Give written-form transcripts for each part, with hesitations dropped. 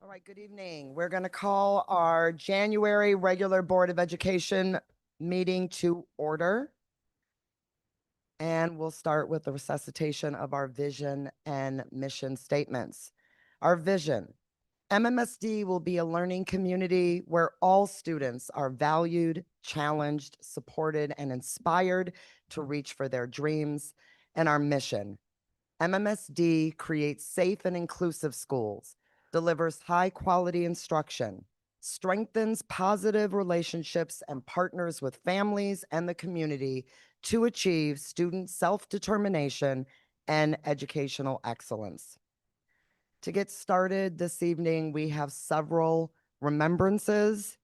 All right, good evening. We're going to call our January regular Board of Education meeting to order. And we'll start with the resuscitation of our vision and mission statements. Our vision: MMSD will be a learning community where all students are valued, challenged, supported, and inspired to reach for their dreams. And our mission: MMSD creates safe and inclusive schools, delivers high-quality instruction, strengthens positive relationships, and partners with families and the community to achieve student self-determination and educational excellence. To get started this evening, we have several remembrances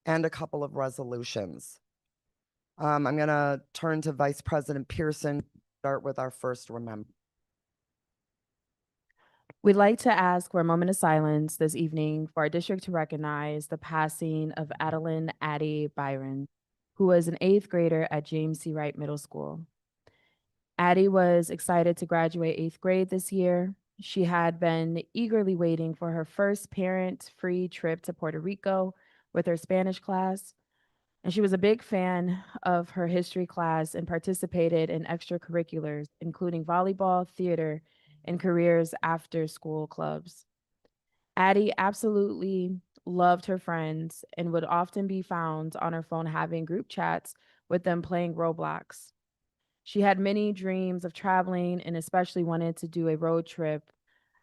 and a couple of resolutions. I'm going to turn to Vice President Pearson, start with our first remembrance. We'd like to ask for a moment of silence this evening for our district to recognize the passing of Adeline Addie Byron, who was an 8th grader at James C. Wright Middle School. Addie was excited to graduate 8th grade this year. She had been eagerly waiting for her first parent-free trip to Puerto Rico with her Spanish class, and she was a big fan of her history class and participated in extracurriculars, including volleyball, theater, and careers after school clubs. Addie absolutely loved her friends and would often be found on her phone having group chats with them playing Roblox. She had many dreams of traveling and especially wanted to do a road trip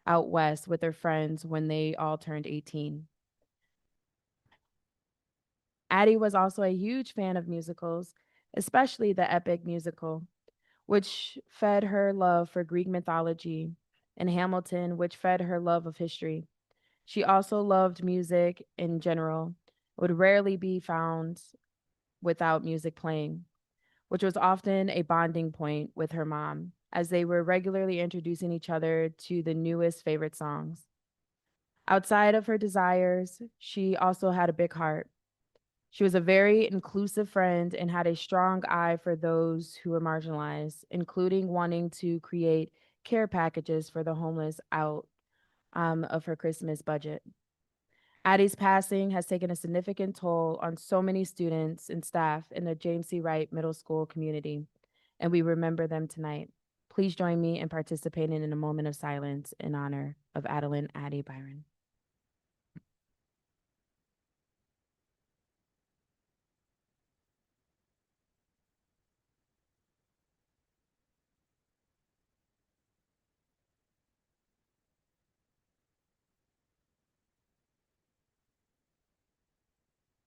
out west with her friends when they all turned 18. Addie was also a huge fan of musicals, especially the epic musical, which fed her love for Greek mythology, and Hamilton, which fed her love of history. She also loved music in general, would rarely be found without music playing, which was often a bonding point with her mom, as they were regularly introducing each other to the newest favorite songs. Outside of her desires, she also had a big heart. She was a very inclusive friend and had a strong eye for those who were marginalized, including wanting to create care packages for the homeless out of her Christmas budget. Addie's passing has taken a significant toll on so many students and staff in the James C. Wright Middle School community, and we remember them tonight. Please join me in participating in a moment of silence in honor of Adeline Addie Byron.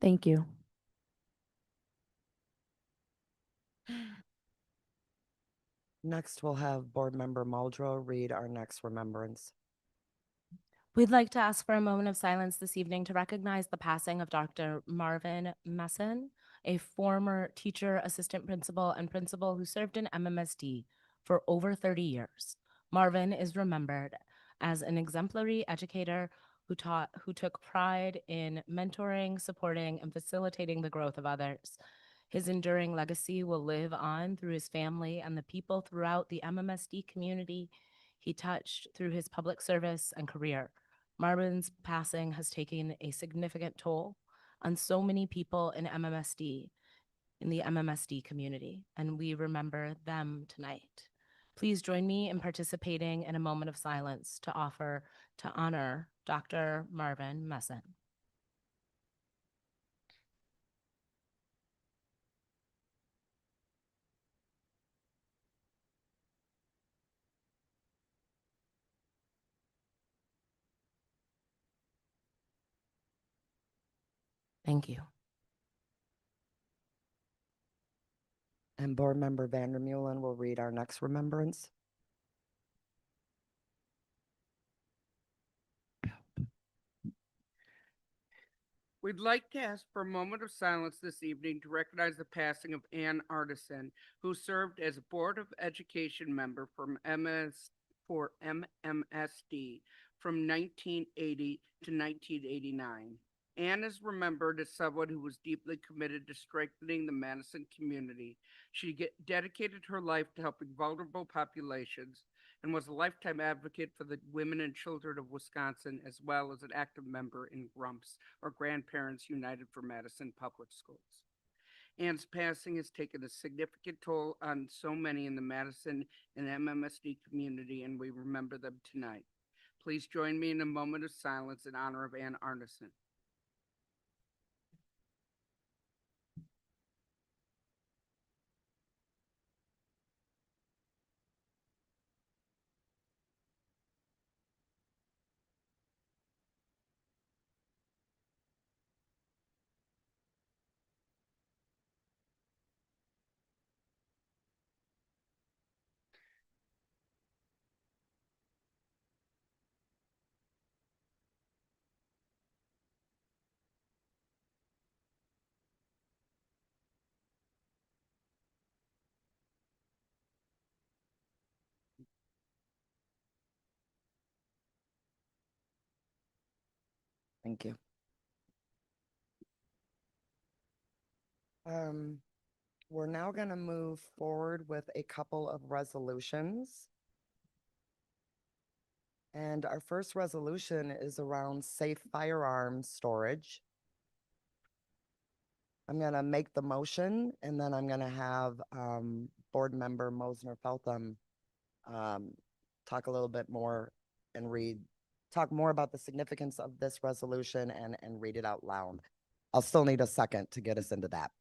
Thank you. Next, we'll have Board Member Muldrow read our next remembrance. We'd like to ask for a moment of silence this evening to recognize the passing of Dr. Marvin Messon, a former teacher, assistant principal, and principal who served in MMSD for over 30 years. Marvin is remembered as an exemplary educator who took pride in mentoring, supporting, and facilitating the growth of others. His enduring legacy will live on through his family and the people throughout the MMSD community he touched through his public service and career. Marvin's passing has taken a significant toll on so many people in the MMSD community, and we remember them tonight. Please join me in participating in a moment of silence to honor Dr. Marvin Messon. Thank you. And Board Member Vandermeulen will read our next remembrance. We'd like to ask for a moment of silence this evening to recognize the passing of Ann Artisan, who served as a Board of Education member for MMSD from 1980 to 1989. Ann is remembered as someone who was deeply committed to strengthening the Madison community. She dedicated her life to helping vulnerable populations and was a lifetime advocate for the women and children of Wisconsin, as well as an active member in GRUMPS, or Grandparents United for Madison Public Schools. Ann's passing has taken a significant toll on so many in the Madison and MMSD community, and we remember them tonight. Please join me in a moment of silence in honor of Ann Arneson. Thank you. We're now going to move forward with a couple of resolutions. And our first resolution is around safe firearms storage. I'm going to make the motion, and then I'm going to have Board Member Mosner Feltham talk a little bit more and talk more about the significance of this resolution and read it out loud. I'll still need a second to get us into that.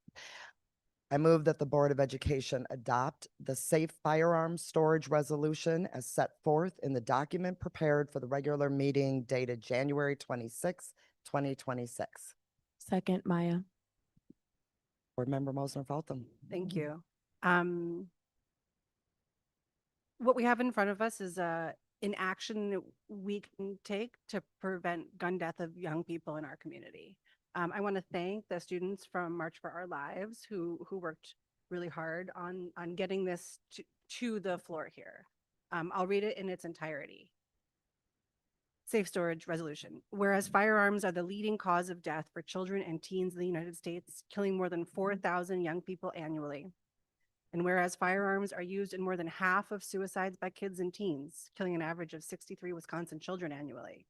I move that the Board of Education adopt the safe firearms storage resolution as set forth in the document prepared for the regular meeting dated January 26, 2026. Second, Maya. Board Member Mosner Feltham. Thank you. What we have in front of us is an action that we can take to prevent gun death of young people in our community. I want to thank the students from March for Our Lives who worked really hard on getting this to the floor here. I'll read it in its entirety. Safe storage resolution. Whereas firearms are the leading cause of death for children and teens in the United States, killing more than 4,000 young people annually. And whereas firearms are used in more than half of suicides by kids and teens, killing an average of 63 Wisconsin children annually.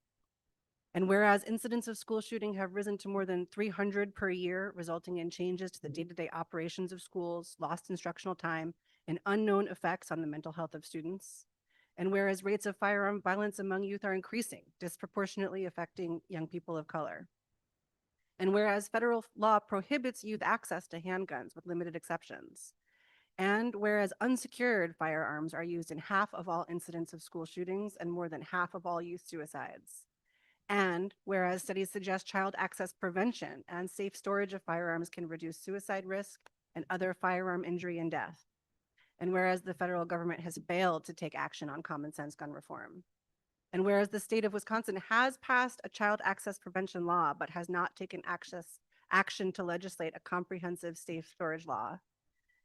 And whereas incidents of school shooting have risen to more than 300 per year, resulting in changes to the day-to-day operations of schools, lost instructional time, and unknown effects on the mental health of students. And whereas rates of firearm violence among youth are increasing, disproportionately affecting young people of color. And whereas federal law prohibits youth access to handguns with limited exceptions. And whereas unsecured firearms are used in half of all incidents of school shootings and more than half of all youth suicides. And whereas studies suggest child access prevention and safe storage of firearms can reduce suicide risk and other firearm injury and death. And whereas the federal government has failed to take action on common sense gun reform. And whereas the state of Wisconsin has passed a child access prevention law, but has not taken action to legislate a comprehensive safe storage law.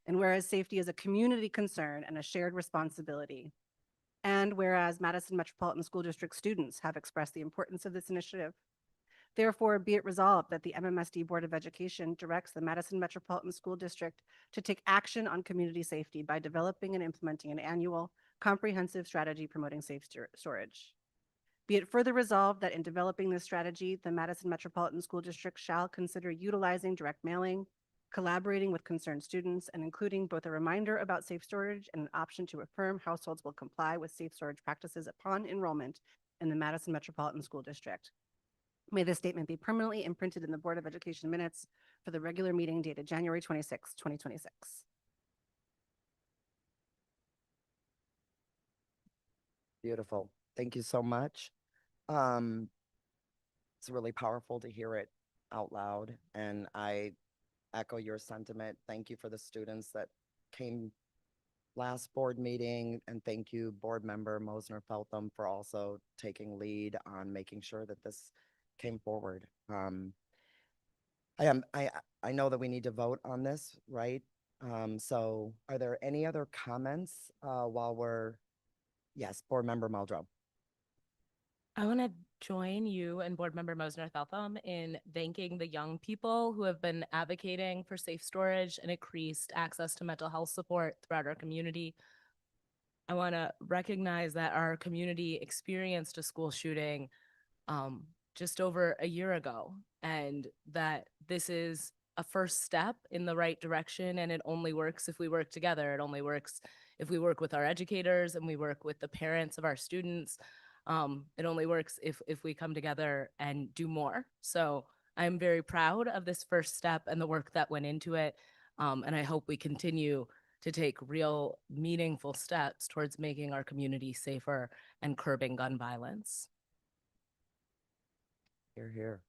And whereas safety is a community concern and a shared responsibility. And whereas Madison Metropolitan School District students have expressed the importance of this initiative. Therefore, be it resolved that the MMSD Board of Education directs the Madison Metropolitan School District to take action on community safety by developing and implementing an annual comprehensive strategy promoting safe storage. Be it further resolved that in developing this strategy, the Madison Metropolitan School District shall consider utilizing direct mailing, collaborating with concerned students, and including both a reminder about safe storage and an option to affirm households will comply with safe storage practices upon enrollment in the Madison Metropolitan School District. May this statement be permanently imprinted in the Board of Education minutes for the regular meeting dated January 26, 2026. Beautiful. Thank you so much. It's really powerful to hear it out loud, and I echo your sentiment. Thank you for the students that came last board meeting, and thank you, Board Member Mosner Feltham, for also taking lead on making sure that this came forward. I know that we need to vote on this, right? So are there any other comments yes, Board Member Muldrow. I want to join you and Board Member Mosner Feltham in thanking the young people who have been advocating for safe storage and increased access to mental health support throughout our community. I want to recognize that our community experienced a school shooting just over a year ago, and that this is a first step in the right direction, and it only works if we work together. It only works if we work with our educators and we work with the parents of our students. It only works if we come together and do more. So I'm very proud of this first step and the work that went into it. And I hope we continue to take real meaningful steps towards making our community safer and curbing gun violence. Here, here.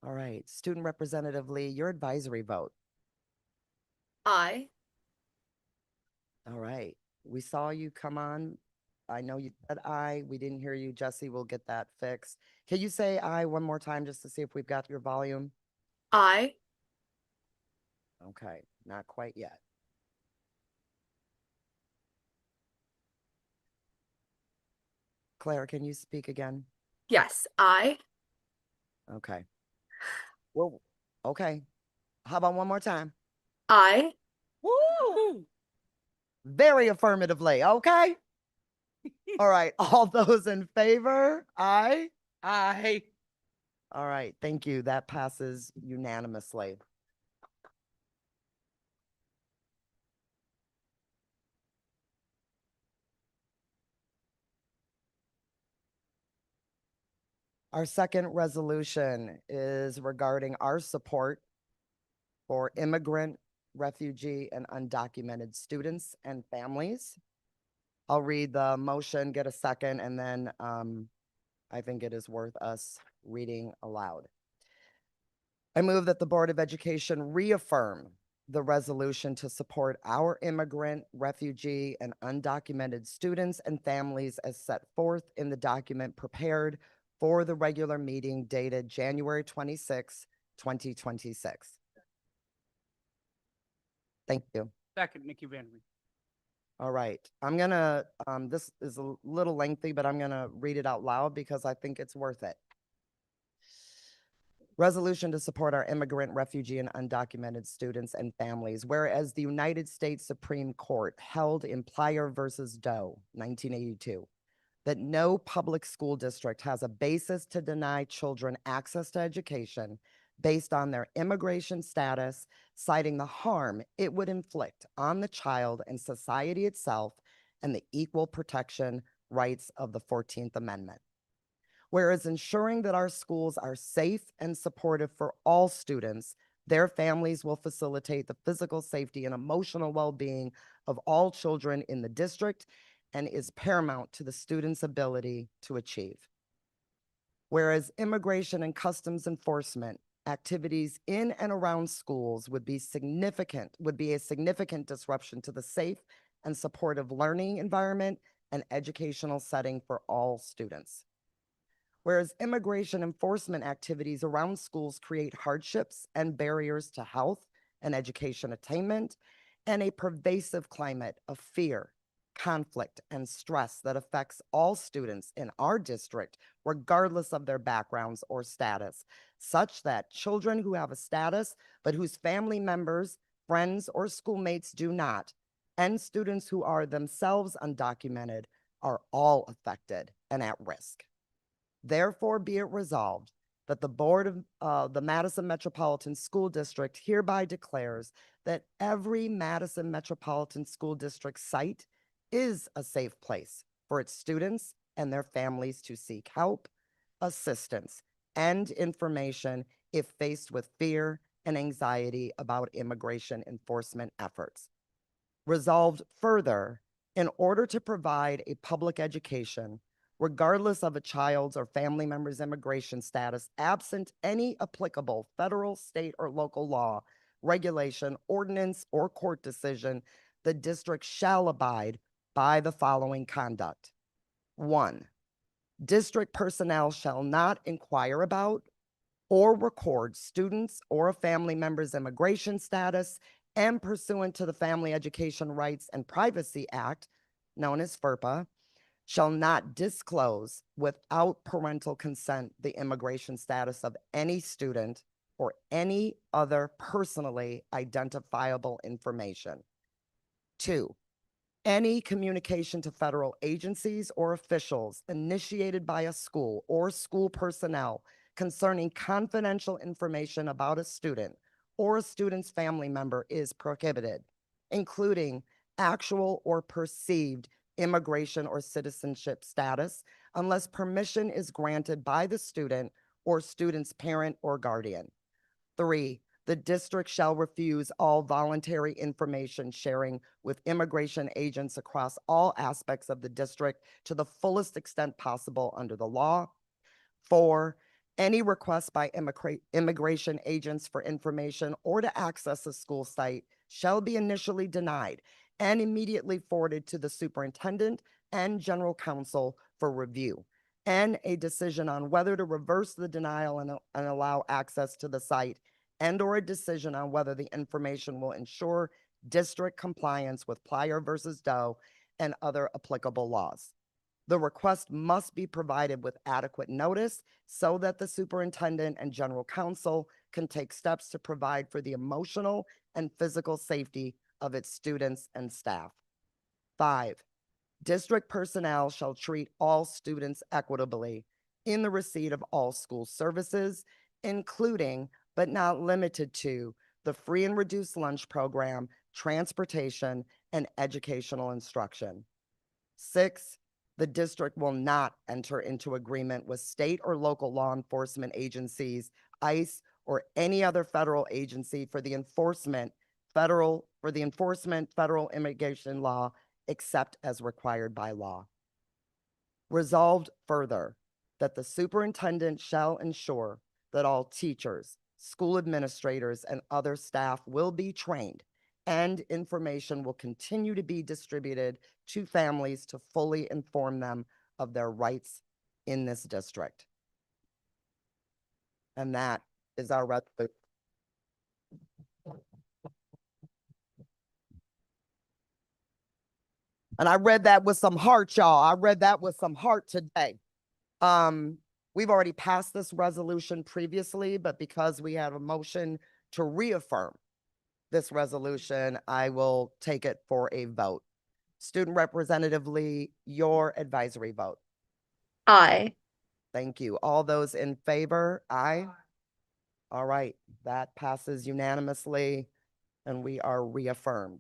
All right, Student Representative Lee, your advisory vote. Aye. All right, we saw you come on. I know you said aye. We didn't hear you. Jesse, we'll get that fixed. Can you say aye one more time just to see if we've got your volume? Aye. Okay, not quite yet. Claire, can you speak again? Yes. Aye. Okay. Well, okay. How about one more time? Aye. Woo! Very affirmatively, okay? All right, all those in favor? Aye? Aye. All right, thank you. That passes unanimously. Our second resolution is regarding our support for immigrant, refugee, and undocumented students and families. I'll read the motion, get a second, and then I think it is worth us reading aloud. I move that the Board of Education reaffirm the resolution to support our immigrant, refugee, and undocumented students and families as set forth in the document prepared for the regular meeting dated January 26, 2026. Thank you. Second, Nikki Vandermeer. All right, I'm gonna, this is a little lengthy, but I'm gonna read it out loud because I think it's worth it. Resolution to support our immigrant, refugee, and undocumented students and families. Whereas the United States Supreme Court held in Plyer versus Doe, 1982, that no public school district has a basis to deny children access to education based on their immigration status, citing the harm it would inflict on the child and society itself and the equal protection rights of the 14th Amendment. Whereas ensuring that our schools are safe and supportive for all students, their families will facilitate the physical safety and emotional well-being of all children in the district and is paramount to the student's ability to achieve. Whereas immigration and customs enforcement activities in and around schools would be a significant disruption to the safe and supportive learning environment and educational setting for all students. Whereas immigration enforcement activities around schools create hardships and barriers to health and education attainment, and a pervasive climate of fear, conflict, and stress that affects all students in our district, regardless of their backgrounds or status, such that children who have a status but whose family members, friends, or schoolmates do not, and students who are themselves undocumented are all affected and at risk. Therefore, be it resolved that the Board of the Madison Metropolitan School District hereby declares that every Madison Metropolitan School District site is a safe place for its students and their families to seek help, assistance, and information if faced with fear and anxiety about immigration enforcement efforts. Resolved further, in order to provide a public education regardless of a child's or family member's immigration status, absent any applicable federal, state, or local law, regulation, ordinance, or court decision, the district shall abide by the following conduct. 1, district personnel shall not inquire about or record students or a family member's immigration status, and pursuant to the Family Education Rights and Privacy Act, known as FERPA, shall not disclose without parental consent the immigration status of any student or any other personally identifiable information. 2, Any communication to federal agencies or officials initiated by a school or school personnel concerning confidential information about a student or a student's family member is prohibited, including actual or perceived immigration or citizenship status, unless permission is granted by the student or student's parent or guardian. 3, the district shall refuse all voluntary information sharing with immigration agents across all aspects of the district to the fullest extent possible under the law. 4, any request by immigration agents for information or to access a school site shall be initially denied and immediately forwarded to the superintendent and general counsel for review. And a decision on whether to reverse the denial and allow access to the site, and or a decision on whether the information will ensure district compliance with Plyer versus Doe and other applicable laws. The request must be provided with adequate notice so that the superintendent and general counsel can take steps to provide for the emotional and physical safety of its students and staff. 5, district personnel shall treat all students equitably in the receipt of all school services, including but not limited to the free and reduced lunch program, transportation, and educational instruction. 6, the district will not enter into agreement with state or local law enforcement agencies, ICE, or any other federal agency for the enforcement federal immigration law except as required by law. Resolved further that the superintendent shall ensure that all teachers, school administrators, and other staff will be trained and information will continue to be distributed to families to fully inform them of their rights in this district. And that is our resolution. And I read that with some heart, y'all. I read that with some heart today. We've already passed this resolution previously, but because we had a motion to reaffirm this resolution, I will take it for a vote. Student Representative Lee, your advisory vote. Aye. Thank you. All those in favor? Aye. All right, that passes unanimously and we are reaffirmed.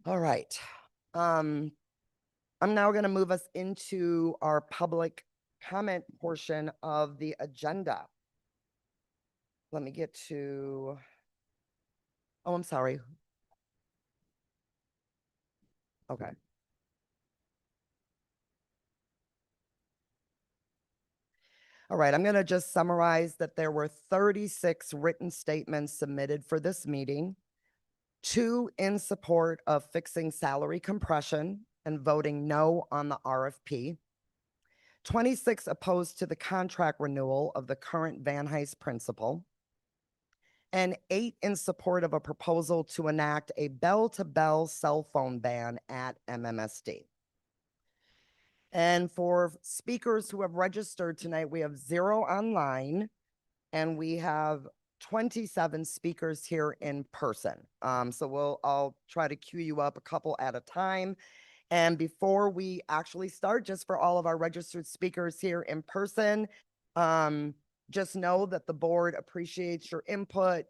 All right. I'm now going to move us into our public comment portion of the agenda. Let me get to, oh, I'm sorry. Okay. All right, I'm going to just summarize that there were 36 written statements submitted for this meeting, 2 in support of fixing salary compression and voting no on the RFP, 26 opposed to the contract renewal of the current Van Heist principal, and 8 in support of a proposal to enact a bell-to-bell cell phone ban at MMSD. And for speakers who have registered tonight, we have 0 online, and we have 27 speakers here in person. So I'll try to queue you up a couple at a time. And before we actually start, just for all of our registered speakers here in person, just know that the board appreciates your input,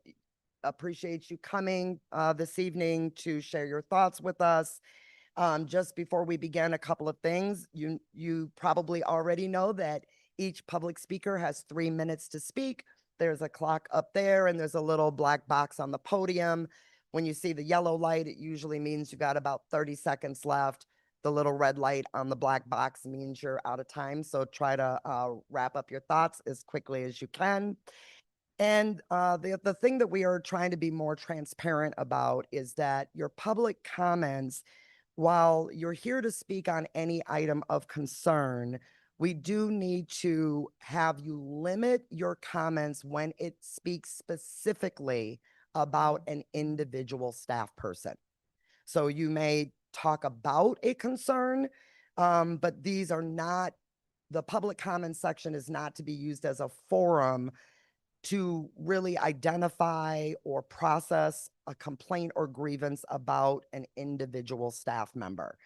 appreciates you coming this evening to share your thoughts with us. Just before we begin, a couple of things. You probably already know that each public speaker has 3 minutes to speak. There's a clock up there and there's a little black box on the podium. When you see the yellow light, it usually means you got about 30 seconds left. The little red light on the black box means you're out of time. So try to wrap up your thoughts as quickly as you can. And the thing that we are trying to be more transparent about is that your public comments, while you're here to speak on any item of concern, we do need to have you limit your comments when it speaks specifically about an individual staff person. So you may talk about a concern, but these are not, the public comment section is not to be used as a forum to really identify or process a complaint or grievance about an individual staff member.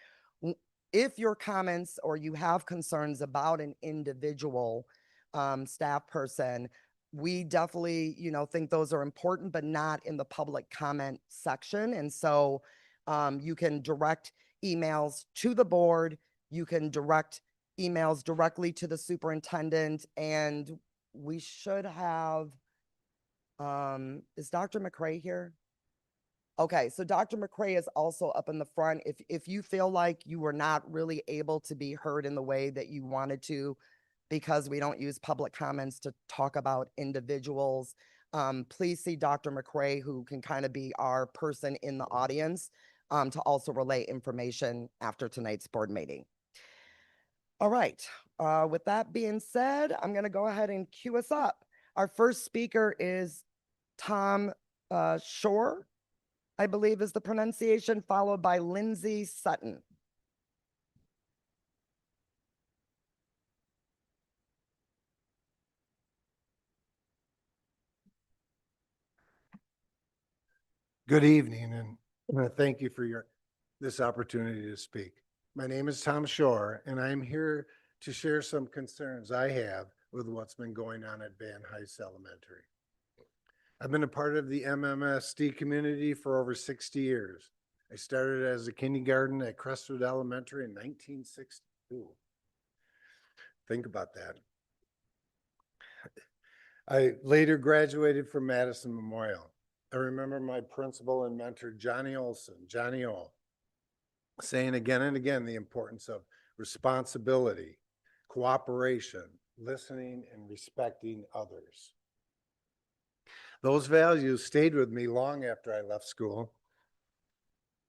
If your comments or you have concerns about an individual staff person, we definitely, think those are important, but not in the public comment section. And so you can direct emails to the board. You can direct emails directly to the superintendent, and we should have, is Dr. McCray here? Okay, so Dr. McCray is also up in the front. If you feel like you were not really able to be heard in the way that you wanted to, because we don't use public comments to talk about individuals, please see Dr. McCray, who can kind of be our person in the audience, to also relay information after tonight's board meeting. All right, with that being said, I'm gonna go ahead and cue us up. Our first speaker is Tom Shore, I believe is the pronunciation, followed by Lindsay Sutton. Good evening, and thank you for this opportunity to speak. My name is Tom Shore, and I'm here to share some concerns I have with what's been going on at Van Huyse Elementary. I've been a part of the MMSD community for over 60 years. I started as a kindergarten at Crestwood Elementary in 1962. Think about that. I later graduated from Madison Memorial. I remember my principal and mentor, Johnny Olson, Johnny O, saying again and again the importance of responsibility, cooperation, listening, and respecting others. Those values stayed with me long after I left school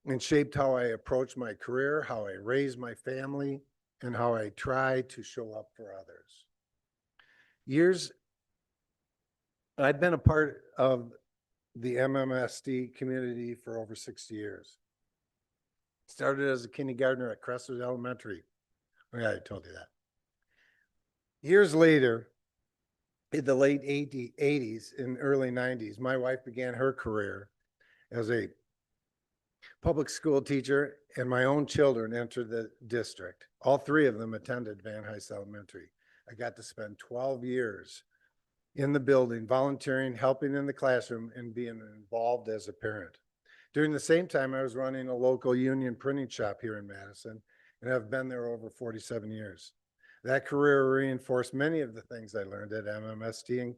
and shaped how I approached my career, how I raised my family, and how I try to show up for others. I've been a part of the MMSD community for over 60 years. Started as a kindergartner at Crestwood Elementary. Oh, yeah, I told you that. Years later, in the late 80s and early 90s, my wife began her career as a public school teacher, and my own children entered the district. All three of them attended Van Huyse Elementary. I got to spend 12 years in the building, volunteering, helping in the classroom, and being involved as a parent. During the same time, I was running a local union printing shop here in Madison, and I've been there over 47 years. That career reinforced many of the things I learned at MMSD.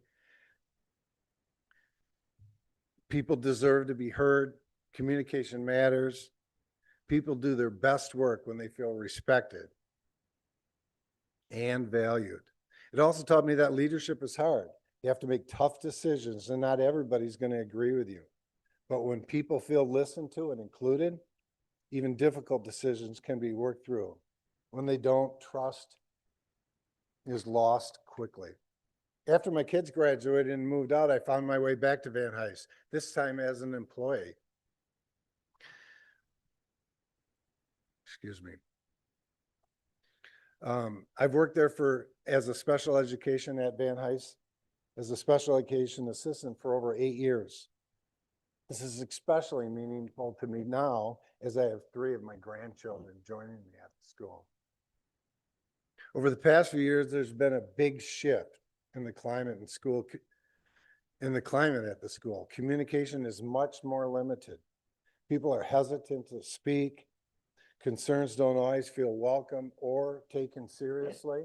People deserve to be heard. Communication matters. People do their best work when they feel respected and valued. It also taught me that leadership is hard. You have to make tough decisions, and not everybody's going to agree with you. But when people feel listened to and included, even difficult decisions can be worked through. When they don't, trust is lost quickly. After my kids graduated and moved out, I found my way back to Van Huyse, this time as an employee. Excuse me. I've worked there as a special education at Van Huyse, as a special education assistant for over 8 years. This is especially meaningful to me now as I have 3 of my grandchildren joining me at the school. Over the past few years, there's been a big shift in the climate at the school. Communication is much more limited. People are hesitant to speak. Concerns don't always feel welcome or taken seriously.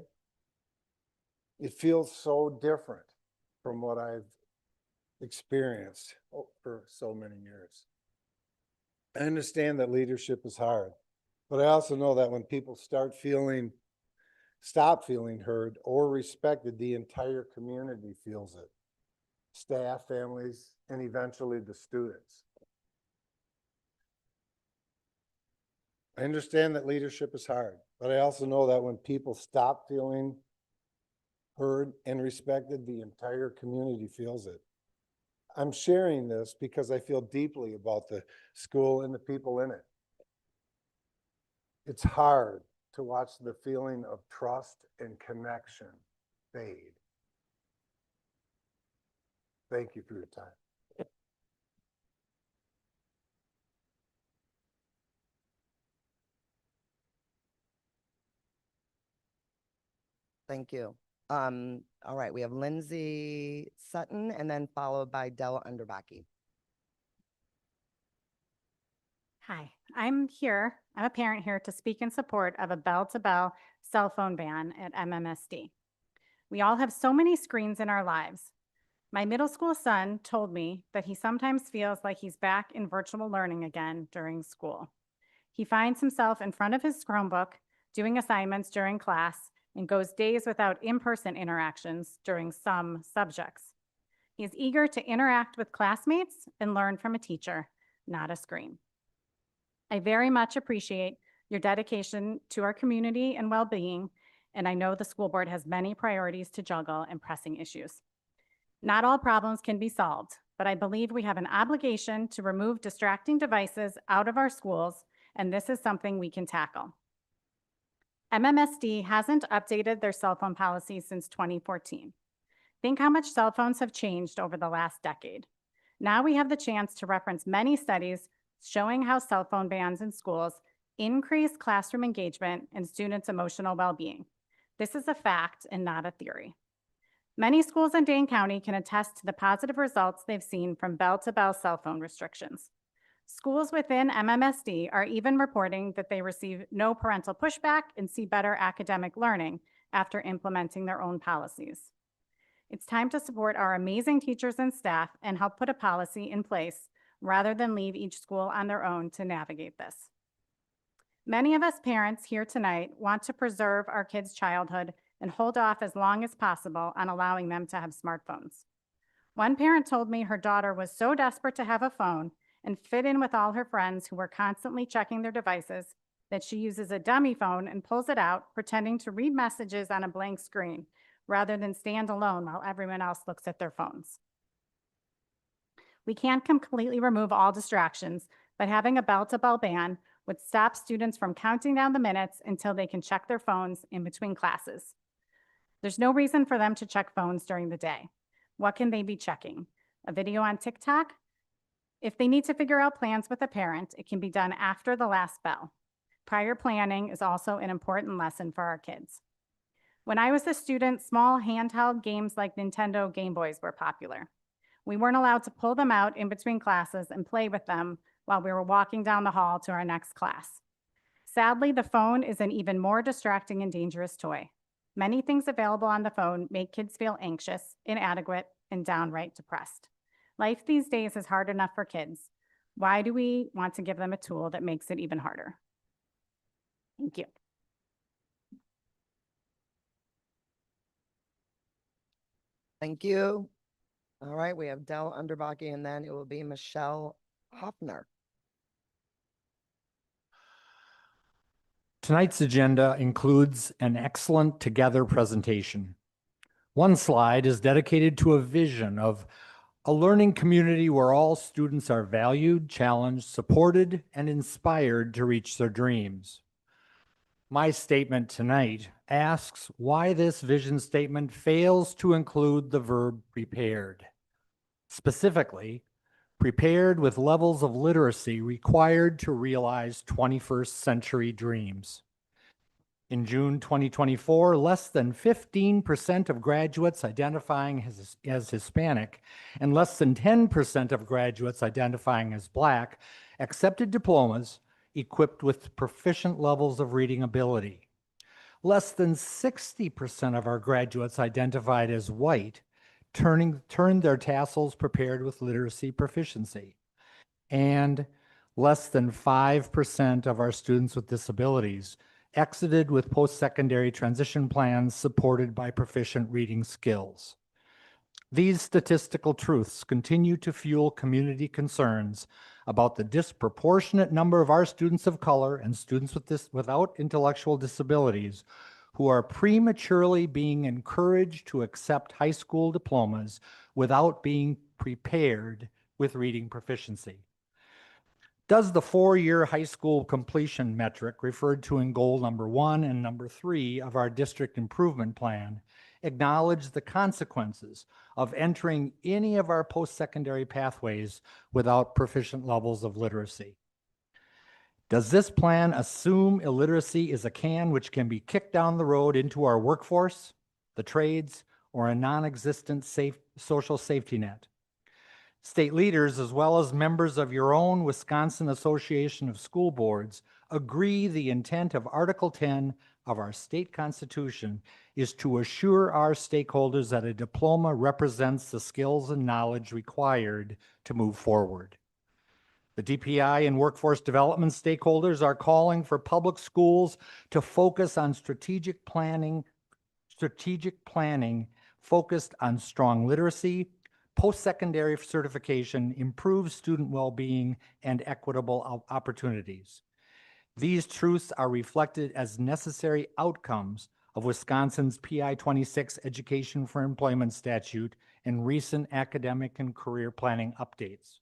It feels so different from what I've experienced for so many years. I understand that leadership is hard, but I also know that when people stop feeling heard or respected, the entire community feels it. Staff, families, and eventually the students. I understand that leadership is hard, but I also know that when people stop feeling heard and respected, the entire community feels it. I'm sharing this because I feel deeply about the school and the people in it. It's hard to watch the feeling of trust and connection fade. Thank you for your time. Thank you. All right, we have Lindsay Sutton and then followed by Della Underbaki. Hi, I'm here. I'm a parent here to speak in support of a bell-to-bell cell phone ban at MMSD. We all have so many screens in our lives. My middle school son told me that he sometimes feels like he's back in virtual learning again during school. He finds himself in front of his Chromebook doing assignments during class and goes days without in-person interactions during some subjects. He is eager to interact with classmates and learn from a teacher, not a screen. I very much appreciate your dedication to our community and well-being, and I know the school board has many priorities to juggle and pressing issues. Not all problems can be solved, but I believe we have an obligation to remove distracting devices out of our schools, and this is something we can tackle. MMSD hasn't updated their cell phone policy since 2014. Think how much cell phones have changed over the last decade. Now we have the chance to reference many studies showing how cell phone bans in schools increase classroom engagement and students' emotional well-being. This is a fact and not a theory. Many schools in Dane County can attest to the positive results they've seen from bell-to-bell cell phone restrictions. Schools within MMSD are even reporting that they receive no parental pushback and see better academic learning after implementing their own policies. It's time to support our amazing teachers and staff and help put a policy in place rather than leave each school on their own to navigate this. Many of us parents here tonight want to preserve our kids' childhood and hold off as long as possible on allowing them to have smartphones. One parent told me her daughter was so desperate to have a phone and fit in with all her friends who were constantly checking their devices that she uses a dummy phone and pulls it out, pretending to read messages on a blank screen, rather than stand alone while everyone else looks at their phones. We can't completely remove all distractions, but having a bell-to-bell ban would stop students from counting down the minutes until they can check their phones in between classes. There's no reason for them to check phones during the day. What can they be checking? A video on TikTok? If they need to figure out plans with a parent, it can be done after the last bell. Prior planning is also an important lesson for our kids. When I was a student, small handheld games like Nintendo Game Boys were popular. We weren't allowed to pull them out in between classes and play with them while we were walking down the hall to our next class. Sadly, the phone is an even more distracting and dangerous toy. Many things available on the phone make kids feel anxious, inadequate, and downright depressed. Life these days is hard enough for kids. Why do we want to give them a tool that makes it even harder? Thank you. Thank you. All right, we have Della Underbaki and then it will be Michelle Hoffner. Tonight's agenda includes an excellent Together presentation. One slide is dedicated to a vision of a learning community where all students are valued, challenged, supported, and inspired to reach their dreams. My statement tonight asks why this vision statement fails to include the verb prepared. Specifically, prepared with levels of literacy required to realize 21st century dreams. In June 2024, less than 15% of graduates identifying as Hispanic and less than 10% of graduates identifying as Black accepted diplomas equipped with proficient levels of reading ability. Less than 60% of our graduates identified as white turned their tassels prepared with literacy proficiency. And less than 5% of our students with disabilities exited with post-secondary transition plans supported by proficient reading skills. These statistical truths continue to fuel community concerns about the disproportionate number of our students of color and students without intellectual disabilities who are prematurely being encouraged to accept high school diplomas without being prepared with reading proficiency. Does the 4-year high school completion metric referred to in goal number 1 and number 3 of our district improvement plan acknowledge the consequences of entering any of our post-secondary pathways without proficient levels of literacy? Does this plan assume illiteracy is a can which can be kicked down the road into our workforce, the trades, or a non-existent social safety net? State leaders, as well as members of your own Wisconsin Association of School Boards, agree the intent of Article 10 of our state constitution is to assure our stakeholders that a diploma represents the skills and knowledge required to move forward. The DPI and workforce development stakeholders are calling for public schools to focus on strategic planning focused on strong literacy, post-secondary certification, improved student well-being, and equitable opportunities. These truths are reflected as necessary outcomes of Wisconsin's PI 26 Education for Employment statute and recent academic and career planning updates.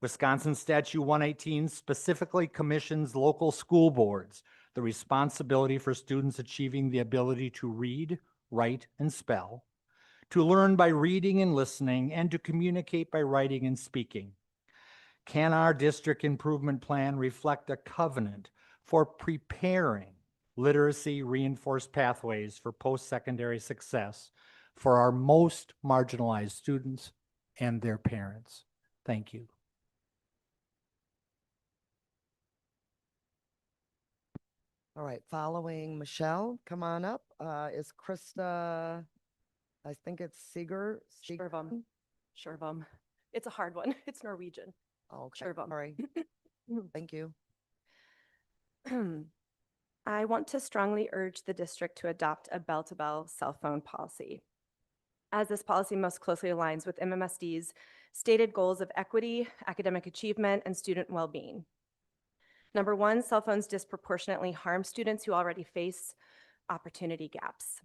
Wisconsin Statute 118 specifically commissions local school boards the responsibility for students achieving the ability to read, write, and spell, to learn by reading and listening, and to communicate by writing and speaking. Can our district improvement plan reflect a covenant for preparing literacy reinforced pathways for post-secondary success for our most marginalized students and their parents? Thank you. All right, following Michelle, come on up, is Krista, I think it's Seeger. Shervam. It's a hard one. It's Norwegian. Okay, Shervam. sorry. Thank you. I want to strongly urge the district to adopt a bell-to-bell cell phone policy, as this policy most closely aligns with MMSD's stated goals of equity, academic achievement, and student well-being. Number one, cell phones disproportionately harm students who already face opportunity gaps.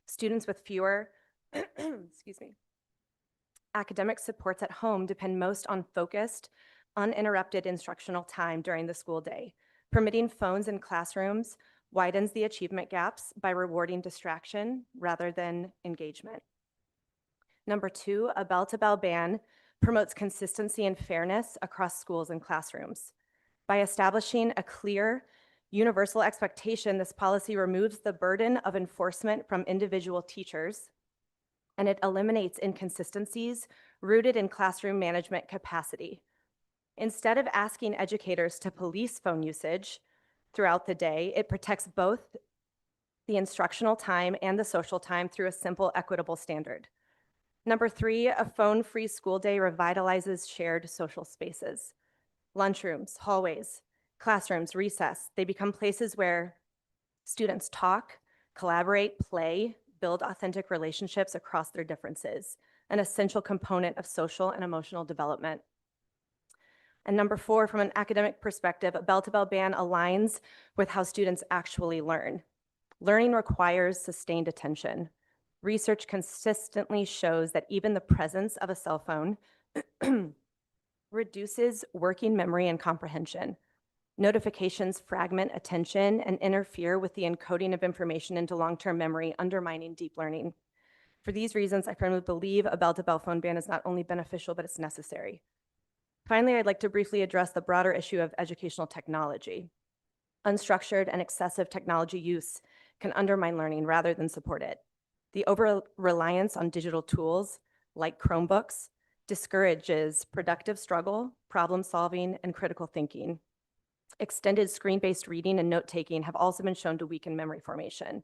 Students with fewer academic supports at home depend most on focused, uninterrupted instructional time during the school day. Permitting phones in classrooms widens the achievement gaps by rewarding distraction rather than engagement. Number two, a bell-to-bell ban promotes consistency and fairness across schools and classrooms. By establishing a clear, universal expectation, this policy removes the burden of enforcement from individual teachers, and it eliminates inconsistencies rooted in classroom management capacity. Instead of asking educators to police phone usage throughout the day, it protects both the instructional time and the social time through a simple, equitable standard. Number three, a phone-free school day revitalizes shared social spaces. Lunchrooms, hallways, classrooms, recess, they become places where students talk, collaborate, play, build authentic relationships across their differences, an essential component of social and emotional development. And number four, from an academic perspective, a bell-to-bell ban aligns with how students actually learn. Learning requires sustained attention. Research consistently shows that even the presence of a cell phone reduces working memory and comprehension. Notifications fragment attention and interfere with the encoding of information into long-term memory, undermining deep learning. For these reasons, I firmly believe a bell-to-bell phone ban is not only beneficial, but it's necessary. Finally, I'd like to briefly address the broader issue of educational technology. Unstructured and excessive technology use can undermine learning rather than support it. The over-reliance on digital tools, like Chromebooks, discourages productive struggle, problem solving, and critical thinking. Extended screen-based reading and note-taking have also been shown to weaken memory formation.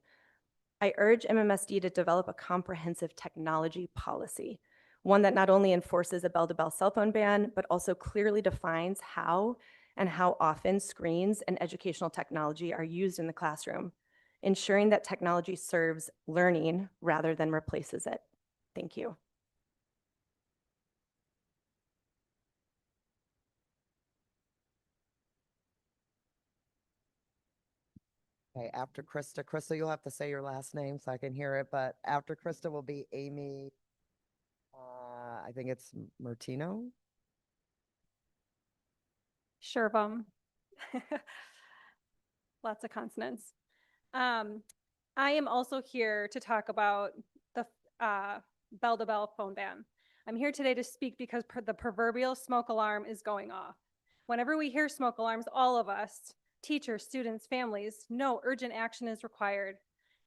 I urge MMSD to develop a comprehensive technology policy, one that not only enforces a bell-to-bell cell phone ban, but also clearly defines how and how often screens and educational technology are used in the classroom, ensuring that technology serves learning rather than replaces it. Thank you. Okay, after Krista, you'll have to say your last name so I can hear it, but after Krista will be Amy, I think it's Martino. Shervam. Lots of consonants. I am also here to talk about the bell-to-bell phone ban. I'm here today to speak because the proverbial smoke alarm is going off. Whenever we hear smoke alarms, all of us, teachers, students, families, know urgent action is required.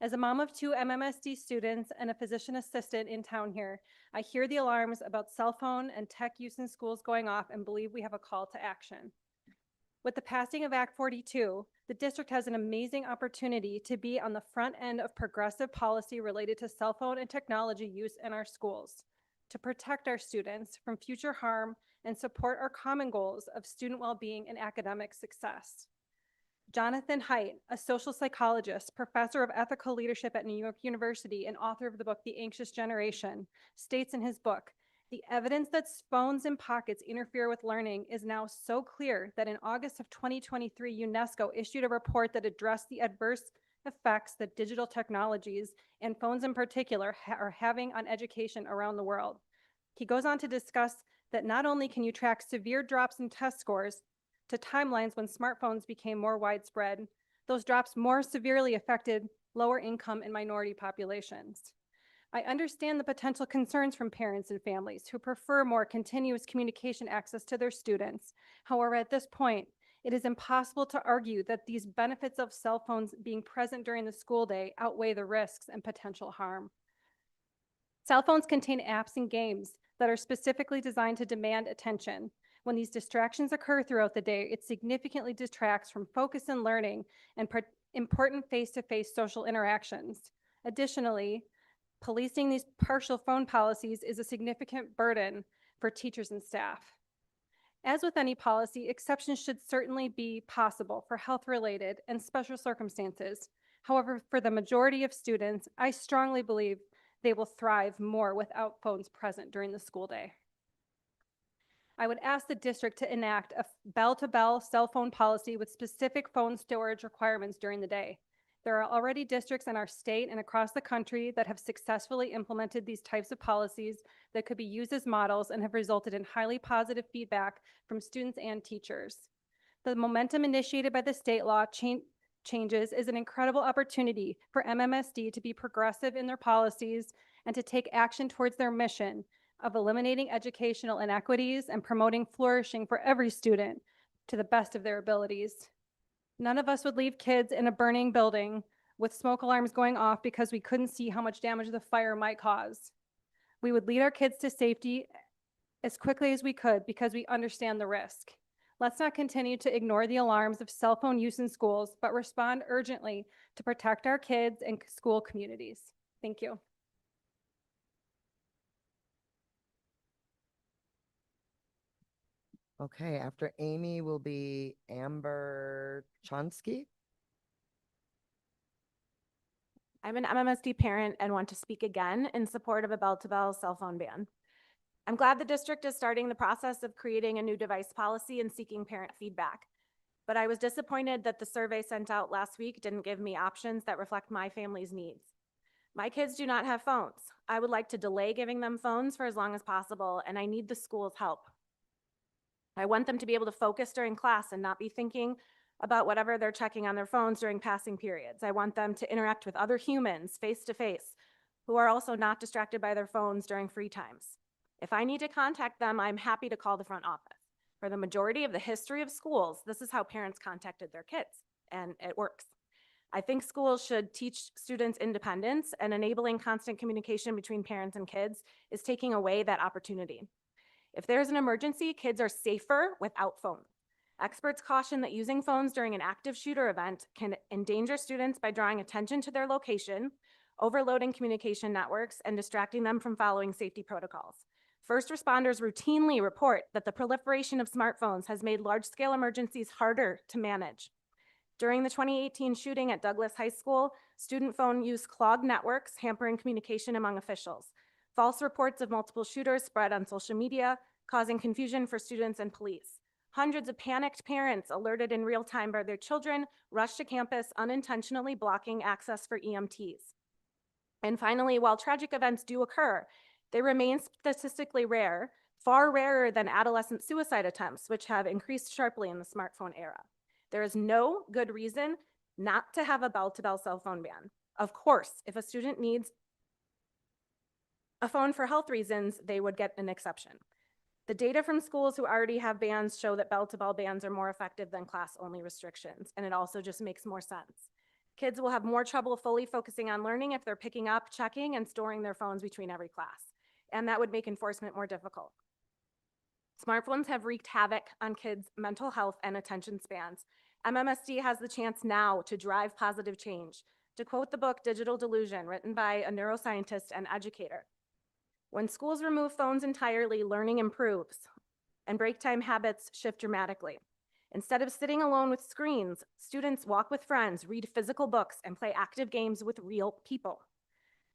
As a mom of 2 MMSD students and a physician assistant in town here, I hear the alarms about cell phone and tech use in schools going off and believe we have a call to action. With the passing of Act 42, the district has an amazing opportunity to be on the front end of progressive policy related to cell phone and technology use in our schools, to protect our students from future harm and support our common goals of student well-being and academic success. Jonathan Haidt, a social psychologist, professor of ethical leadership at New York University, and author of the book The Anxious Generation, states in his book, "The evidence that phones in pockets interfere with learning is now so clear that in August of 2023, UNESCO issued a report that addressed the adverse effects that digital technologies, and phones in particular, are having on education around the world." He goes on to discuss that not only can you track severe drops in test scores to timelines when smartphones became more widespread, those drops more severely affected lower income and minority populations. I understand the potential concerns from parents and families who prefer more continuous communication access to their students. However, at this point, it is impossible to argue that these benefits of cell phones being present during the school day outweigh the risks and potential harm. Cell phones contain apps and games that are specifically designed to demand attention. When these distractions occur throughout the day, it significantly detracts from focus and learning and important face-to-face social interactions. Additionally, policing these partial phone policies is a significant burden for teachers and staff. As with any policy, exceptions should certainly be possible for health-related and special circumstances. However, for the majority of students, I strongly believe they will thrive more without phones present during the school day. I would ask the district to enact a bell-to-bell cell phone policy with specific phone storage requirements during the day. There are already districts in our state and across the country that have successfully implemented these types of policies that could be used as models and have resulted in highly positive feedback from students and teachers. The momentum initiated by the state law changes is an incredible opportunity for MMSD to be progressive in their policies and to take action towards their mission of eliminating educational inequities and promoting flourishing for every student to the best of their abilities. None of us would leave kids in a burning building with smoke alarms going off because we couldn't see how much damage the fire might cause. We would lead our kids to safety as quickly as we could because we understand the risk. Let's not continue to ignore the alarms of cell phone use in schools, but respond urgently to protect our kids and school communities. Thank you. Okay, after Amy will be Amber Chonsky. I'm an MMSD parent and want to speak again in support of a bell-to-bell cell phone ban. I'm glad the district is starting the process of creating a new device policy and seeking parent feedback. But I was disappointed that the survey sent out last week didn't give me options that reflect my family's needs. My kids do not have phones. I would like to delay giving them phones for as long as possible, and I need the school's help. I want them to be able to focus during class and not be thinking about whatever they're checking on their phones during passing periods. I want them to interact with other humans face to face who are also not distracted by their phones during free times. If I need to contact them, I'm happy to call the front office. For the majority of the history of schools, this is how parents contacted their kids, and it works. I think schools should teach students independence, and enabling constant communication between parents and kids is taking away that opportunity. If there's an emergency, kids are safer without phones. Experts caution that using phones during an active shooter event can endanger students by drawing attention to their location, overloading communication networks, and distracting them from following safety protocols. First responders routinely report that the proliferation of smartphones has made large-scale emergencies harder to manage. During the 2018 shooting at Douglas High School, student phone use clogged networks, hampering communication among officials. False reports of multiple shooters spread on social media, causing confusion for students and police. Hundreds of panicked parents alerted in real time by their children rushed to campus, unintentionally blocking access for EMTs. And finally, while tragic events do occur, they remain statistically rare, far rarer than adolescent suicide attempts, which have increased sharply in the smartphone era. There is no good reason not to have a bell-to-bell cell phone ban. Of course, if a student needs a phone for health reasons, they would get an exception. The data from schools who already have bans show that bell-to-bell bans are more effective than class-only restrictions, and it also just makes more sense. Kids will have more trouble fully focusing on learning if they're picking up, checking, and storing their phones between every class, and that would make enforcement more difficult. Smartphones have wreaked havoc on kids' mental health and attention spans. MMSD has the chance now to drive positive change. To quote the book Digital Delusion, written by a neuroscientist and educator, when schools remove phones entirely, learning improves and break time habits shift dramatically. Instead of sitting alone with screens, students walk with friends, read physical books, and play active games with real people.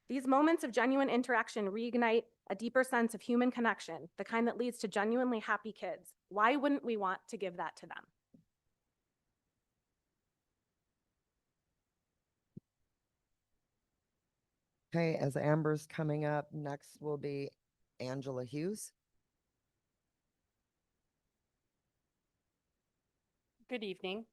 These moments of genuine interaction reignite a deeper sense of human connection, the kind that leads to genuinely happy kids. Why wouldn't we want to give that to them? Okay, as Amber's coming up, next will be Angela Hughes. Good evening.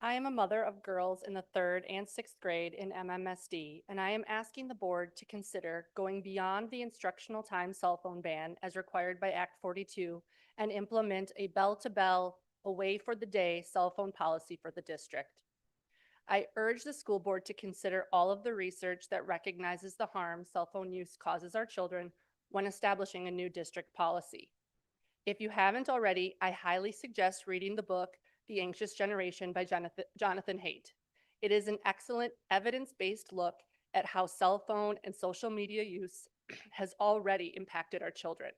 I am a mother of girls in the 3rd and 6th grade in MMSD, and I am asking the board to consider going beyond the instructional time cell phone ban as required by Act 42 and implement a bell-to-bell, away for the day cell phone policy for the district. I urge the school board to consider all of the research that recognizes the harm cell phone use causes our children when establishing a new district policy. If you haven't already, I highly suggest reading the book The Anxious Generation by Jonathan Haidt. It is an excellent evidence-based look at how cell phone and social media use has already impacted our children.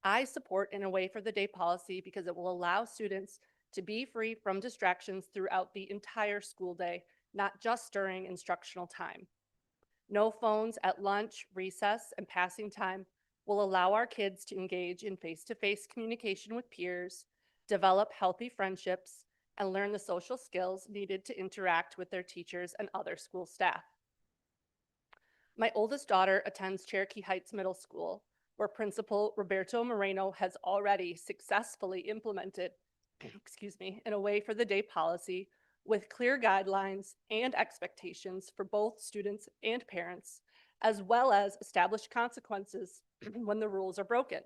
I support an away for the day policy because it will allow students to be free from distractions throughout the entire school day, not just during instructional time. No phones at lunch, recess, and passing time will allow our kids to engage in face-to-face communication with peers, develop healthy friendships, and learn the social skills needed to interact with their teachers and other school staff. My oldest daughter attends Cherokee Heights Middle School, where Principal Roberto Moreno has already successfully implemented an away for the day policy with clear guidelines and expectations for both students and parents, as well as established consequences when the rules are broken.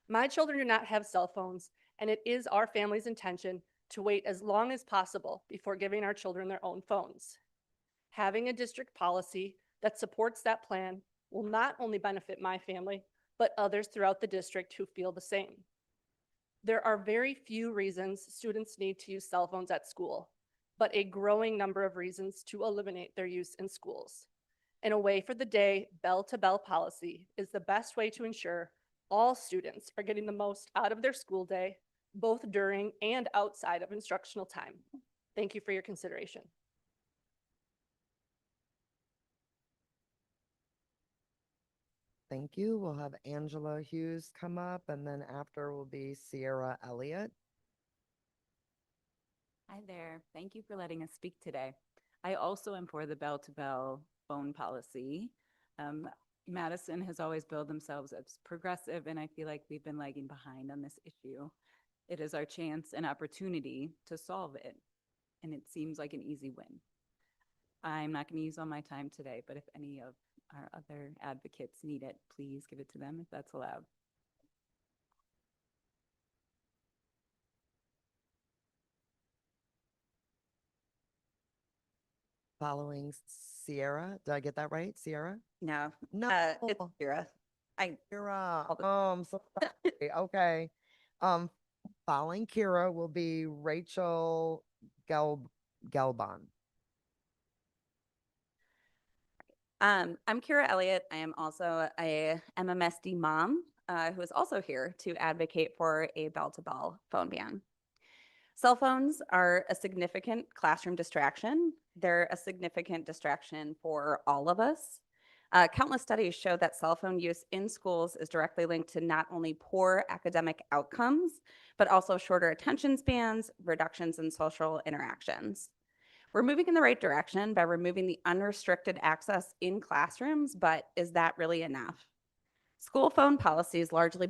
My children do not have cell phones, and it is our family's intention to wait as long as possible before giving our children their own phones. Having a district policy that supports that plan will not only benefit my family, but others throughout the district who feel the same. There are very few reasons students need to use cell phones at school, but a growing number of reasons to eliminate their use in schools. An away for the day bell-to-bell policy is the best way to ensure all students are getting the most out of their school day, both during and outside of instructional time. Thank you for your consideration. Thank you. We'll have Angela Hughes come up, and then after will be Sierra Elliott. Hi there. Thank you for letting us speak today. I also am for the bell-to-bell phone policy. Madison has always billed themselves as progressive, and I feel like we've been lagging behind on this issue. It is our chance and opportunity to solve it, and it seems like an easy win. I'm not going to use all my time today, but if any of our other advocates need it, please give it to them if that's allowed. Following Sierra. Did I get that right? Sierra? No, No. it's Kira. Kira. I'm so sorry. Okay. Following Kira will be Rachel Galban. I'm Kira Elliott. I am also a MMSD mom who is also here to advocate for a bell-to-bell phone ban. Cell phones are a significant classroom distraction. They're a significant distraction for all of us. Countless studies show that cell phone use in schools is directly linked to not only poor academic outcomes, but also shorter attention spans, reductions in social interactions. We're moving in the right direction by removing the unrestricted access in classrooms, but is that really enough? School phone policies largely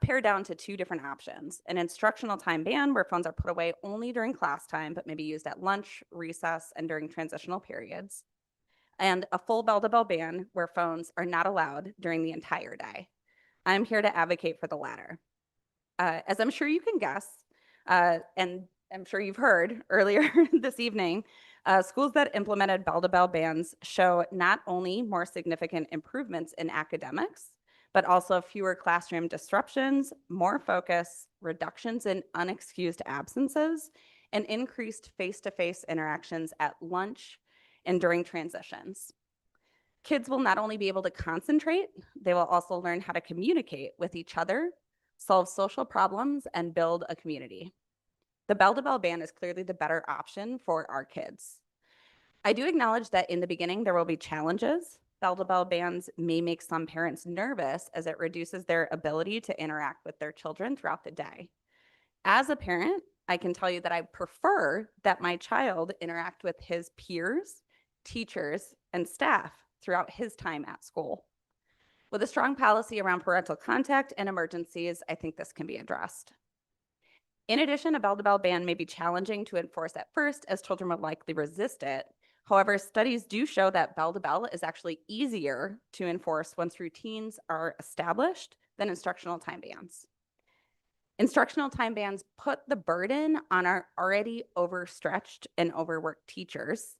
pared down to two different options: an instructional time ban where phones are put away only during class time, but maybe used at lunch, recess, and during transitional periods, and a full bell-to-bell ban where phones are not allowed during the entire day. I'm here to advocate for the latter. As I'm sure you can guess, and I'm sure you've heard earlier this evening, schools that implemented bell-to-bell bans show not only more significant improvements in academics, but also fewer classroom disruptions, more focus, reductions in unexcused absences, and increased face-to-face interactions at lunch and during transitions. Kids will not only be able to concentrate, they will also learn how to communicate with each other, solve social problems, and build a community. The bell-to-bell ban is clearly the better option for our kids. I do acknowledge that in the beginning there will be challenges. Bell-to-bell bans may make some parents nervous as it reduces their ability to interact with their children throughout the day. As a parent, I can tell you that I prefer that my child interact with his peers, teachers, and staff throughout his time at school. With a strong policy around parental contact and emergencies, I think this can be addressed. In addition, a bell-to-bell ban may be challenging to enforce at first, as children would likely resist it. However, studies do show that bell-to-bell is actually easier to enforce once routines are established than instructional time bans. Instructional time bans put the burden on our already overstretched and overworked teachers,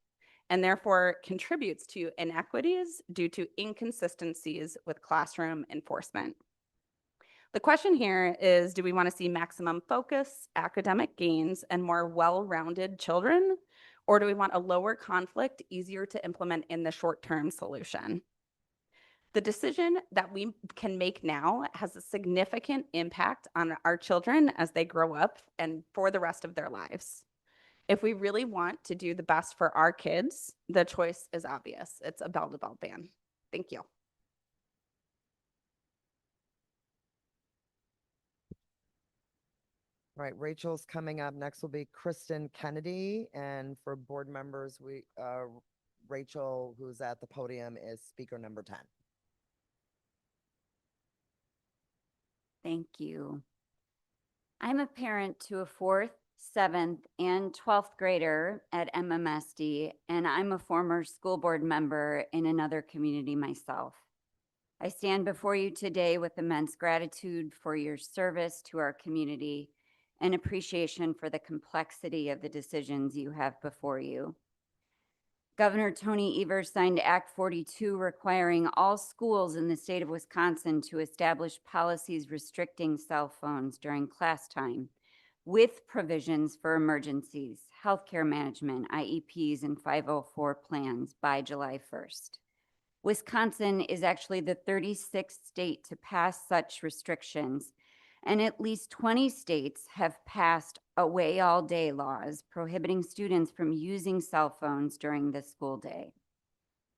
and therefore contributes to inequities due to inconsistencies with classroom enforcement. The question here is, do we want to see maximum focus, academic gains, and more well-rounded children? Or do we want a lower conflict, easier to implement in the short-term solution? The decision that we can make now has a significant impact on our children as they grow up and for the rest of their lives. If we really want to do the best for our kids, the choice is obvious. It's a bell-to-bell ban. Thank you. Right, Rachel's coming up. Next will be Kristen Kennedy, and for board members, Rachel, who's at the podium, is speaker number 10. Thank you. I'm a parent to a 4th, 7th, and 12th grader at MMSD, and I'm a former school board member in another community myself. I stand before you today with immense gratitude for your service to our community and appreciation for the complexity of the decisions you have before you. Governor Tony Evers signed Act 42 requiring all schools in the state of Wisconsin to establish policies restricting cell phones during class time, with provisions for emergencies, healthcare management, IEPs, and 504 plans by July 1st. Wisconsin is actually the 36th state to pass such restrictions, and at least 20 states have passed away all day laws prohibiting students from using cell phones during the school day.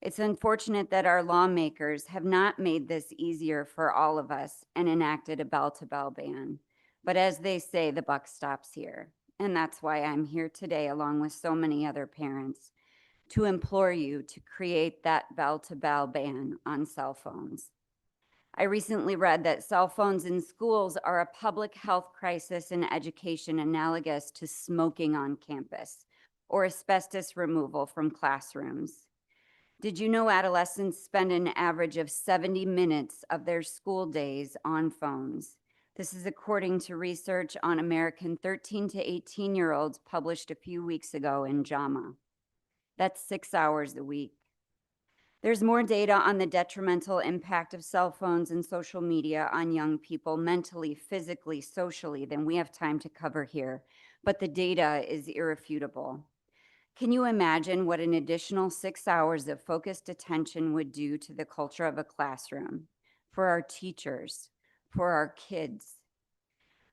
It's unfortunate that our lawmakers have not made this easier for all of us and enacted a bell-to-bell ban. But as they say, the buck stops here. And that's why I'm here today, along with so many other parents, to implore you to create that bell-to-bell ban on cell phones. I recently read that cell phones in schools are a public health crisis in education analogous to smoking on campus or asbestos removal from classrooms. Did you know adolescents spend an average of 70 minutes of their school days on phones? This is according to research on American 13 to 18-year-olds published a few weeks ago in JAMA. That's 6 hours a week. There's more data on the detrimental impact of cell phones and social media on young people mentally, physically, socially than we have time to cover here, but the data is irrefutable. Can you imagine what an additional 6 hours of focused attention would do to the culture of a classroom, for our teachers, for our kids?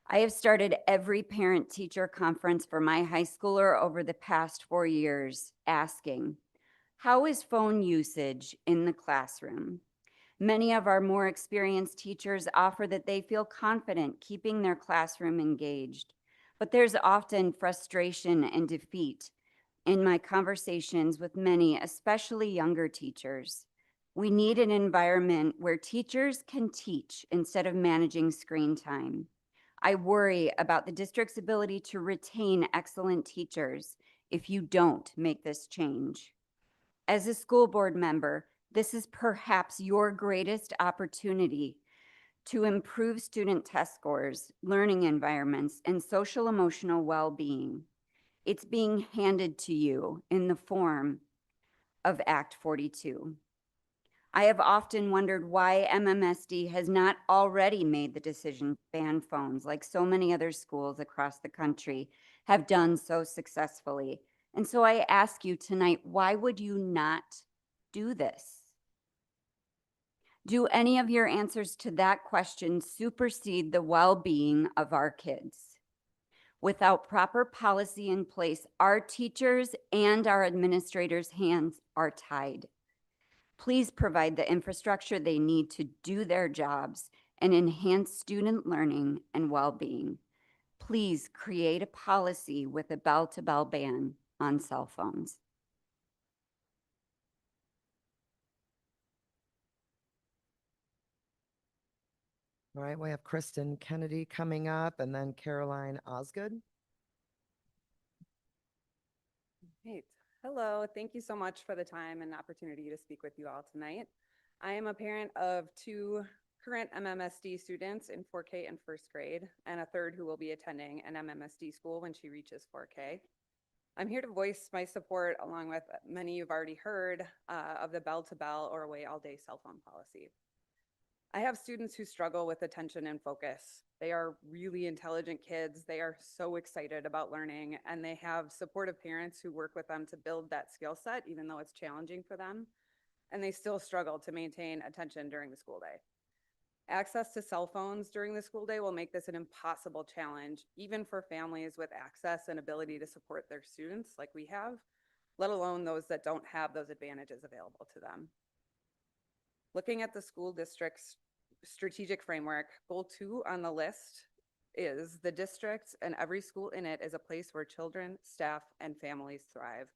I have started every parent-teacher conference for my high schooler over the past 4 years asking, how is phone usage in the classroom? Many of our more experienced teachers offer that they feel confident keeping their classroom engaged, but there's often frustration and defeat in my conversations with many, especially younger teachers. We need an environment where teachers can teach instead of managing screen time. I worry about the district's ability to retain excellent teachers if you don't make this change. As a school board member, this is perhaps your greatest opportunity to improve student test scores, learning environments, and social emotional well-being. It's being handed to you in the form of Act 42. I have often wondered why MMSD has not already made the decision to ban phones like so many other schools across the country have done so successfully. And so I ask you tonight, why would you not do this? Do any of your answers to that question supersede the well-being of our kids? Without proper policy in place, our teachers and our administrators' hands are tied. Please provide the infrastructure they need to do their jobs and enhance student learning and well-being. Please create a policy with a bell-to-bell ban on cell phones. All right, we have Kristen Kennedy coming up and then Caroline Osgood. Great. Hello, thank you so much for the time and opportunity to speak with you all tonight. I am a parent of 2 current MMSD students in 4K and first grade, and a third who will be attending an MMSD school when she reaches 4K. I'm here to voice my support, along with many you've already heard, of the bell-to-bell or away all-day cell phone policy. I have students who struggle with attention and focus. They are really intelligent kids. They are so excited about learning, and they have supportive parents who work with them to build that skill set, even though it's challenging for them. And they still struggle to maintain attention during the school day. Access to cell phones during the school day will make this an impossible challenge, even for families with access and ability to support their students like we have, let alone those that don't have those advantages available to them. Looking at the school district's strategic framework, goal 2 on the list is the district and every school in it is a place where children, staff, and families thrive.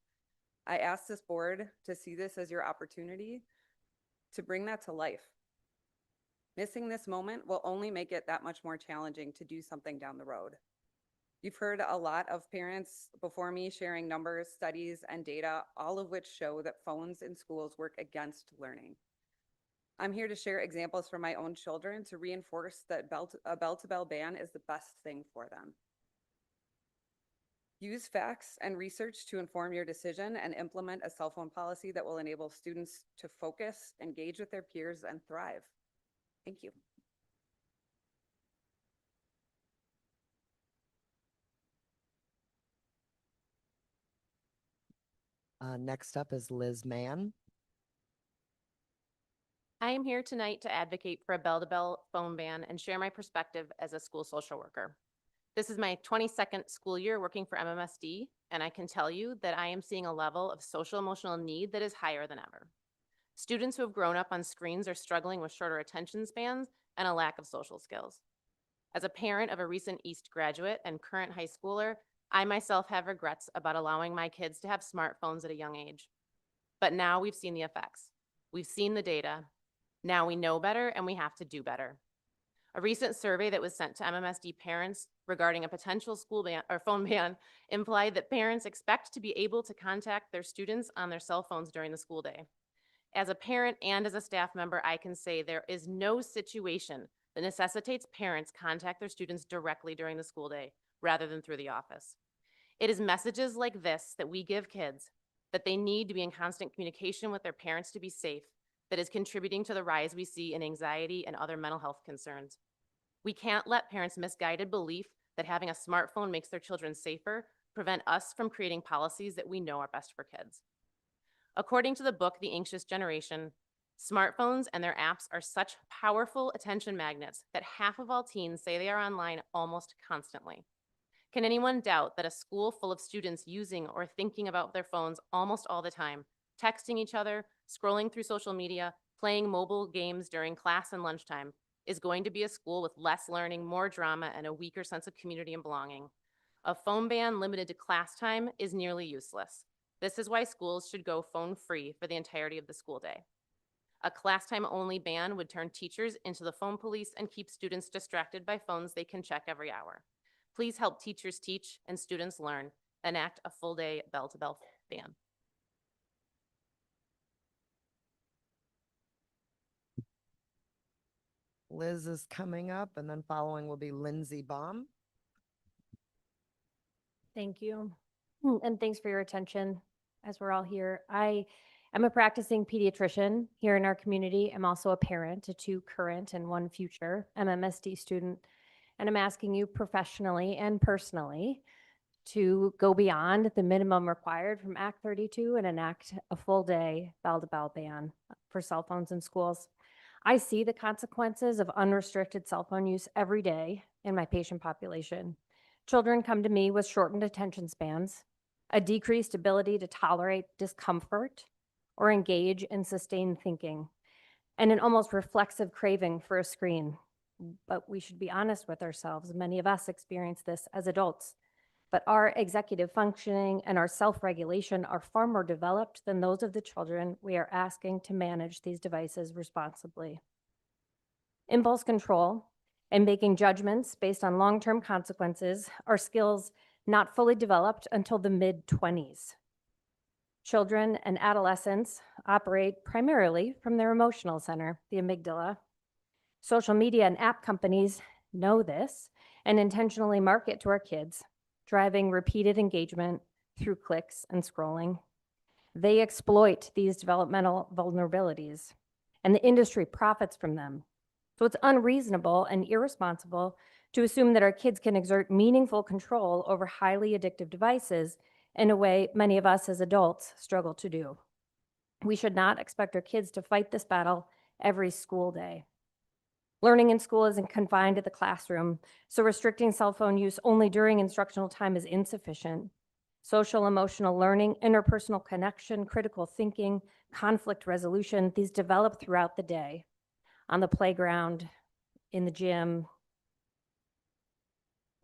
I ask this board to see this as your opportunity to bring that to life. Missing this moment will only make it that much more challenging to do something down the road. You've heard a lot of parents before me sharing numbers, studies, and data, all of which show that phones in schools work against learning. I'm here to share examples from my own children to reinforce that a bell-to-bell ban is the best thing for them. Use facts and research to inform your decision and implement a cell phone policy that will enable students to focus, engage with their peers, and thrive. Thank you. Next up is Liz Mann. I am here tonight to advocate for a bell-to-bell phone ban and share my perspective as a school social worker. This is my 22nd school year working for MMSD, and I can tell you that I am seeing a level of social emotional need that is higher than ever. Students who have grown up on screens are struggling with shorter attention spans and a lack of social skills. As a parent of a recent East graduate and current high schooler, I myself have regrets about allowing my kids to have smartphones at a young age. But now we've seen the effects. We've seen the data. Now we know better and we have to do better. A recent survey that was sent to MMSD parents regarding a potential school ban or phone ban implied that parents expect to be able to contact their students on their cell phones during the school day. As a parent and as a staff member, I can say there is no situation that necessitates parents contact their students directly during the school day rather than through the office. It is messages like this that we give kids that they need to be in constant communication with their parents to be safe, that is contributing to the rise we see in anxiety and other mental health concerns. We can't let parents' misguided belief that having a smartphone makes their children safer prevent us from creating policies that we know are best for kids. According to the book, The Anxious Generation, smartphones and their apps are such powerful attention magnets that half of all teens say they are online almost constantly. Can anyone doubt that a school full of students using or thinking about their phones almost all the time, texting each other, scrolling through social media, playing mobile games during class and lunchtime, is going to be a school with less learning, more drama, and a weaker sense of community and belonging? A phone ban limited to class time is nearly useless. This is why schools should go phone-free for the entirety of the school day. A class time only ban would turn teachers into the phone police and keep students distracted by phones they can check every hour. Please help teachers teach and students learn. Enact a full day bell-to-bell ban. Liz is coming up, and then following will be Lindsay Baum. Thank you. And thanks for your attention as we're all here. I am a practicing pediatrician here in our community. I'm also a parent to 2 current and 1 future MMSD student. And I'm asking you professionally and personally to go beyond the minimum required from Act 32 and enact a full day bell-to-bell ban for cell phones in schools. I see the consequences of unrestricted cell phone use every day in my patient population. Children come to me with shortened attention spans, a decreased ability to tolerate discomfort or engage in sustained thinking, and an almost reflexive craving for a screen. But we should be honest with ourselves. Many of us experience this as adults. But our executive functioning and our self-regulation are far more developed than those of the children we are asking to manage these devices responsibly. Impulse control and making judgments based on long-term consequences are skills not fully developed until the mid-20s. Children and adolescents operate primarily from their emotional center, the amygdala. Social media and app companies know this and intentionally market to our kids, driving repeated engagement through clicks and scrolling. They exploit these developmental vulnerabilities, and the industry profits from them. So it's unreasonable and irresponsible to assume that our kids can exert meaningful control over highly addictive devices in a way many of us as adults struggle to do. We should not expect our kids to fight this battle every school day. Learning in school isn't confined to the classroom, so restricting cell phone use only during instructional time is insufficient. Social emotional learning, interpersonal connection, critical thinking, conflict resolution, these develop throughout the day, on the playground, in the gym,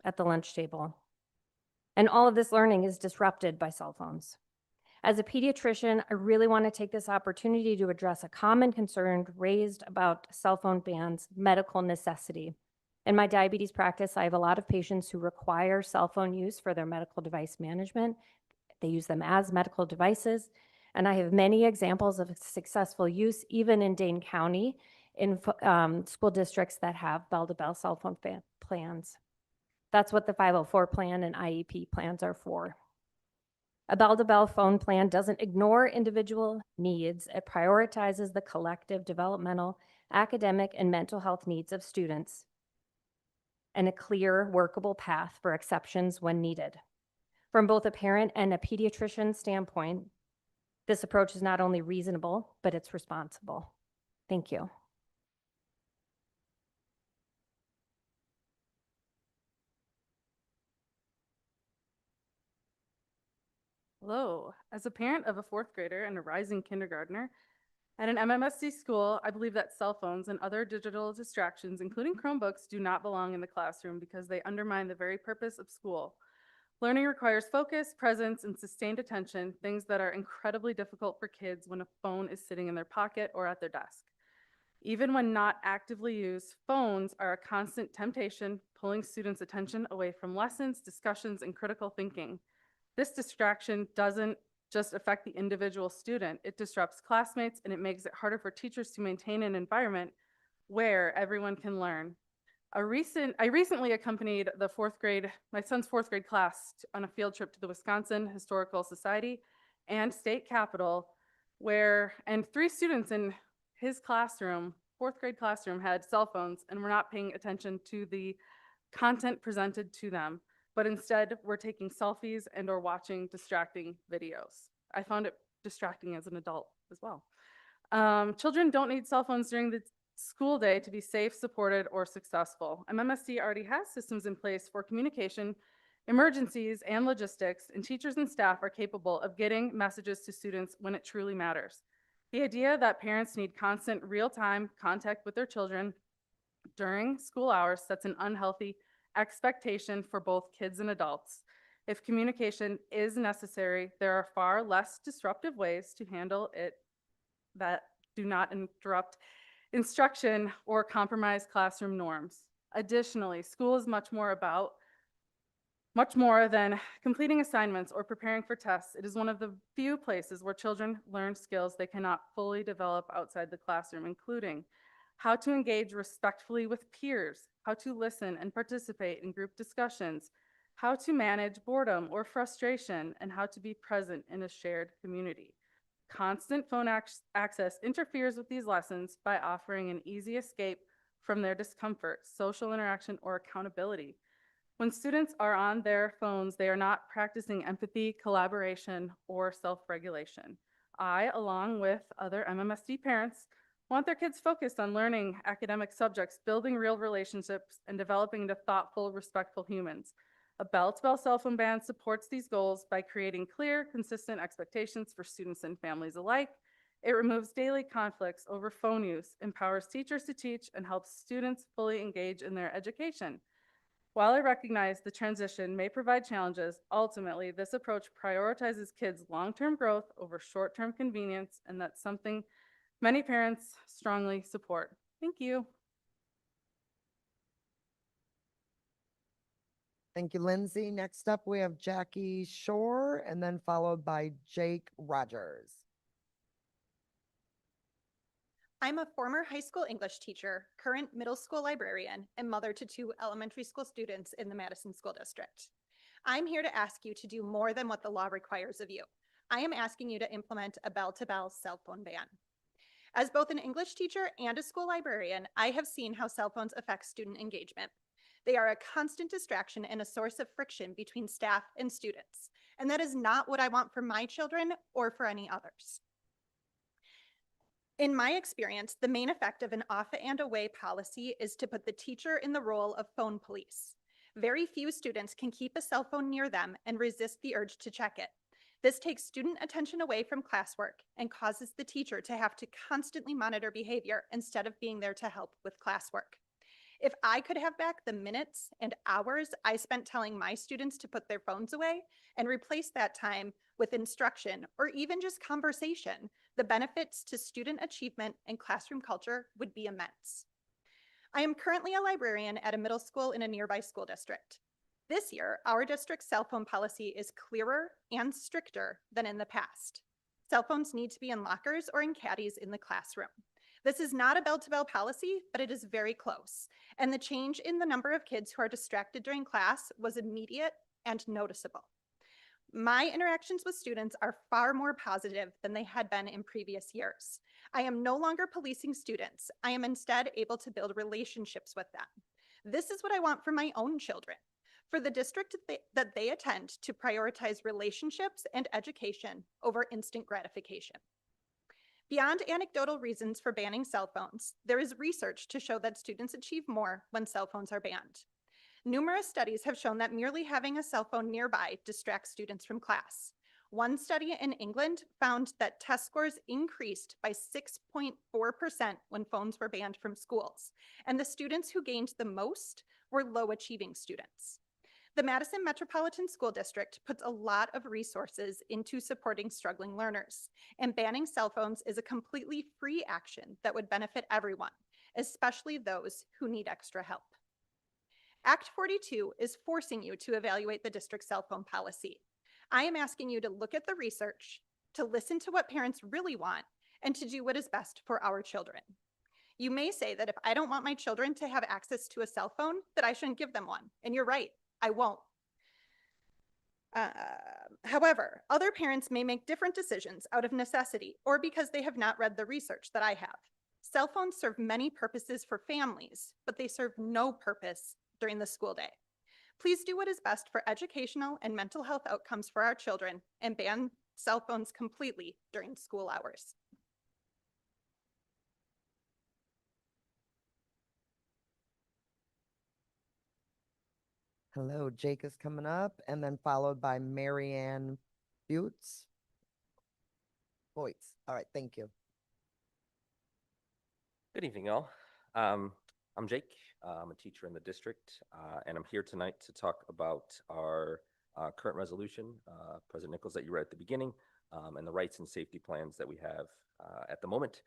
at the lunch table. And all of this learning is disrupted by cell phones. As a pediatrician, I really want to take this opportunity to address a common concern raised about cell phone bans, medical necessity. In my diabetes practice, I have a lot of patients who require cell phone use for their medical device management. They use them as medical devices. And I have many examples of successful use, even in Dane County, in school districts that have bell-to-bell cell phone plans. That's what the 504 plan and IEP plans are for. A bell-to-bell phone plan doesn't ignore individual needs. It prioritizes the collective developmental, academic, and mental health needs of students and a clear, workable path for exceptions when needed. From both a parent and a pediatrician standpoint, this approach is not only reasonable, but it's responsible. Thank you. Hello. As a parent of a 4th grader and a rising kindergartner, at an MMSD school, I believe that cell phones and other digital distractions, including Chromebooks, do not belong in the classroom because they undermine the very purpose of school. Learning requires focus, presence, and sustained attention, things that are incredibly difficult for kids when a phone is sitting in their pocket or at their desk. Even when not actively used, phones are a constant temptation, pulling students' attention away from lessons, discussions, and critical thinking. This distraction doesn't just affect the individual student, it disrupts classmates and it makes it harder for teachers to maintain an environment where everyone can learn. I recently accompanied my son's 4th grade class on a field trip to the Wisconsin Historical Society and state capitol, and 3 students in his classroom, 4th grade classroom, had cell phones and were not paying attention to the content presented to them, but instead were taking selfies and or watching distracting videos. I found it distracting as an adult as well. Children don't need cell phones during the school day to be safe, supported, or successful. MMSD already has systems in place for communication, emergencies, and logistics, and teachers and staff are capable of getting messages to students when it truly matters. The idea that parents need constant real-time contact with their children during school hours sets an unhealthy expectation for both kids and adults. If communication is necessary, there are far less disruptive ways to handle it do not interrupt instruction or compromise classroom norms. Additionally, school is much more than completing assignments or preparing for tests. It is one of the few places where children learn skills they cannot fully develop outside the classroom, including how to engage respectfully with peers, how to listen and participate in group discussions, how to manage boredom or frustration, and how to be present in a shared community. Constant phone access interferes with these lessons by offering an easy escape from their discomfort, social interaction, or accountability. When students are on their phones, they are not practicing empathy, collaboration, or self-regulation. I, along with other MMSD parents, want their kids focused on learning academic subjects, building real relationships, and developing into thoughtful, respectful humans. A bell-to-bell cell phone ban supports these goals by creating clear, consistent expectations for students and families alike. It removes daily conflicts over phone use, empowers teachers to teach, and helps students fully engage in their education. While I recognize the transition may provide challenges, ultimately, this approach prioritizes kids' long-term growth over short-term convenience, and that's something many parents strongly support. Thank you. Thank you, Lindsay. Next up, we have Jackie Shore and then followed by Jake Rogers. I'm a former high school English teacher, current middle school librarian, and mother to 2 elementary school students in the Madison School District. I'm here to ask you to do more than what the law requires of you. I am asking you to implement a bell-to-bell cell phone ban. As both an English teacher and a school librarian, I have seen how cell phones affect student engagement. They are a constant distraction and a source of friction between staff and students, and that is not what I want for my children or for any others. In my experience, the main effect of an off and away policy is to put the teacher in the role of phone police. Very few students can keep a cell phone near them and resist the urge to check it. This takes student attention away from classwork and causes the teacher to have to constantly monitor behavior instead of being there to help with classwork. If I could have back the minutes and hours I spent telling my students to put their phones away and replace that time with instruction or even just conversation, the benefits to student achievement and classroom culture would be immense. I am currently a librarian at a middle school in a nearby school district. This year, our district's cell phone policy is clearer and stricter than in the past. Cell phones need to be in lockers or in caddies in the classroom. This is not a bell-to-bell policy, but it is very close. And the change in the number of kids who are distracted during class was immediate and noticeable. My interactions with students are far more positive than they had been in previous years. I am no longer policing students. I am instead able to build relationships with them. This is what I want for my own children. For the district that they attend to prioritize relationships and education over instant gratification. Beyond anecdotal reasons for banning cell phones, there is research to show that students achieve more when cell phones are banned. Numerous studies have shown that merely having a cell phone nearby distracts students from class. One study in England found that test scores increased by 6.4% when phones were banned from schools, and the students who gained the most were low-achieving students. The Madison Metropolitan School District puts a lot of resources into supporting struggling learners, and banning cell phones is a completely free action that would benefit everyone, especially those who need extra help. Act 42 is forcing you to evaluate the district's cell phone policy. I am asking you to look at the research, to listen to what parents really want, and to do what is best for our children. You may say that if I don't want my children to have access to a cell phone, that I shouldn't give them one, and you're right. I won't. However, other parents may make different decisions out of necessity or because they have not read the research that I have. Cell phones serve many purposes for families, but they serve no purpose during the school day. Please do what is best for educational and mental health outcomes for our children and ban cell phones completely during school hours. Hello, Jake is coming up and then followed by Marianne Buttes. Voice. All right, thank you. Good evening, all. I'm Jake. I'm a teacher in the district, and I'm here tonight to talk about our current resolution, President Nichols, that you read at the beginning, and the rights and safety plans that we have at the moment.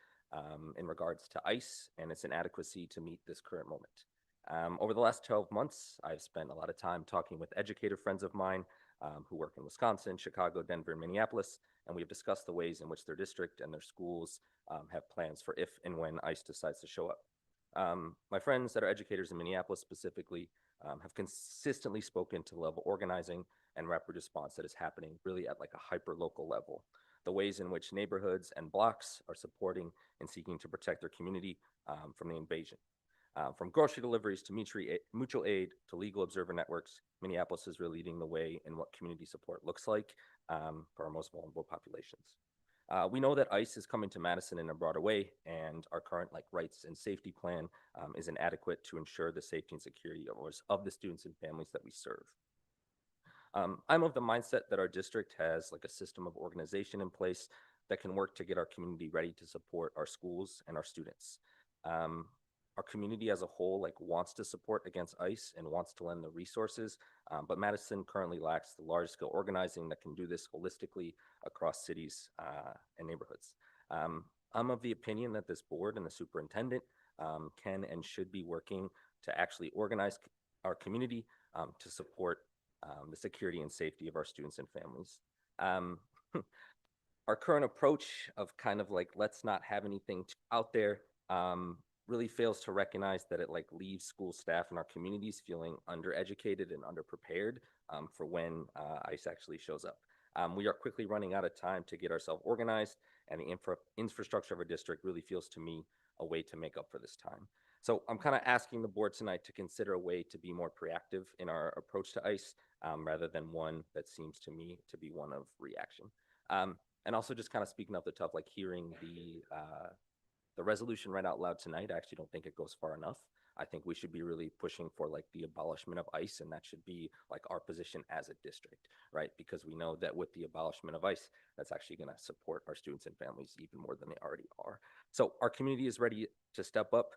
in regards to ICE and its inadequacy to meet this current moment. Over the last 12 months, I've spent a lot of time talking with educator friends of mine who work in Wisconsin, Chicago, Denver, and Minneapolis, and we've discussed the ways in which their district and their schools have plans for if and when ICE decides to show up. My friends that are educators in Minneapolis specifically have consistently spoken to the level of organizing and rapid response that is happening really at like a hyper-local level. The ways in which neighborhoods and blocks are supporting and seeking to protect their community from the invasion. From grocery deliveries to mutual aid to legal observer networks, Minneapolis is really leading the way in what community support looks like for our most vulnerable populations. We know that ICE is coming to Madison in a broader way, and our current rights and safety plan is inadequate to ensure the safety and security of the students and families that we serve. I'm of the mindset that our district has a system of organization in place that can work to get our community ready to support our schools and our students. Our community as a whole wants to support against ICE and wants to lend the resources, but Madison currently lacks the large-scale organizing that can do this holistically across cities and neighborhoods. I'm of the opinion that this board and the superintendent can and should be working to actually organize our community to support the security and safety of our students and families. Our current approach of let's not have anything out there really fails to recognize that it leaves school staff and our communities feeling undereducated and underprepared for when ICE actually shows up. We are quickly running out of time to get ourselves organized, and the infrastructure of our district really feels to me a way to make up for this time. So I'm kind of asking the board tonight to consider a way to be more proactive in our approach to ICE rather than one that seems to me to be one of reaction. And also just kind of speaking up the tough, hearing the resolution read out loud tonight, I actually don't think it goes far enough. I think we should be really pushing for the abolishment of ICE, and that should be our position as a district, right? Because we know that with the abolishment of ICE, that's actually going to support our students and families even more than they already are. So our community is ready to step up.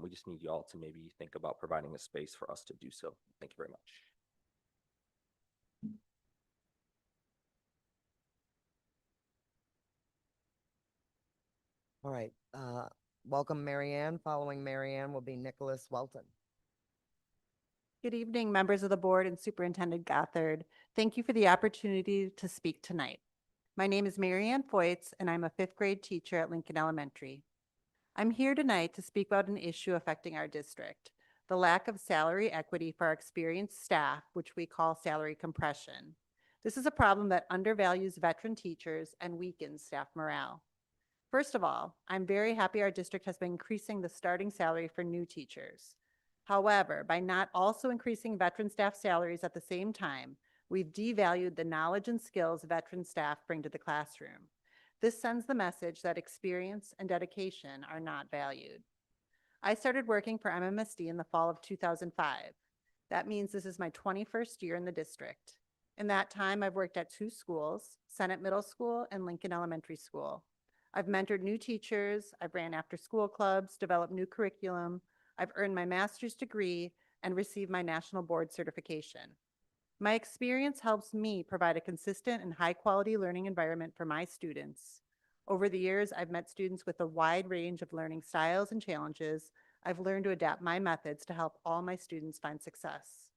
We just need y'all to maybe think about providing a space for us to do so. Thank you very much. All right. Welcome, Marianne. Following Marianne will be Nicholas Welton. Good evening, members of the board and Superintendent Gothard. Thank you for the opportunity to speak tonight. My name is Marianne Foytz, and I'm a fifth grade teacher at Lincoln Elementary. I'm here tonight to speak about an issue affecting our district, the lack of salary equity for our experienced staff, which we call salary compression. This is a problem that undervalues veteran teachers and weakens staff morale. First of all, I'm very happy our district has been increasing the starting salary for new teachers. However, by not also increasing veteran staff salaries at the same time, we've devalued the knowledge and skills veteran staff bring to the classroom. This sends the message that experience and dedication are not valued. I started working for MMSD in the fall of 2005. That means this is my 21st year in the district. In that time, I've worked at two schools, Senate Middle School and Lincoln Elementary School. I've mentored new teachers, I've ran after-school clubs, developed new curriculum, I've earned my master's degree, and received my national board certification. My experience helps me provide a consistent and high-quality learning environment for my students. Over the years, I've met students with a wide range of learning styles and challenges. I've learned to adapt my methods to help all my students find success.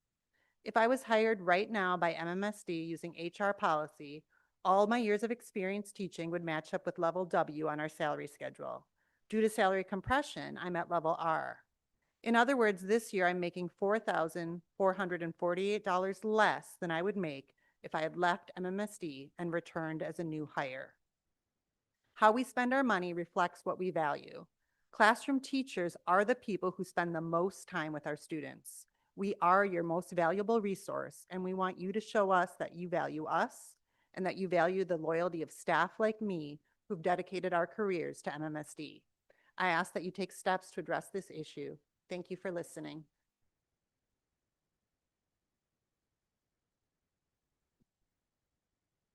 If I was hired right now by MMSD using HR policy, all my years of experience teaching would match up with level W on our salary schedule. Due to salary compression, I'm at level R. In other words, this year I'm making $4,448 less than I would make if I had left MMSD and returned as a new hire. How we spend our money reflects what we value. Classroom teachers are the people who spend the most time with our students. We are your most valuable resource, and we want you to show us that you value us and that you value the loyalty of staff like me who've dedicated our careers to MMSD. I ask that you take steps to address this issue. Thank you for listening.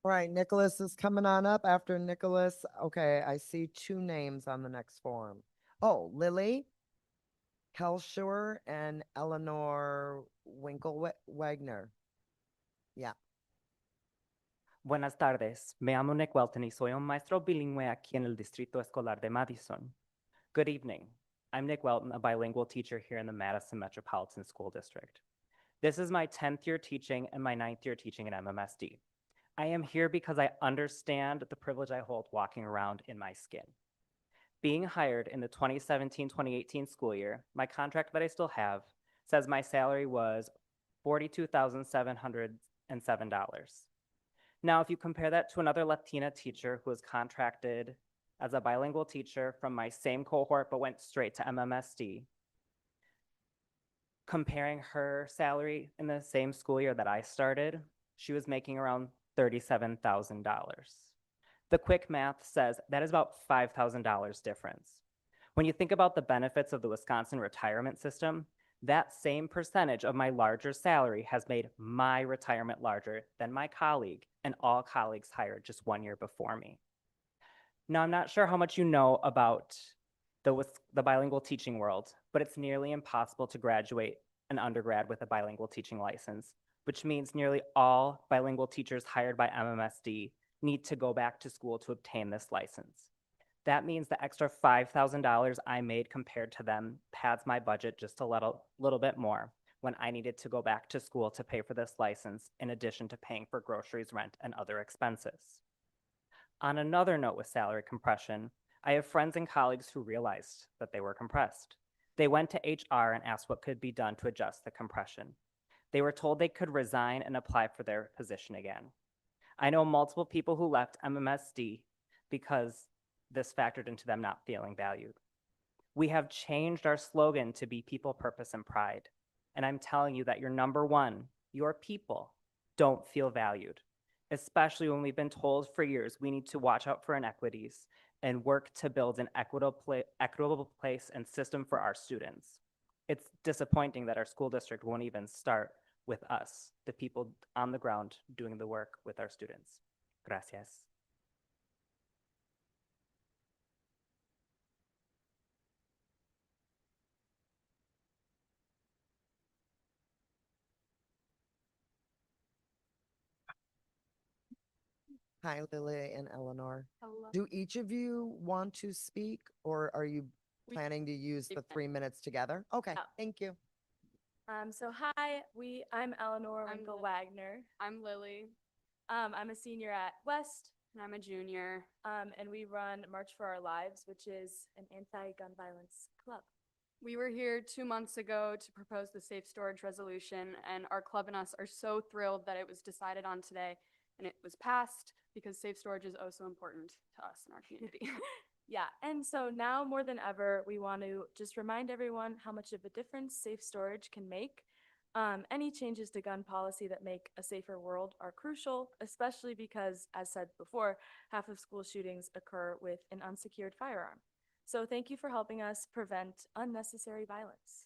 All right, Nicholas is coming on up. After Nicholas, okay, I see two names on the next form. Oh, Lily Helschuer and Eleanor Winkle-Wagner. Yeah. Buenas tardes, me llamo Nick Welton y soy un maestro bilingüe aquí en el Distrito Escolar de Madison. Good evening. I'm Nick Welton, a bilingual teacher here in the Madison Metropolitan School District. This is my 10th year teaching and my 9th year teaching at MMSD. I am here because I understand the privilege I hold walking around in my skin. Being hired in the 2017-2018 school year, my contract that I still have says my salary was $42,707. Now, if you compare that to another Latina teacher who was contracted as a bilingual teacher from my same cohort but went straight to MMSD, comparing her salary in the same school year that I started, she was making around $37,000. The quick math says that is about $5,000 difference. When you think about the benefits of the Wisconsin retirement system, that same percentage of my larger salary has made my retirement larger than my colleague and all colleagues hired just 1 year before me. Now, I'm not sure how much you know about the bilingual teaching world, but it's nearly impossible to graduate an undergrad with a bilingual teaching license, which means nearly all bilingual teachers hired by MMSD need to go back to school to obtain this license. That means the extra $5,000 I made compared to them pads my budget just a little bit more when I needed to go back to school to pay for this license, in addition to paying for groceries, rent, and other expenses. On another note with salary compression, I have friends and colleagues who realized that they were compressed. They went to HR and asked what could be done to adjust the compression. They were told they could resign and apply for their position again. I know multiple people who left MMSD because this factored into them not feeling valued. We have changed our slogan to be people, purpose, and pride. And I'm telling you that your number one, your people, don't feel valued, especially when we've been told for years we need to watch out for inequities and work to build an equitable place and system for our students. It's disappointing that our school district won't even start with us, the people on the ground doing the work with our students. Gracias. Hi, Lily and Eleanor. Hello. Do each of you want to speak, or are you We- planning to use the 3 minutes together? Okay, Yeah. thank you. So hi, I'm Eleanor I'm Winkle Li- Wagner. I'm Lily, I'm a senior at West, and I'm a junior. and we run March for Our Lives, which is an anti-gun violence club. We were here 2 months ago to propose the safe storage resolution, and our club and us are so thrilled that it was decided on today and it was passed because safe storage is oh so important to us in our community. Yeah, and so now more than ever, we want to just remind everyone how much of a difference safe storage can make. Any changes to gun policy that make a safer world are crucial, especially because, as said before, half of school shootings occur with an unsecured firearm. So thank you for helping us prevent unnecessary violence.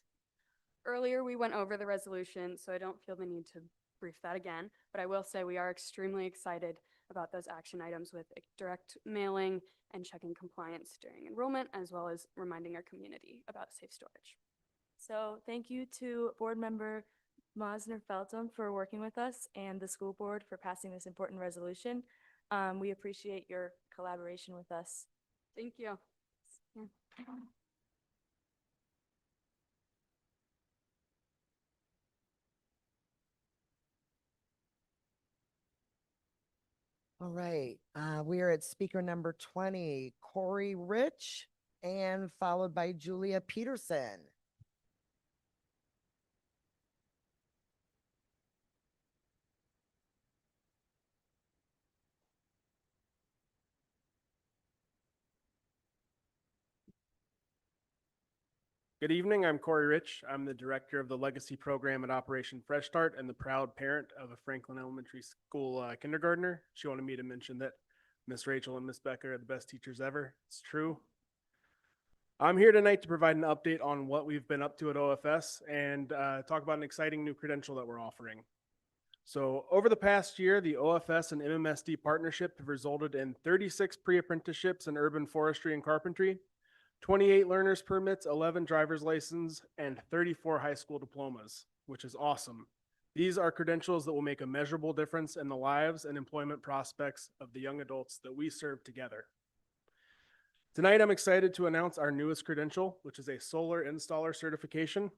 Earlier, we went over the resolution, so I don't feel the need to brief that again, but I will say we are extremely excited about those action items with direct mailing and checking compliance during enrollment, as well as reminding our community about safe storage. So thank you to Board Member Mosner Felton for working with us and the school board for passing this important resolution. We appreciate your collaboration with us. Thank you. Yeah. All right, we are at speaker number 20, Corey Rich, and followed by Julia Peterson. Good evening, I'm Corey Rich. I'm the director of the Legacy Program at Operation Fresh Start and the proud parent of a Franklin Elementary School kindergartner. She wanted me to mention that Miss Rachel and Miss Becker are the best teachers ever. It's true. I'm here tonight to provide an update on what we've been up to at OFS and talk about an exciting new credential that we're offering. So over the past year, the OFS and MMSD partnership have resulted in 36 pre-apprenticeships in urban forestry and carpentry, 28 learner's permits, 11 driver's license, and 34 high school diplomas, which is awesome. These are credentials that will make a measurable difference in the lives and employment prospects of the young adults that we serve together. Tonight, I'm excited to announce our newest credential, which is a solar installer certification.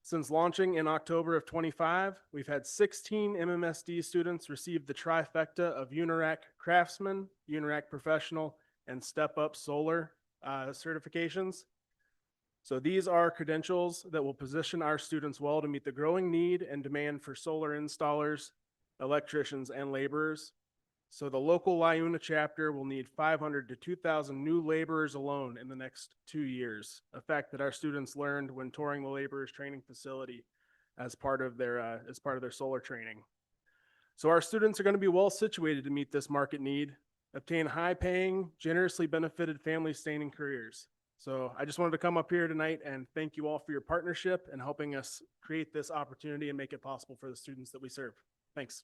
Since launching in October of 25, we've had 16 MMSD students receive the trifecta of UNIRAC Craftsman, UNIRAC Professional, and Step Up Solar certifications. So these are credentials that will position our students well to meet the growing need and demand for solar installers, electricians, and laborers. So the local Liuna chapter will need 500 to 2,000 new laborers alone in the next 2 years, a fact that our students learned when touring the laborers training facility as part of their solar training. So our students are going to be well situated to meet this market need, obtain high-paying, generously benefited family-sustaining careers. So I just wanted to come up here tonight and thank you all for your partnership and helping us create this opportunity and make it possible for the students that we serve. Thanks.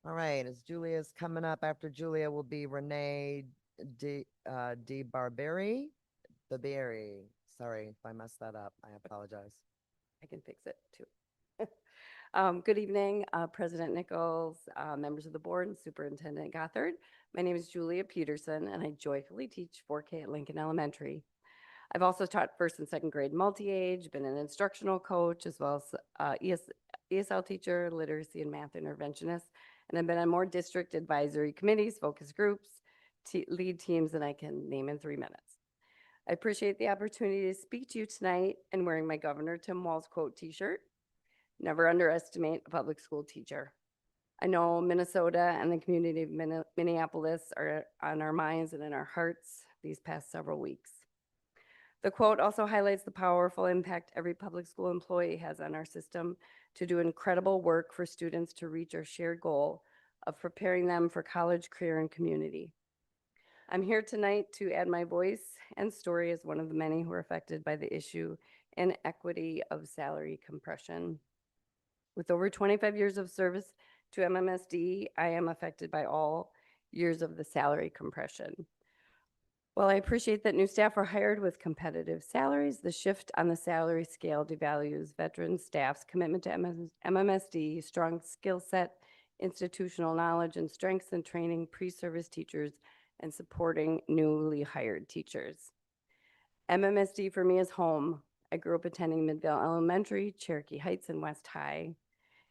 All right, as Julia is coming up, after Julia will be Renee Barberi. Sorry if I messed that up. I apologize. I can fix it too. Good evening, President Nichols, members of the board, and Superintendent Gothard. My name is Julia Peterson, and I joyfully teach 4K at Lincoln Elementary. I've also taught first and second grade multi-age, been an instructional coach, as well as ESL teacher, literacy and math interventionist, and I've been on more district advisory committees, focus groups, lead teams than I can name in 3 minutes. I appreciate the opportunity to speak to you tonight and wearing my Governor Tim Walz quote t-shirt. Never underestimate a public school teacher. I know Minnesota and the community of Minneapolis are on our minds and in our hearts these past several weeks. The quote also highlights the powerful impact every public school employee has on our system to do incredible work for students to reach our shared goal of preparing them for college, career, and community. I'm here tonight to add my voice and story as one of the many who are affected by the issue and equity of salary compression. With over 25 years of service to MMSD, I am affected by all years of the salary compression. While I appreciate that new staff are hired with competitive salaries, the shift on the salary scale devalues veteran staff's commitment to MMSD, strong skill set, institutional knowledge, and strengths in training pre-service teachers and supporting newly hired teachers. MMSD for me is home. I grew up attending Midvale Elementary, Cherokee Heights, and West High.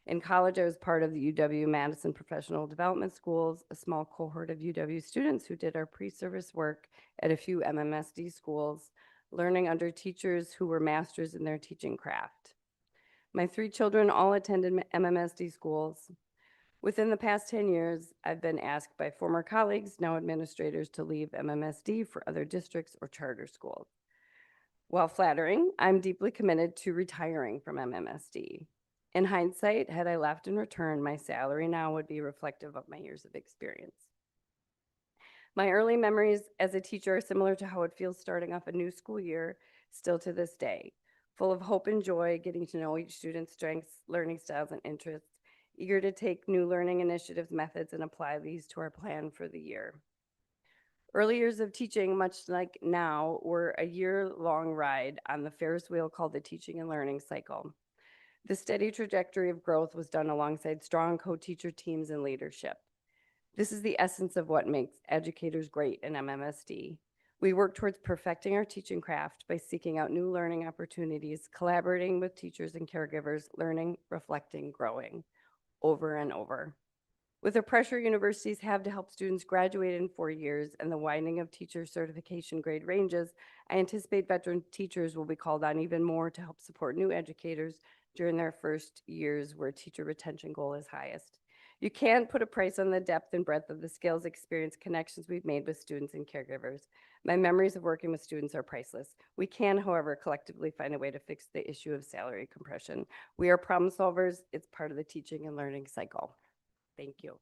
In college, I was part of the UW-Madison Professional Development Schools, a small cohort of UW students who did our pre-service work at a few MMSD schools, learning under teachers who were masters in their teaching craft. My 3 children all attended MMSD schools. Within the past 10 years, I've been asked by former colleagues, now administrators, to leave MMSD for other districts or charter schools. While flattering, I'm deeply committed to retiring from MMSD. In hindsight, had I left and returned, my salary now would be reflective of my years of experience. My early memories as a teacher are similar to how it feels starting off a new school year, still to this day, full of hope and joy, getting to know each student's strengths, learning styles, and interests, eager to take new learning initiatives, methods, and apply these to our plan for the year. Early years of teaching, much like now, were a year-long ride on the Ferris wheel called the teaching and learning cycle. The steady trajectory of growth was done alongside strong co-teacher teams and leadership. This is the essence of what makes educators great in MMSD. We work towards perfecting our teaching craft by seeking out new learning opportunities, collaborating with teachers and caregivers, learning, reflecting, growing, over and over. With the pressure universities have to help students graduate in 4 years and the widening of teacher certification grade ranges, I anticipate veteran teachers will be called on even more to help support new educators during their first years where teacher retention goal is highest. You can't put a price on the depth and breadth of the skills, experience, connections we've made with students and caregivers. My memories of working with students are priceless. We can, however, collectively find a way to fix the issue of salary compression. We are problem solvers. It's part of the teaching and learning cycle. Thank you.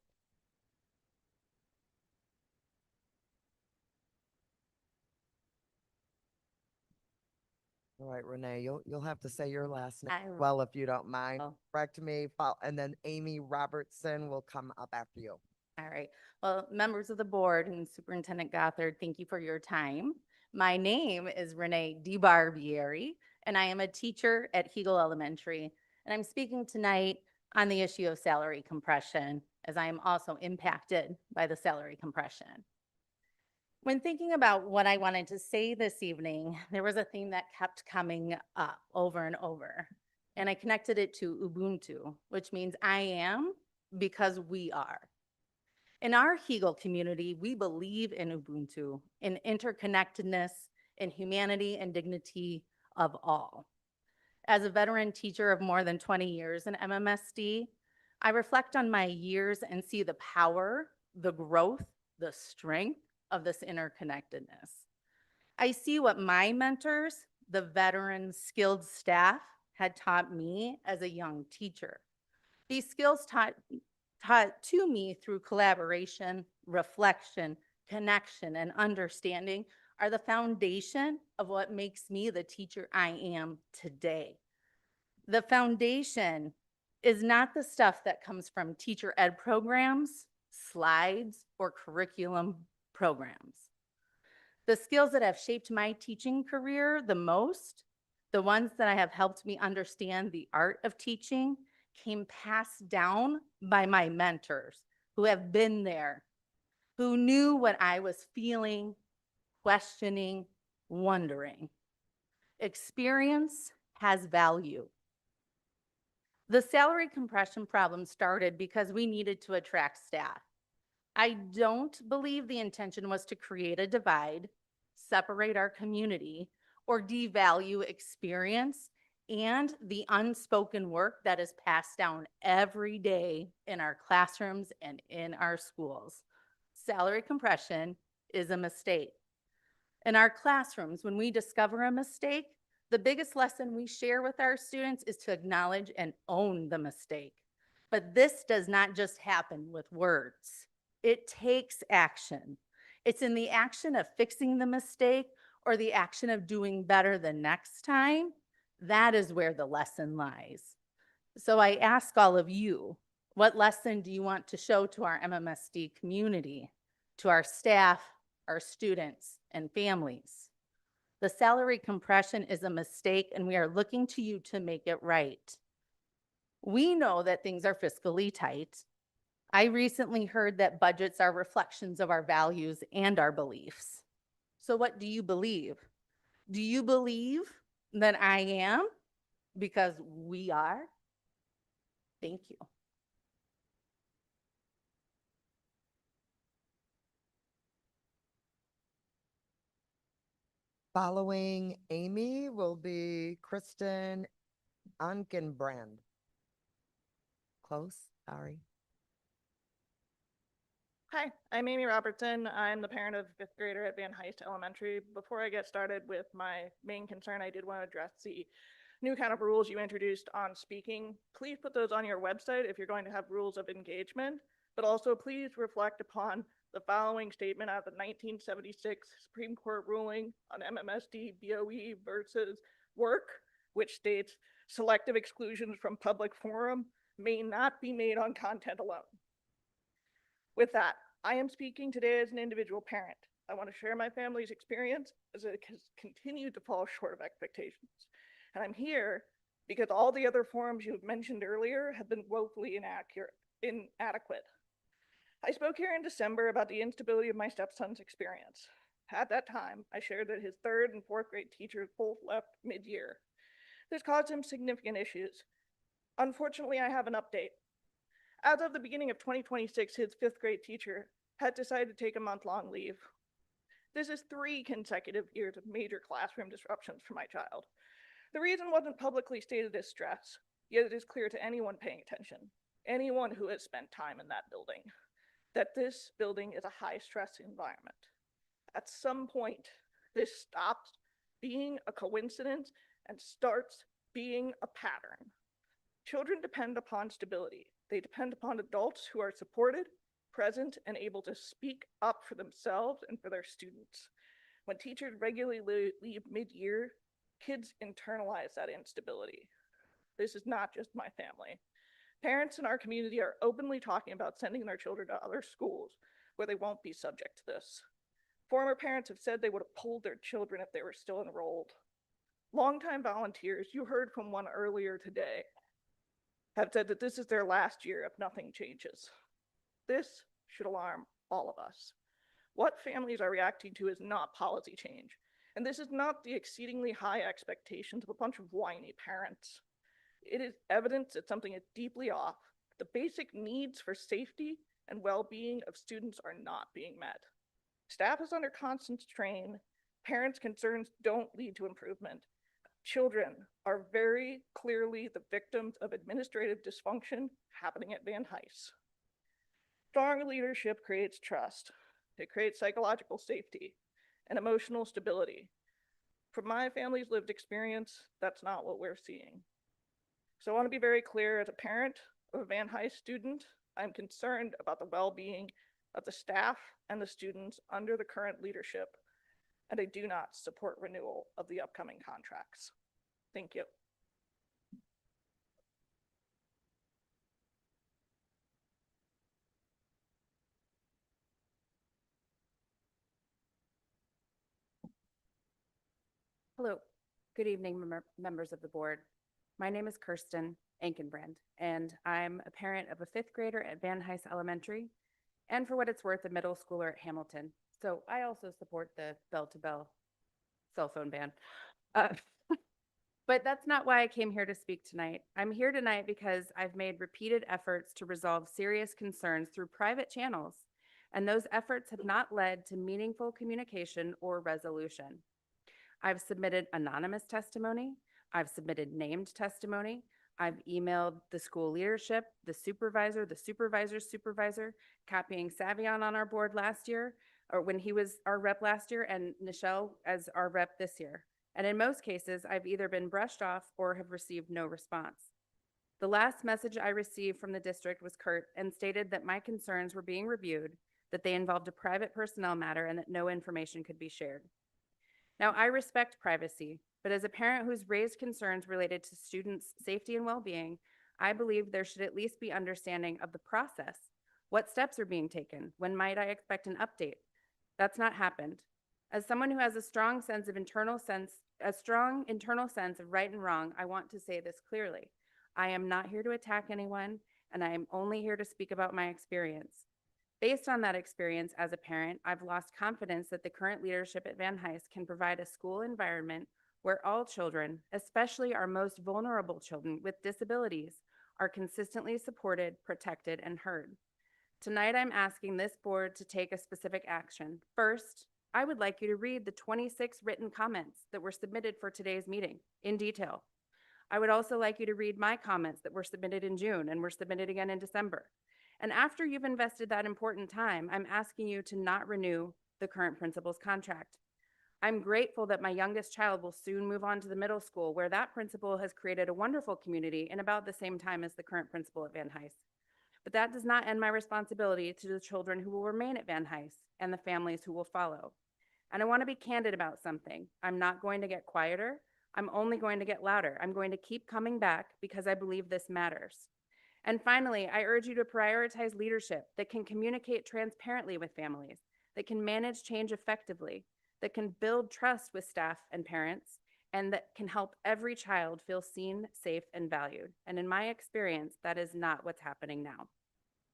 All right, Renee, you'll have to say your last name I- well if you don't mind. Oh. Correct me, and then Amy Robertson will come up after you. All right. Well, members of the board and Superintendent Gothard, thank you for your time. My name is Renee DeBarbieri, and I am a teacher at Hegel Elementary. And I'm speaking tonight on the issue of salary compression, as I am also impacted by the salary compression. When thinking about what I wanted to say this evening, there was a theme that kept coming up over and over, and I connected it to Ubuntu, which means I am because we are. In our Hegel community, we believe in Ubuntu, in interconnectedness, in humanity and dignity of all. As a veteran teacher of more than 20 years in MMSD, I reflect on my years and see the power, the growth, the strength of this interconnectedness. I see what my mentors, the veteran skilled staff, had taught me as a young teacher. These skills taught to me through collaboration, reflection, connection, and understanding are the foundation of what makes me the teacher I am today. The foundation is not the stuff that comes from teacher ed programs, slides, or curriculum programs. The skills that have shaped my teaching career the most, the ones that have helped me understand the art of teaching, came passed down by my mentors who have been there, who knew what I was feeling, questioning, wondering. Experience has value. The salary compression problem started because we needed to attract staff. I don't believe the intention was to create a divide, separate our community, or devalue experience and the unspoken work that is passed down every day in our classrooms and in our schools. Salary compression is a mistake. In our classrooms, when we discover a mistake, the biggest lesson we share with our students is to acknowledge and own the mistake. But this does not just happen with words. It takes action. It's in the action of fixing the mistake or the action of doing better the next time. That is where the lesson lies. So I ask all of you, what lesson do you want to show to our MMSD community, to our staff, our students, and families? The salary compression is a mistake, and we are looking to you to make it right. We know that things are fiscally tight. I recently heard that budgets are reflections of our values and our beliefs. So what do you believe? Do you believe that I am because we are? Thank you. Following Amy will be Kristen Ankenbrand. Close, sorry. Hi, I'm Amy Robertson. I'm the parent of a fifth grader at Van Heist Elementary. Before I get started with my main concern, I did want to address the new kind of rules you introduced on speaking. Please put those on your website if you're going to have rules of engagement, but also please reflect upon the following statement out of the 1976 Supreme Court ruling on MMSD BOE versus work, which states selective exclusions from public forum may not be made on content alone. With that, I am speaking today as an individual parent. I want to share my family's experience as it has continued to fall short of expectations. And I'm here because all the other forums you have mentioned earlier have been woefully inadequate. I spoke here in December about the instability of my stepson's experience. At that time, I shared that his third and fourth grade teachers both left mid-year. This caused him significant issues. Unfortunately, I have an update. As of the beginning of 2026, his fifth grade teacher had decided to take a month-long leave. This is 3 consecutive years of major classroom disruptions for my child. The reason wasn't publicly stated as stress, yet it is clear to anyone paying attention, anyone who has spent time in that building, that this building is a high-stress environment. At some point, this stops being a coincidence and starts being a pattern. Children depend upon stability. They depend upon adults who are supported, present, and able to speak up for themselves and for their students. When teachers regularly leave mid-year, kids internalize that instability. This is not just my family. Parents in our community are openly talking about sending their children to other schools where they won't be subject to this. Former parents have said they would have pulled their children if they were still enrolled. Longtime volunteers, you heard from one earlier today, have said that this is their last year if nothing changes. This should alarm all of us. What families are reacting to is not policy change, and this is not the exceedingly high expectations of a bunch of whiny parents. It is evidence that something is deeply off. The basic needs for safety and well-being of students are not being met. Staff is under constant strain. Parents' concerns don't lead to improvement. Children are very clearly the victims of administrative dysfunction happening at Van Hise. Strong leadership creates trust. It creates psychological safety and emotional stability. From my family's lived experience, that's not what we're seeing. So I want to be very clear, as a parent of a Van Hise student, I'm concerned about the well-being of the staff and the students under the current leadership, and I do not support renewal of the upcoming contracts. Thank you. Hello, good evening, members of the board. My name is Kirsten Ankenbrand, and I'm a parent of a fifth grader at Van Hise Elementary, and for what it's worth, a middle schooler at Hamilton. So I also support the bell-to-bell cell phone ban. But that's not why I came here to speak tonight. I'm here tonight because I've made repeated efforts to resolve serious concerns through private channels, and those efforts have not led to meaningful communication or resolution. I've submitted anonymous testimony. I've submitted named testimony. I've emailed the school leadership, the supervisor's supervisor, copying Savion on our board last year, or when he was our rep last year, and Nichelle as our rep this year. And in most cases, I've either been brushed off or have received no response. The last message I received from the district was curt and stated that my concerns were being reviewed, that they involved a private personnel matter, and that no information could be shared. Now, I respect privacy, but as a parent who's raised concerns related to students' safety and well-being, I believe there should at least be understanding of the process. What steps are being taken? When might I expect an update? That's not happened. As someone who has a strong internal sense of right and wrong, I want to say this clearly. I am not here to attack anyone, and I am only here to speak about my experience. Based on that experience as a parent, I've lost confidence that the current leadership at Van Hise can provide a school environment where all children, especially our most vulnerable children with disabilities, are consistently supported, protected, and heard. Tonight, I'm asking this board to take a specific action. First, I would like you to read the 26 written comments that were submitted for today's meeting in detail. I would also like you to read my comments that were submitted in June and were submitted again in December. And after you've invested that important time, I'm asking you to not renew the current principal's contract. I'm grateful that my youngest child will soon move on to the middle school, where that principal has created a wonderful community in about the same time as the current principal at Van Hise. But that does not end my responsibility to the children who will remain at Van Hise and the families who will follow. And I want to be candid about something. I'm not going to get quieter. I'm only going to get louder. I'm going to keep coming back because I believe this matters. And finally, I urge you to prioritize leadership that can communicate transparently with families, that can manage change effectively, that can build trust with staff and parents, and that can help every child feel seen, safe, and valued. And in my experience, that is not what's happening now.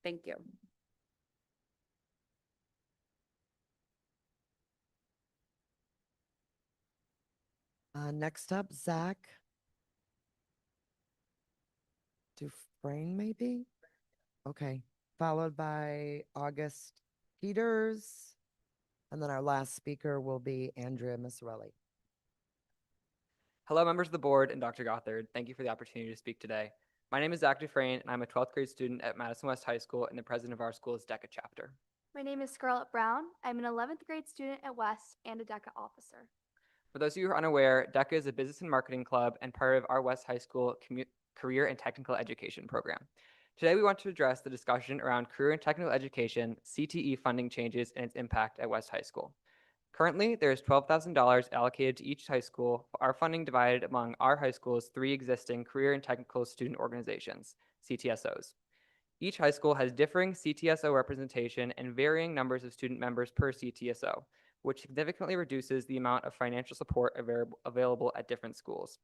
Thank you. Next up, Zach Dufresne, maybe? Okay, followed by August Peters. And then our last speaker will be Andrea Misserelli. Hello, members of the board and Dr. Gothard. Thank you for the opportunity to speak today. My name is Zach Dufresne, and I'm a 12th grade student at Madison West High School and the president of our school's DECA chapter. My name is Scarlett Brown. I'm an 11th grade student at West and a DECA officer. For those of you who are unaware, DECA is a business and marketing club and part of our West High School career and technical education program. Today, we want to address the discussion around career and technical education, CTE funding changes, and its impact at West High School. Currently, there is $12,000 allocated to each high school, our funding divided among our high school's 3 existing career and technical student organizations, CTSOs. Each high school has differing CTSO representation and varying numbers of student members per CTSO, which significantly reduces the amount of financial support available at different schools.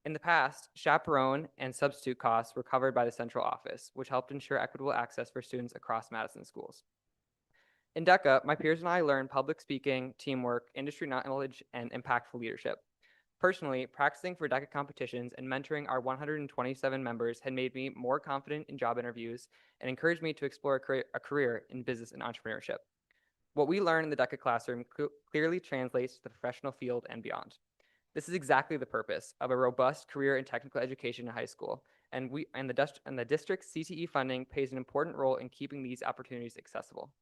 In the past, chaperone and substitute costs were covered by the central office, which helped ensure equitable access for students across Madison schools. In DECA, my peers and I learned public speaking, teamwork, industry knowledge, and impactful leadership. Personally, practicing for DECA competitions and mentoring our 127 members had made me more confident in job interviews and encouraged me to explore a career in business and entrepreneurship. What we learn in the DECA classroom clearly translates to the professional field and beyond. This is exactly the purpose of a robust career and technical education in high school, and the district's CTE funding plays an important role in keeping these opportunities accessible.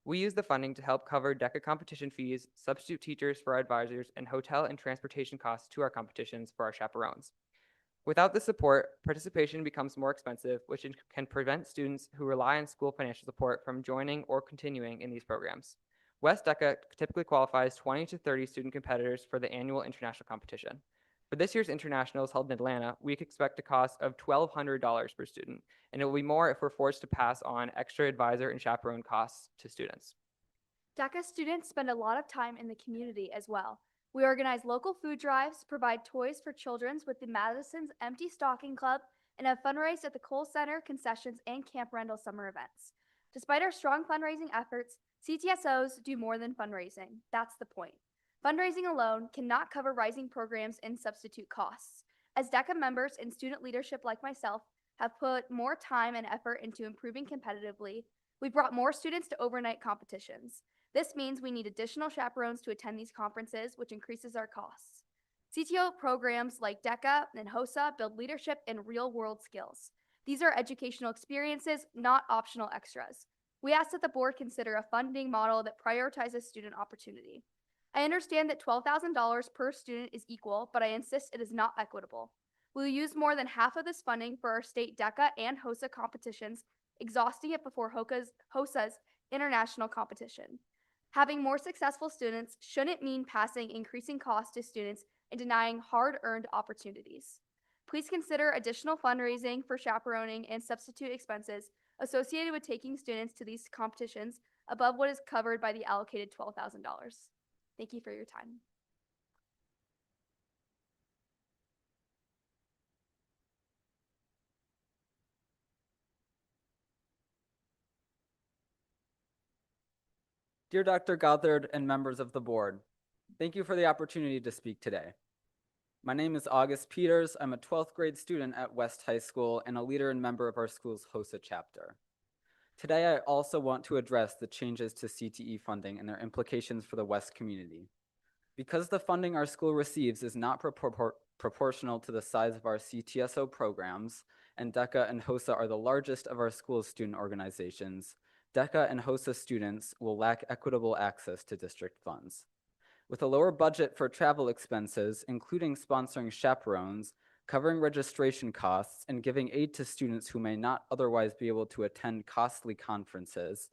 We use the funding to help cover DECA competition fees, substitute teachers for our advisors, and hotel and transportation costs to our competitions for our chaperones. Without this support, participation becomes more expensive, which can prevent students who rely on school financial support from joining or continuing in these programs. West DECA typically qualifies 20 to 30 student competitors for the annual international competition. For this year's internationals held in Atlanta, we expect a cost of $1,200 per student, and it will be more if we're forced to pass on extra advisor and chaperone costs to students. DECA students spend a lot of time in the community as well. We organize local food drives, provide toys for children with the Madison's Empty Stocking Club, and have fundraised at the Cole Center, concessions, and Camp Rendell summer events. Despite our strong fundraising efforts, CTSOs do more than fundraising. That's the point. Fundraising alone cannot cover rising programs and substitute costs. As DECA members and student leadership like myself have put more time and effort into improving competitively, we've brought more students to overnight competitions. This means we need additional chaperones to attend these conferences, which increases our costs. CTO programs like DECA and HOSA build leadership and real-world skills. These are educational experiences, not optional extras. We ask that the board consider a funding model that prioritizes student opportunity. I understand that $12,000 per student is equal, but I insist it is not equitable. We'll use more than half of this funding for our state DECA and HOSA competitions, exhausting it before HOSA's international competition. Having more successful students shouldn't mean passing increasing costs to students and denying hard-earned opportunities. Please consider additional fundraising for chaperoning and substitute expenses associated with taking students to these competitions above what is covered by the allocated $12,000. Thank you for your time. Dear Dr. Gothard and members of the board, thank you for the opportunity to speak today. My name is August Peters. I'm a 12th grade student at West High School and a leader and member of our school's HOSA chapter. Today, I also want to address the changes to CTE funding and their implications for the West community. Because the funding our school receives is not proportional to the size of our CTSO programs, and DECA and HOSA are the largest of our school's student organizations, DECA and HOSA students will lack equitable access to district funds. With a lower budget for travel expenses, including sponsoring chaperones, covering registration costs, and giving aid to students who may not otherwise be able to attend costly conferences,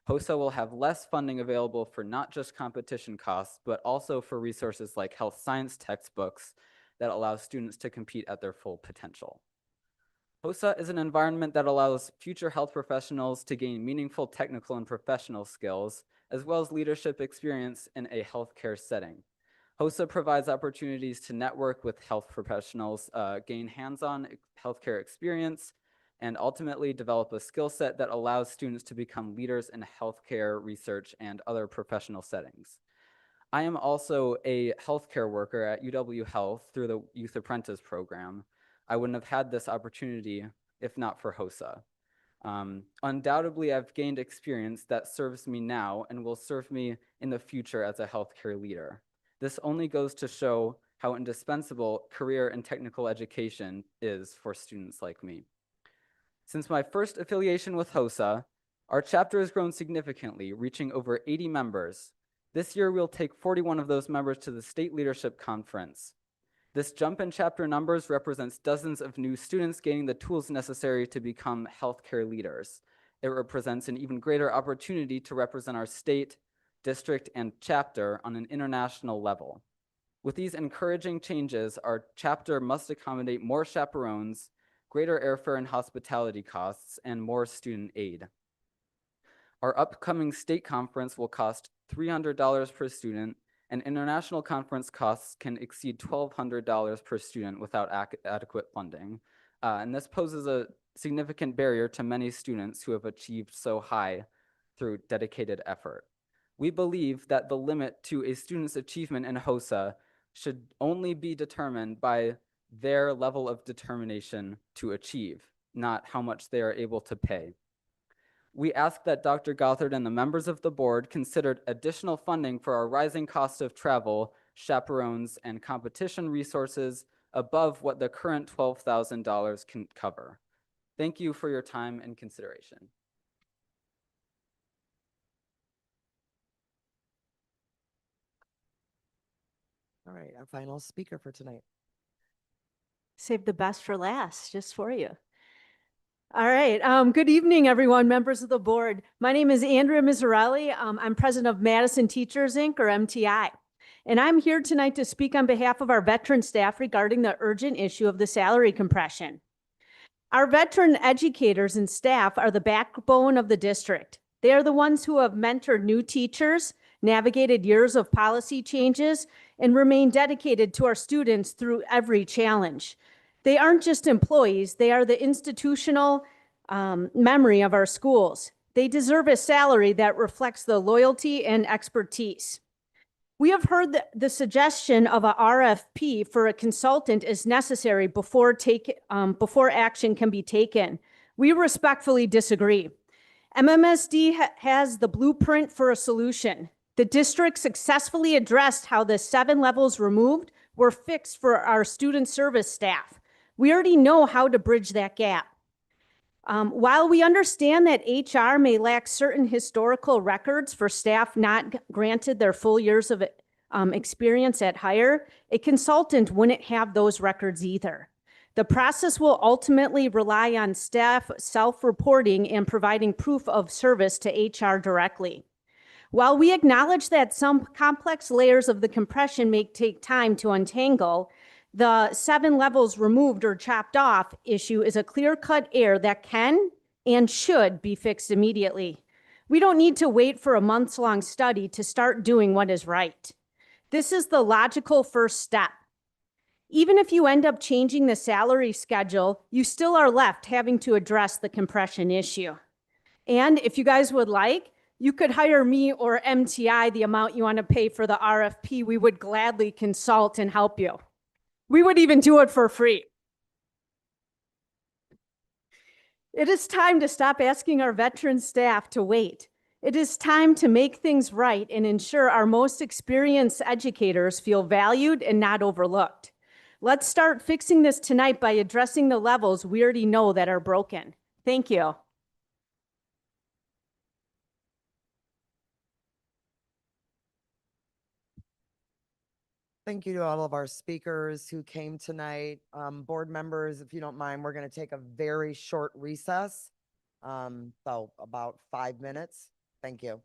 HOSA will have less funding available for not just competition costs, but also for resources like health science textbooks that allow students to compete at their full potential. HOSA is an environment that allows future health professionals to gain meaningful technical and professional skills, as well as leadership experience in a healthcare setting. HOSA provides opportunities to network with health professionals, gain hands-on healthcare experience, and ultimately develop a skill set that allows students to become leaders in healthcare research and other professional settings. I am also a healthcare worker at UW Health through the Youth Apprentice program. I wouldn't have had this opportunity if not for HOSA. Undoubtedly, I've gained experience that serves me now and will serve me in the future as a healthcare leader. This only goes to show how indispensable career and technical education is for students like me. Since my first affiliation with HOSA, our chapter has grown significantly, reaching over 80 members. This year, we'll take 41 of those members to the State Leadership Conference. This jump in chapter numbers represents dozens of new students gaining the tools necessary to become healthcare leaders. It represents an even greater opportunity to represent our state, district, and chapter on an international level. With these encouraging changes, our chapter must accommodate more chaperones, greater airfare and hospitality costs, and more student aid. Our upcoming state conference will cost $300 per student and international conference costs can exceed $1,200 per student without adequate funding. And this poses a significant barrier to many students who have achieved so high through dedicated effort. We believe that the limit to a student's achievement in HOSA should only be determined by their level of determination to achieve, not how much they are able to pay. We ask that Dr. Gothard and the members of the board consider additional funding for our rising cost of travel, chaperones, and competition resources above what the current $12,000 can cover. Thank you for your time and consideration. All right, our final speaker for tonight. Save the best for last, just for you. All right. Good evening, everyone, members of the board. My name is Andrea Miserelli. I'm president of Madison Teachers, Inc., or MTI. And I'm here tonight to speak on behalf of our veteran staff regarding the urgent issue of the salary compression. Our veteran educators and staff are the backbone of the district. They are the ones who have mentored new teachers, navigated years of policy changes, and remain dedicated to our students through every challenge. They aren't just employees, they are the institutional memory of our schools. They deserve a salary that reflects the loyalty and expertise. We have heard the suggestion of a RFP for a consultant is necessary before action can be taken. We respectfully disagree. MMSD has the blueprint for a solution. The district successfully addressed how the 7 levels removed were fixed for our student service staff. We already know how to bridge that gap. While we understand that HR may lack certain historical records for staff not granted their full years of experience at hire, a consultant wouldn't have those records either. The process will ultimately rely on staff self-reporting and providing proof of service to HR directly. While we acknowledge that some complex layers of the compression may take time to untangle, the 7 levels removed or chopped off issue is a clear-cut error that can and should be fixed immediately. We don't need to wait for a months-long study to start doing what is right. This is the logical first step. Even if you end up changing the salary schedule, you still are left having to address the compression issue. And if you guys would like, you could hire me or MTI the amount you want to pay for the RFP. We would gladly consult and help you. We would even do it for free. It is time to stop asking our veteran staff to wait. It is time to make things right and ensure our most experienced educators feel valued and not overlooked. Let's start fixing this tonight by addressing the levels we already know that are broken. Thank you. Thank you to all of our speakers who came tonight. Board members, if you don't mind, we're going to take a very short recess. So about 5 minutes. Thank you.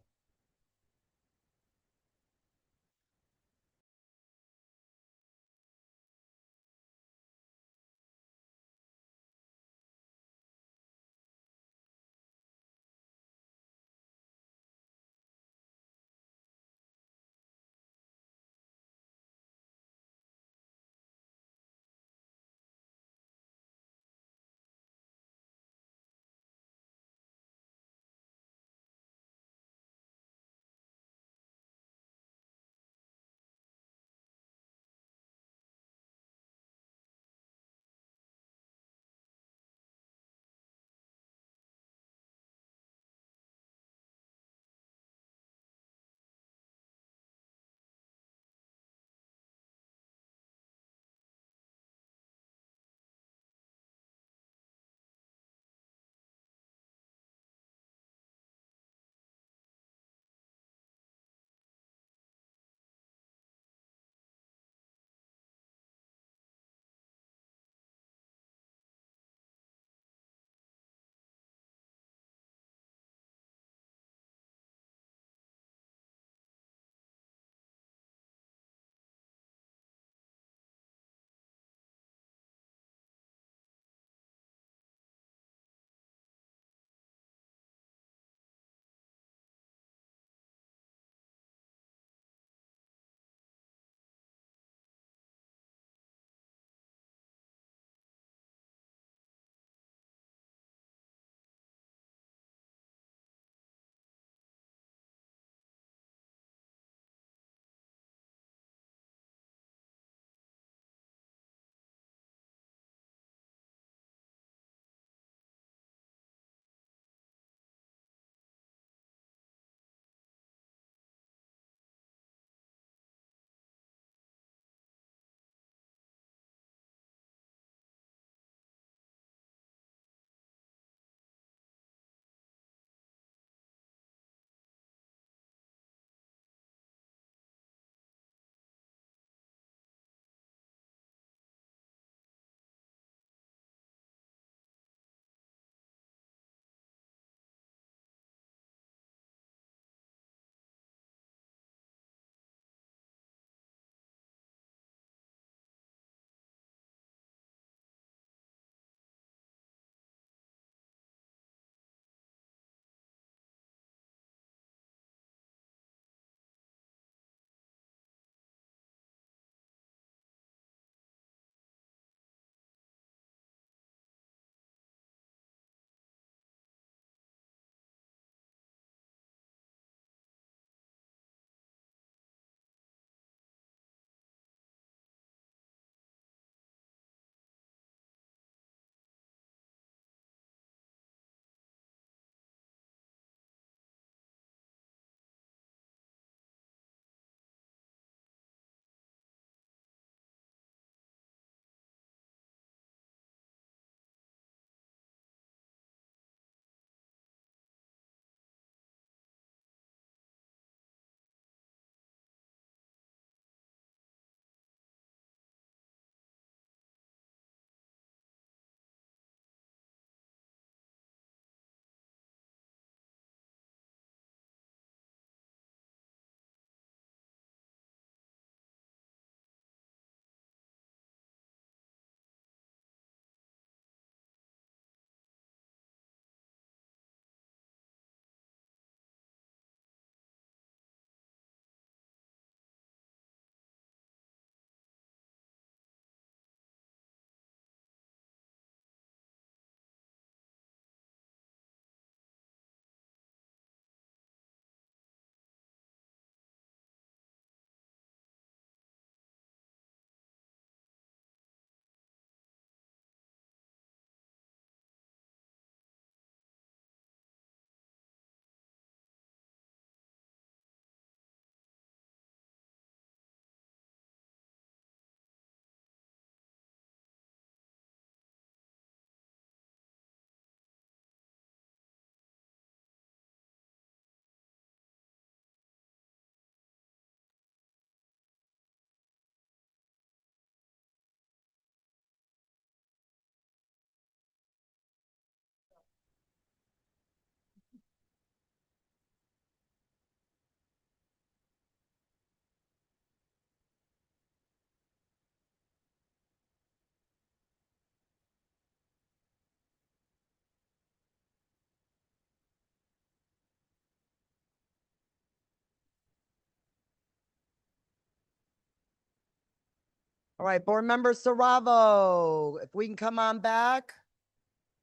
All right, Board Member Saravo, if we can come on back.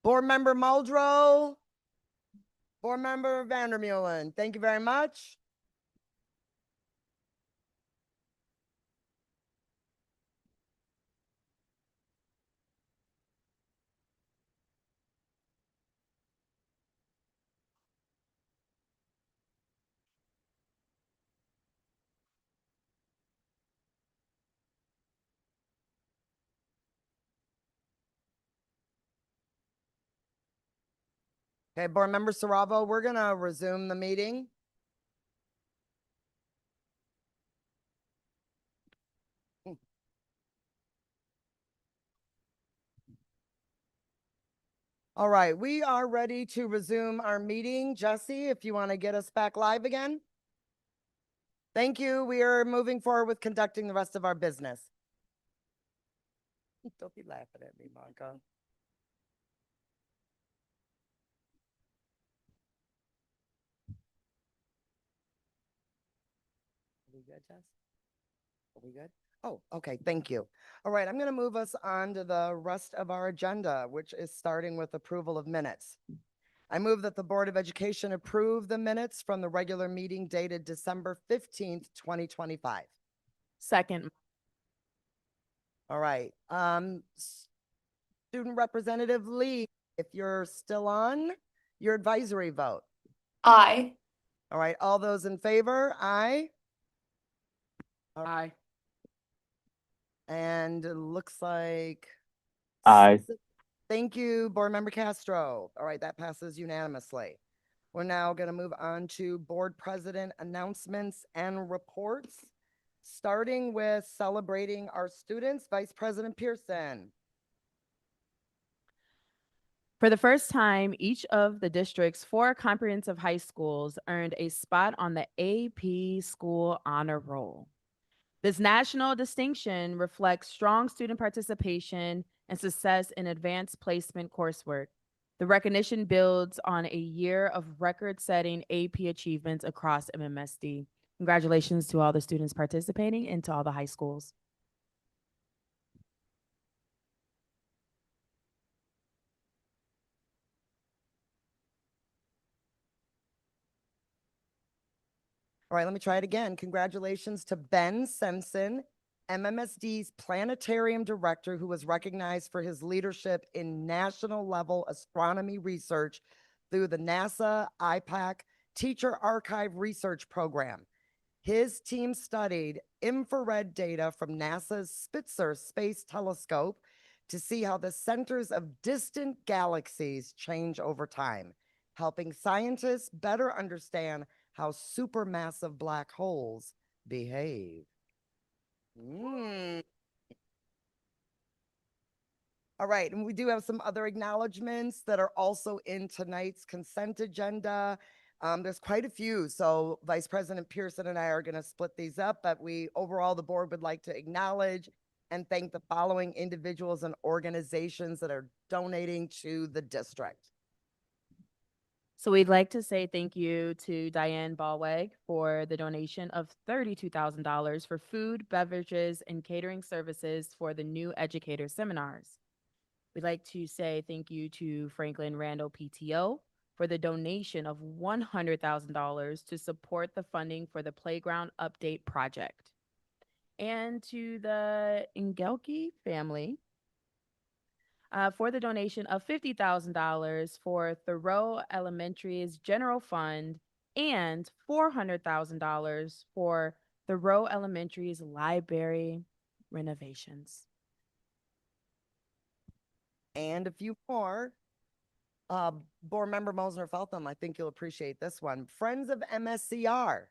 Board Member Muldrow. Board Member Vandermeulen, thank you very much. Okay, Board Member Saravo, we're gonna resume the meeting. All right, we are ready to resume our meeting. Jesse, if you want to get us back live again. Thank you. We are moving forward with conducting the rest of our business. Don't be laughing at me, Monica. Are we good, Jess? Are we good? Oh, okay, thank you. All right, I'm going to move us on to the rest of our agenda, which is starting with approval of minutes. I move that the Board of Education approve the minutes from the regular meeting dated December 15th, 2025. Second. All right, Student Representative Lee, if you're still on, your advisory vote. Aye. All right, all those in favor, aye. Aye. And it looks like. Aye. Thank you, Board Member Castro. All right, that passes unanimously. We're now going to move on to Board President announcements and reports, starting with celebrating our students. Vice President Pearson. For the first time, each of the district's 4 comprehensive high schools earned a spot on the AP School Honor Roll. This national distinction reflects strong student participation and success in advanced placement coursework. The recognition builds on a year of record-setting AP achievements across MMSD. Congratulations to all the students participating and to all the high schools. All right, let me try it again. Congratulations to Ben Simpson, MMSD's planetarium director, who was recognized for his leadership in national level astronomy research through the NASA IPAC Teacher Archive Research Program. His team studied infrared data from NASA's Spitzer Space Telescope to see how the centers of distant galaxies change over time, helping scientists better understand how supermassive black holes behave. All right, and we do have some other acknowledgements that are also in tonight's consent agenda. There's quite a few, so Vice President Pearson and I are going to split these up, but overall, the board would like to acknowledge and thank the following individuals and organizations that are donating to the district. So we'd like to say thank you to Diane Ballweg for the donation of $32,000 for food, beverages, and catering services for the new educator seminars. We'd like to say thank you to Franklin Randall PTO for the donation of $100,000 to support the funding for the Playground Update Project. And to the Engelke family for the donation of $50,000 for Thoreau Elementary's general fund and $400,000 for Thoreau Elementary's library renovations. And a few more. Board Member Mosner-Feltham, I think you'll appreciate this one. Friends of MSCR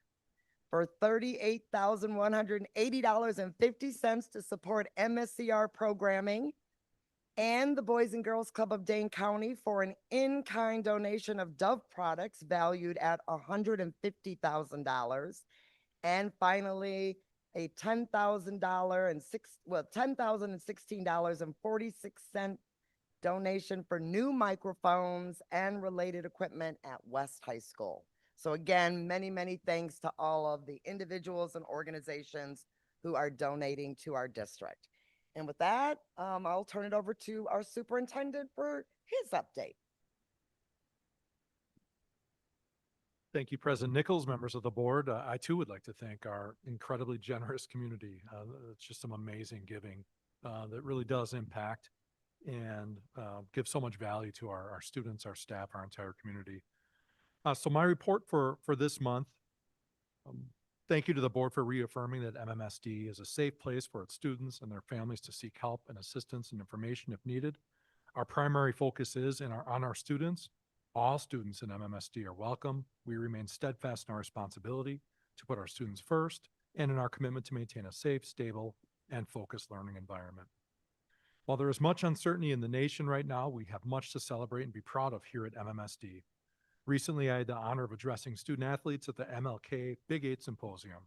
for $38,180.50 to support MSCR programming, and the Boys and Girls Club of Dane County for an in-kind donation of Dove products valued at $150,000. And finally, a $10,016.46 donation for new microphones and related equipment at West High School. So again, many, many thanks to all of the individuals and organizations who are donating to our district. And with that, I'll turn it over to our superintendent for his update. Thank you, President Nichols, members of the board. I too would like to thank our incredibly generous community. It's just some amazing giving that really does impact and give so much value to our students, our staff, our entire community. So my report for this month, thank you to the board for reaffirming that MMSD is a safe place for its students and their families to seek help and assistance and information if needed. Our primary focus is on our students. All students in MMSD are welcome. We remain steadfast in our responsibility to put our students first and in our commitment to maintain a safe, stable, and focused learning environment. While there is much uncertainty in the nation right now, we have much to celebrate and be proud of here at MMSD. Recently, I had the honor of addressing student athletes at the MLK Big 8 Symposium.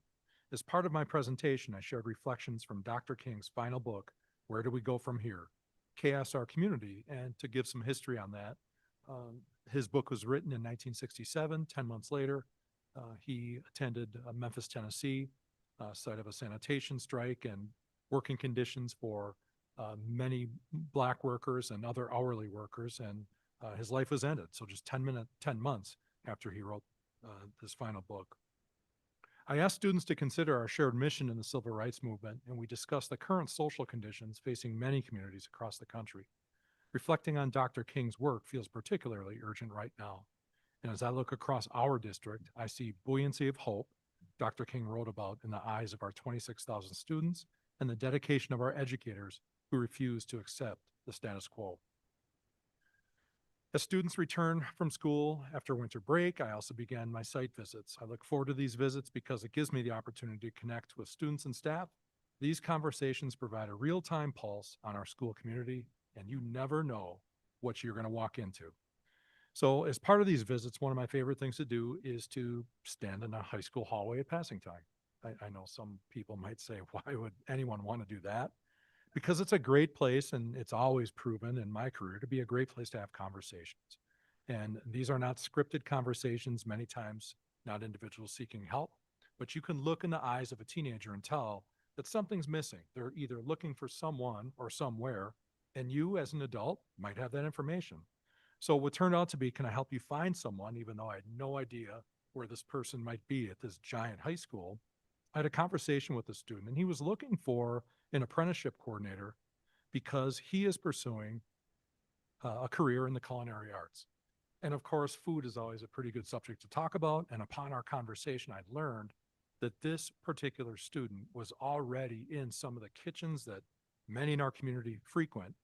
As part of my presentation, I shared reflections from Dr. King's final book, Where Do We Go From Here? Chaos Our Community, and to give some history on that, his book was written in 1967. 10 months later, he attended Memphis, Tennessee, site of a sanitation strike and working conditions for many Black workers and other hourly workers, and his life was ended. So just 10 months after he wrote this final book. I asked students to consider our shared mission in the civil rights movement, and we discussed the current social conditions facing many communities across the country. Reflecting on Dr. King's work feels particularly urgent right now. And as I look across our district, I see buoyancy of hope Dr. King wrote about in the eyes of our 26,000 students and the dedication of our educators who refuse to accept the status quo. As students return from school after winter break, I also began my site visits. I look forward to these visits because it gives me the opportunity to connect with students and staff. These conversations provide a real-time pulse on our school community, and you never know what you're going to walk into. So as part of these visits, one of my favorite things to do is to stand in a high school hallway at passing time. I know some people might say, why would anyone want to do that? Because it's a great place, and it's always proven in my career to be a great place to have conversations. And these are not scripted conversations, many times not individuals seeking help, but you can look in the eyes of a teenager and tell that something's missing. They're either looking for someone or somewhere, and you as an adult might have that information. So what turned out to be, can I help you find someone, even though I had no idea where this person might be at this giant high school? I had a conversation with a student, and he was looking for an apprenticeship coordinator because he is pursuing a career in the culinary arts. And of course, food is always a pretty good subject to talk about. And upon our conversation, I learned that this particular student was already in some of the kitchens that many in our community frequent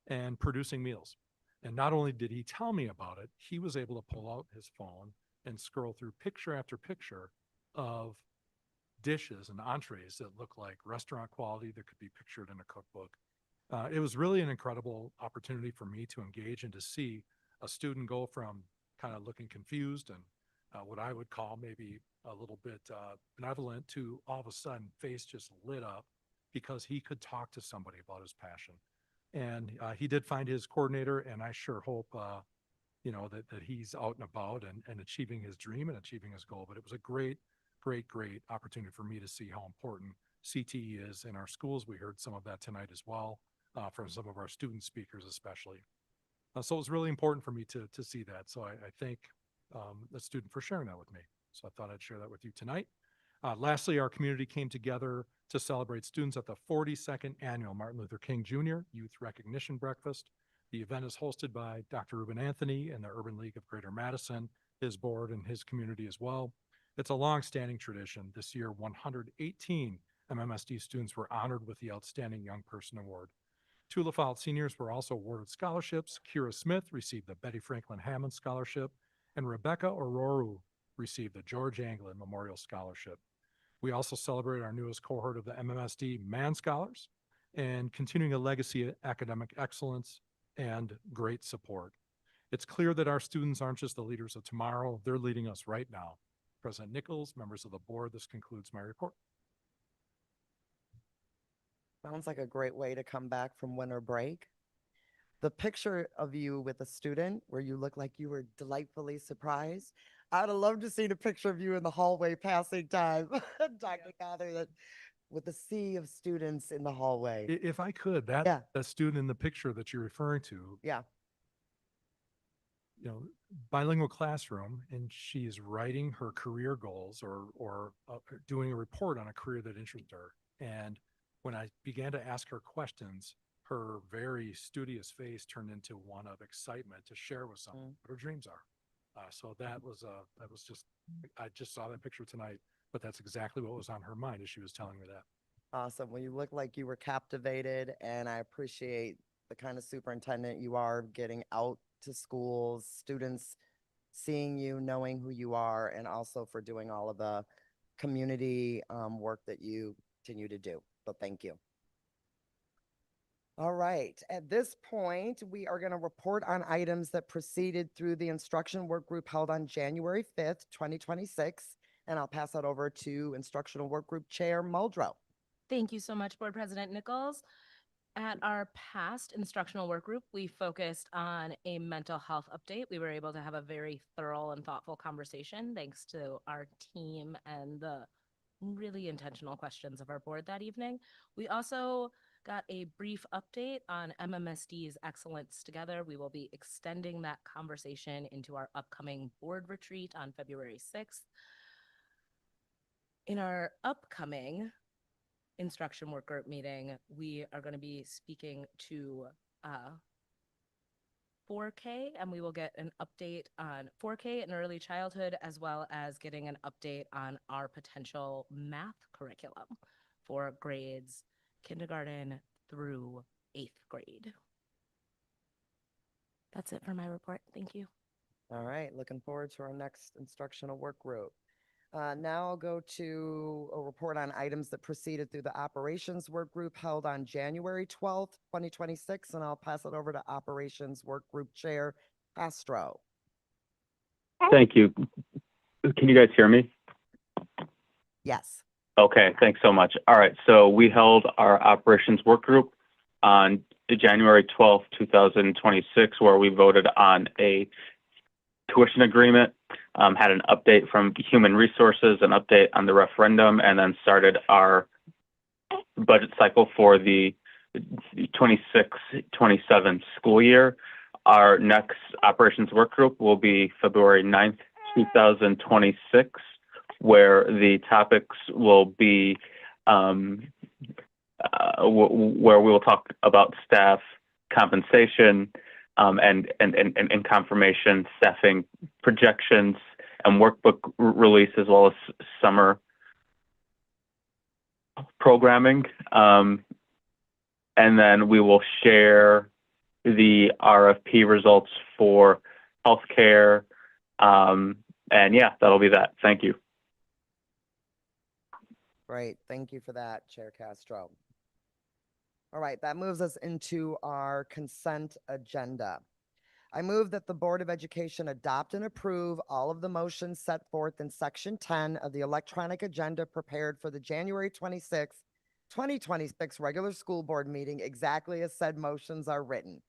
and producing meals. And not only did he tell me about it, he was able to pull out his phone and scroll through picture after picture of dishes and entrees that look like restaurant quality that could be pictured in a cookbook. It was really an incredible opportunity for me to engage and to see a student go from kind of looking confused and what I would call maybe a little bit benevolent to all of a sudden face just lit up because he could talk to somebody about his passion. And he did find his coordinator, and I sure hope that he's out and about and achieving his dream and achieving his goal. But it was a great opportunity for me to see how important CTE is in our schools. We heard some of that tonight as well from some of our student speakers especially. So it was really important for me to see that. So I thank the student for sharing that with me. So I thought I'd share that with you tonight. Lastly, our community came together to celebrate students at the 42nd Annual Martin Luther King Jr. Youth Recognition Breakfast. The event is hosted by Dr. Ruben Anthony and the Urban League of Greater Madison, his board and his community as well. It's a long-standing tradition. This year, 118 MMSD students were honored with the Outstanding Young Person Award. Two LaFollette seniors were also awarded scholarships. Kira Smith received the Betty Franklin Hammond Scholarship, and Rebecca Ororu received the George Anglin Memorial Scholarship. We also celebrate our newest cohort of the MMSD Man Scholars and continuing a legacy of academic excellence and great support. It's clear that our students aren't just the leaders of tomorrow, they're leading us right now. President Nichols, members of the board, this concludes my report. Sounds like a great way to come back from winter break. The picture of you with a student where you look like you were delightfully surprised. I'd have loved to see a picture of you in the hallway passing time, Dr. Gothard. with a sea of students in the hallway. If I could, Yeah. that student in the picture that you're referring to, Yeah. bilingual classroom, and she's writing her career goals or doing a report on a career that interests her. And when I began to ask her questions, her very studious face turned into one of excitement to share with someone what her dreams are. So that was just, I just saw that picture tonight, but that's exactly what was on her mind as she was telling me that. Awesome. Well, you look like you were captivated, and I appreciate the kind of superintendent you are, getting out to schools, students seeing you, knowing who you are, and also for doing all of the community work that you continue to do. So thank you. All right. At this point, we are going to report on items that proceeded through the instruction work group held on January 5th, 2026. And I'll pass that over to Instructional Work Group Chair Muldrow. Thank you so much, Board President Nichols. At our past instructional work group, we focused on a mental health update. We were able to have a very thorough and thoughtful conversation thanks to our team and the really intentional questions of our board that evening. We also got a brief update on MMSD's Excellence Together. We will be extending that conversation into our upcoming board retreat on February 6th. In our upcoming instruction work group meeting, we are going to be speaking to 4K, and we will get an update on 4K in early childhood, as well as getting an update on our potential math curriculum for grades kindergarten through 8th grade. That's it for my report. Thank you. All right. Looking forward to our next instructional work group. Now I'll go to a report on items that proceeded through the operations work group held on January 12th, 2026, and I'll pass it over to operations work group chair Castro. Thank you. Can you guys hear me? Yes. Okay, thanks so much. All right, so we held our operations work group on January 12th, 2026, where we voted on a tuition agreement, had an update from human resources, an update on the referendum, and then started our budget cycle for the 26-27 school year. Our next operations work group will be February 9th, 2026, where the topics will be where we will talk about staff compensation, and confirmation, staffing projections, and workbook release, as well as summer programming. And then we will share the RFP results for healthcare. And yeah, that'll be that. Thank you. Great. Thank you for that, Chair Castro. All right, that moves us into our consent agenda. I move that the Board of Education adopt and approve all of the motions set forth in Section 10 of the electronic agenda prepared for the January 26th, 2026 regular school board meeting, exactly as said motions are written.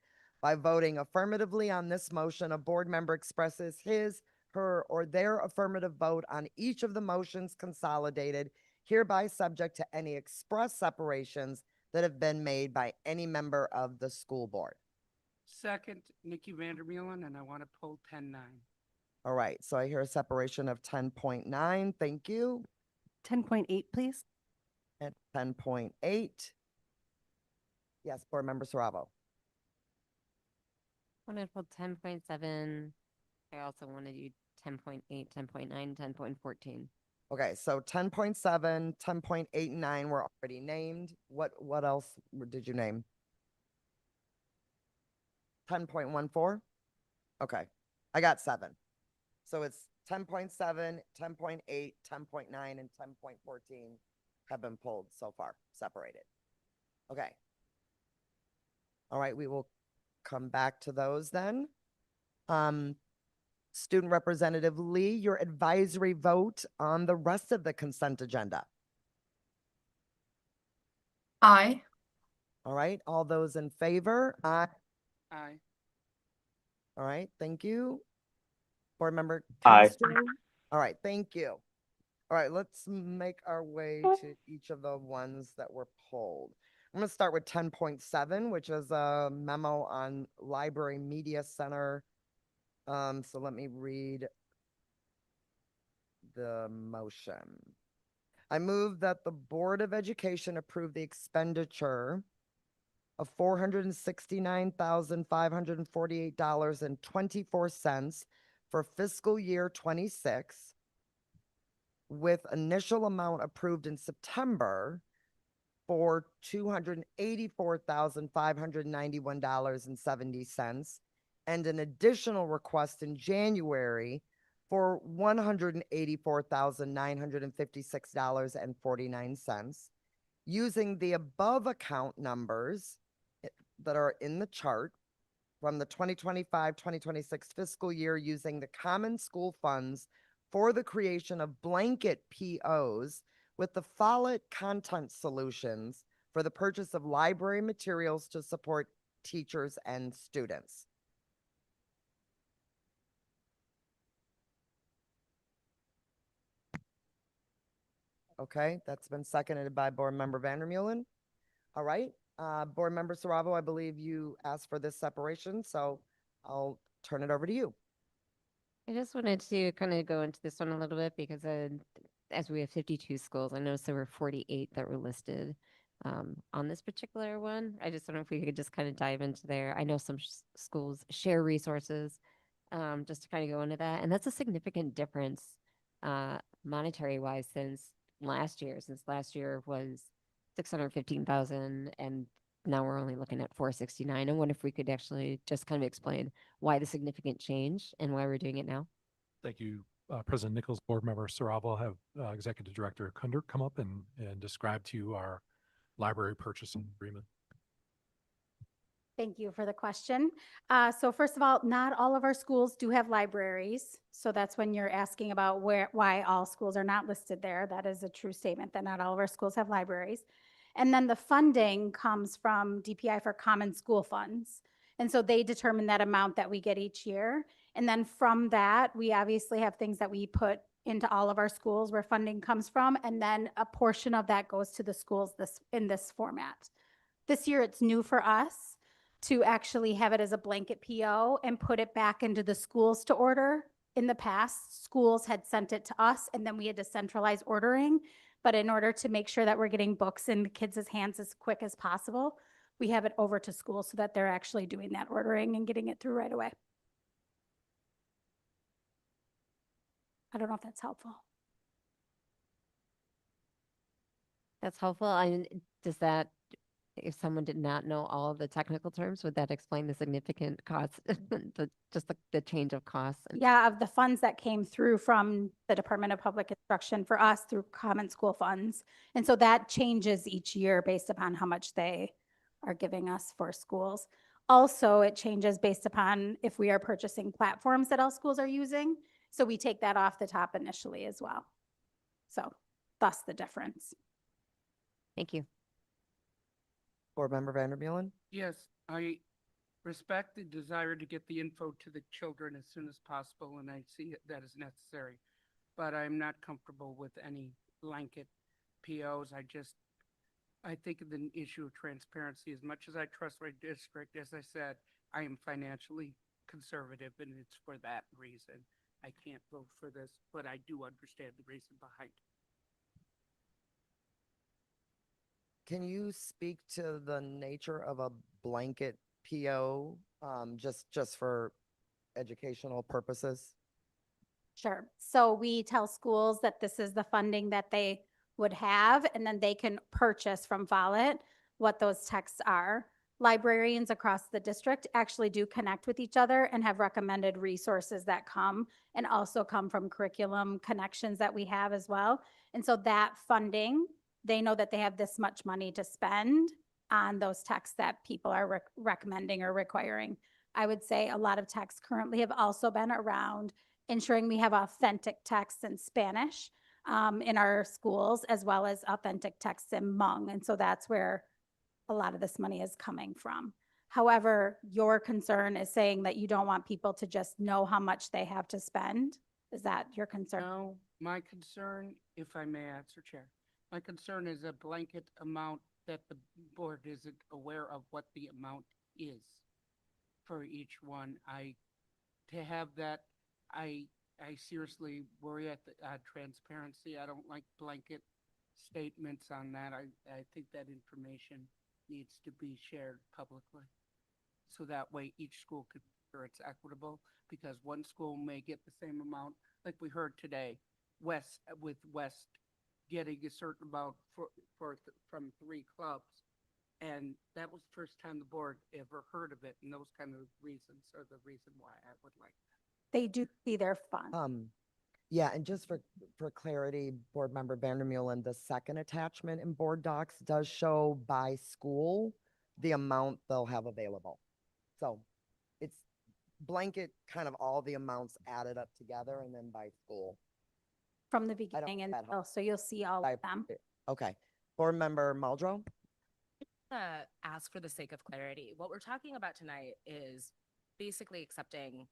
By voting affirmatively on this motion, a board member expresses his, her, or their affirmative vote on each of the motions consolidated, hereby subject to any express separations that have been made by any member of the school board. Second, Nikki Vandermeulen, and I want to pull 10-9. All right, so I hear a separation of 10.9. Thank you. 10.8, please. At 10.8. Yes, Board Member Saravo. I want to pull 10.7. I also want to do 10.8, 10.9, 10.14. Okay, so 10.7, 10.8, and 9 were already named. What else did you name? 10.14? Okay, I got 7. So it's 10.7, 10.8, 10.9, and 10.14 have been pulled so far, separated. Okay. All right, we will come back to those then. Student Representative Lee, your advisory vote on the rest of the consent agenda. Aye. All right, all those in favor? Aye. Aye. All right, thank you. Board Member Aye. Castro? All right, thank you. All right, let's make our way to each of the ones that were pulled. I'm going to start with 10.7, which is a memo on Library Media Center. So let me read the motion. I move that the Board of Education approve the expenditure of $469,548.24 for fiscal year 26, with initial amount approved in September for $284,591.70, and an additional request in January for $184,956.49, using the above account numbers that are in the chart from the 2025-2026 fiscal year, using the common school funds for the creation of blanket POs with the Follett Content Solutions for the purchase of library materials to support teachers and students. Okay, that's been seconded by Board Member Vandermeulen. All right, Board Member Saravo, I believe you asked for this separation, so I'll turn it over to you. I just wanted to kind of go into this one a little bit because as we have 52 schools, I noticed there were 48 that were listed on this particular one. I just don't know if we could just kind of dive into there. I know some schools share resources, just to kind of go into that. And that's a significant difference monetary wise since last year was 615,000 and now we're only looking at 469. I wonder if we could actually just kind of explain why the significant change and why we're doing it now. Thank you, President Nichols. Board Member Saravo, have Executive Director Kunder come up and describe to you our library purchasing agreement. Thank you for the question. So first of all, not all of our schools do have libraries. So that's when you're asking about why all schools are not listed there. That is a true statement that not all of our schools have libraries. And then the funding comes from DPI for common school funds. And so they determine that amount that we get each year. And then from that, we obviously have things that we put into all of our schools where funding comes from. And then a portion of that goes to the schools in this format. This year, it's new for us to actually have it as a blanket PO and put it back into the schools to order. In the past, schools had sent it to us and then we had to centralize ordering. But in order to make sure that we're getting books in the kids' hands as quick as possible, we have it over to schools so that they're actually doing that ordering and getting it through right away. I don't know if that's helpful. That's helpful. I mean, does that, if someone did not know all of the technical terms, would that explain the significant cost, the change of costs? Yeah, of the funds that came through from the Department of Public Instruction for us through common school funds. And so that changes each year based upon how much they are giving us for schools. Also, it changes based upon if we are purchasing platforms that all schools are using. So we take that off the top initially as well. So thus the difference. Thank you. Board Member Vandermeulen? Yes, I respect the desire to get the info to the children as soon as possible, and I see that is necessary. But I'm not comfortable with any blanket POs. I think of the issue of transparency. As much as I trust my district, as I said, I am financially conservative, and it's for that reason. I can't vote for this, but I do understand the reason behind it. Can you speak to the nature of a blanket PO, just for educational purposes? Sure. So we tell schools that this is the funding that they would have, and then they can purchase from Follett what those texts are. Librarians across the district actually do connect with each other and have recommended resources that come and also come from curriculum connections that we have as well. And so that funding, they know that they have this much money to spend on those texts that people are recommending or requiring. I would say a lot of texts currently have also been around ensuring we have authentic texts in Spanish in our schools, as well as authentic texts in Hmong. And so that's where a lot of this money is coming from. However, your concern is saying that you don't want people to just know how much they have to spend. Is that your concern? No, My concern, if I may answer, Chair, my concern is a blanket amount that the board isn't aware of what the amount is for each one. To have that, I seriously worry at the transparency. I don't like blanket statements on that. I think that information needs to be shared publicly. So that way each school could, or it's equitable, because one school may get the same amount, like we heard today, with West getting a certain amount from 3 clubs. And that was the first time the board ever heard of it, and those kind of reasons are the reason why I would like that. They do see their fund. Yeah, and just for clarity, Board Member Vandermeulen, the second attachment in board docs does show by school the amount they'll have available. So it's blanket kind of all the amounts added up together and then by school. From the beginning, and so you'll see all of them. Okay. Board Member Muldrow? Ask for the sake of clarity. What we're talking about tonight is basically accepting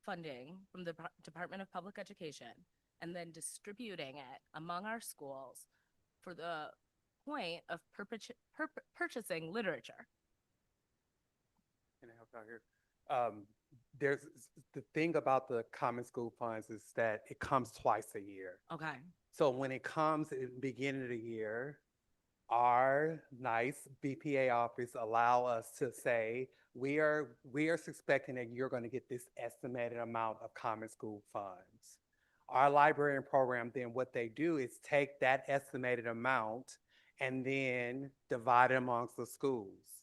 funding from the Department of Public Education and then distributing it among our schools for the point of purchasing literature. Can I help out here? There's the thing about the common school funds is that it comes twice a year. Okay. So when it comes in the beginning of the year, our nice BPA office allow us to say, we are suspecting that you're going to get this estimated amount of common school funds. Our librarian program, then what they do is take that estimated amount and then divide it amongst the schools.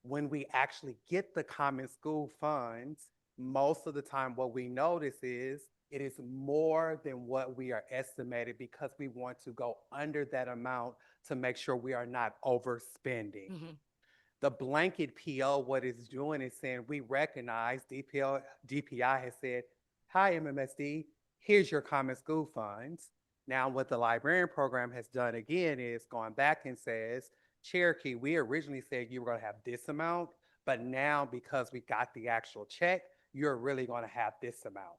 When we actually get the common school funds, most of the time what we notice is it is more than what we are estimated, because we want to go under that amount to make sure we are not overspending. Mm-hmm. The blanket PO, what it's doing is saying, we recognize DPI has said, hi, MMSD, here's your common school funds. Now what the librarian program has done again is gone back and says, Cherokee, we originally said you were going to have this amount, but now because we got the actual check, you're really going to have this amount.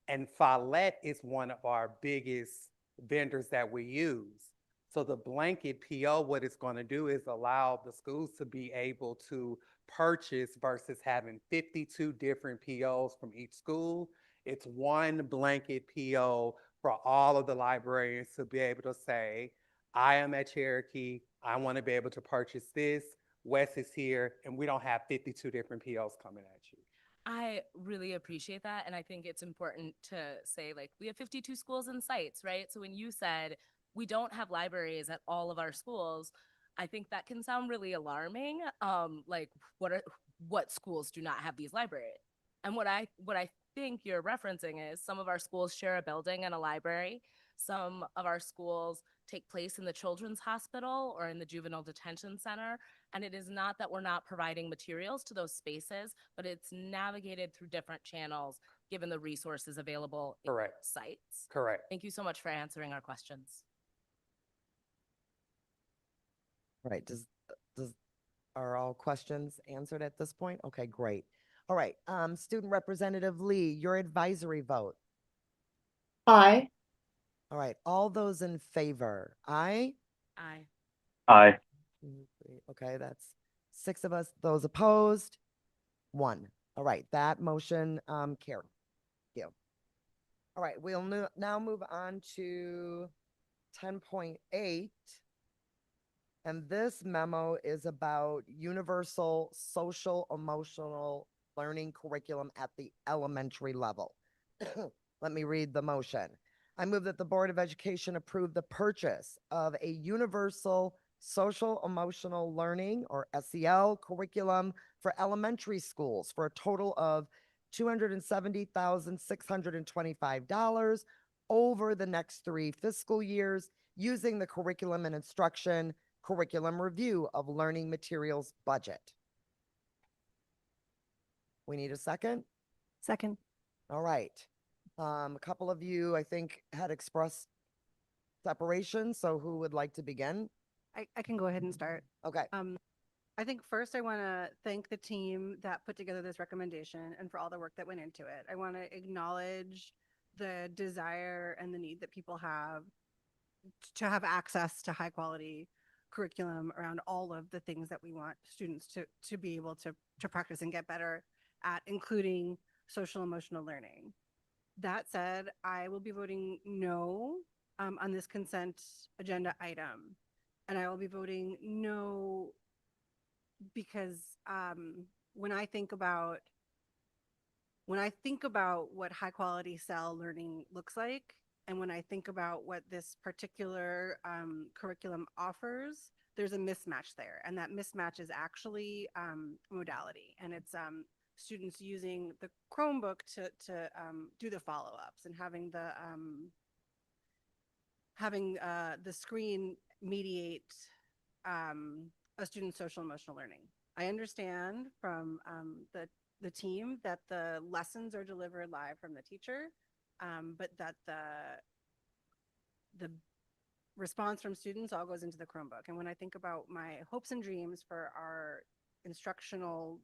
And Follett is one of our biggest vendors that we use. So the blanket PO, what it's going to do is allow the schools to be able to purchase versus having 52 different POs from each school. It's one blanket PO for all of the librarians to be able to say, I am at Cherokee, I want to be able to purchase this, Wes is here, and we don't have 52 different POs coming at you. I really appreciate that. And I think it's important to say, like, we have 52 schools and sites, right? So when you said we don't have libraries at all of our schools, I think that can sound really alarming. Like, what schools do not have these libraries? And what I think you're referencing is some of our schools share a building and a library. Some of our schools take place in the children's hospital or in the juvenile detention center. And it is not that we're not providing materials to those spaces, but it's navigated through different channels given the resources available in Correct. sites. Correct. Thank you so much for answering our questions. All right, are all questions answered at this point? Okay, great. All right, Student Representative Lee, your advisory vote. Aye. All right, all those in favor, aye? Aye. Aye. Okay, that's 6 of us. Those opposed, 1. All right, that motion carried. Thank you. All right, we'll now move on to 10.8. And this memo is about universal social emotional learning curriculum at the elementary level. Let me read the motion. I move that the Board of Education approve the purchase of a universal social emotional learning, or SEL, curriculum for elementary schools for a total of $270,625 over the next 3 fiscal years, using the curriculum and instruction curriculum review of learning materials budget. We need a second? Second. All right. A couple of you, I think, had expressed separation, so who would like to begin? I can go ahead and start. Okay. I think first I want to thank the team that put together this recommendation and for all the work that went into it. I want to acknowledge the desire and the need that people have to have access to high quality curriculum around all of the things that we want students to be able to practice and get better at, including social emotional learning. That said, I will be voting no on this consent agenda item. And I will be voting no because when I think about what high quality cell learning looks like, and when I think about what this particular curriculum offers, there's a mismatch there. And that mismatch is actually modality. And it's students using the Chromebook to do the follow-ups and having the screen mediate a student's social emotional learning. I understand from the team that the lessons are delivered live from the teacher, but that the response from students all goes into the Chromebook. And when I think about my hopes and dreams for our instructional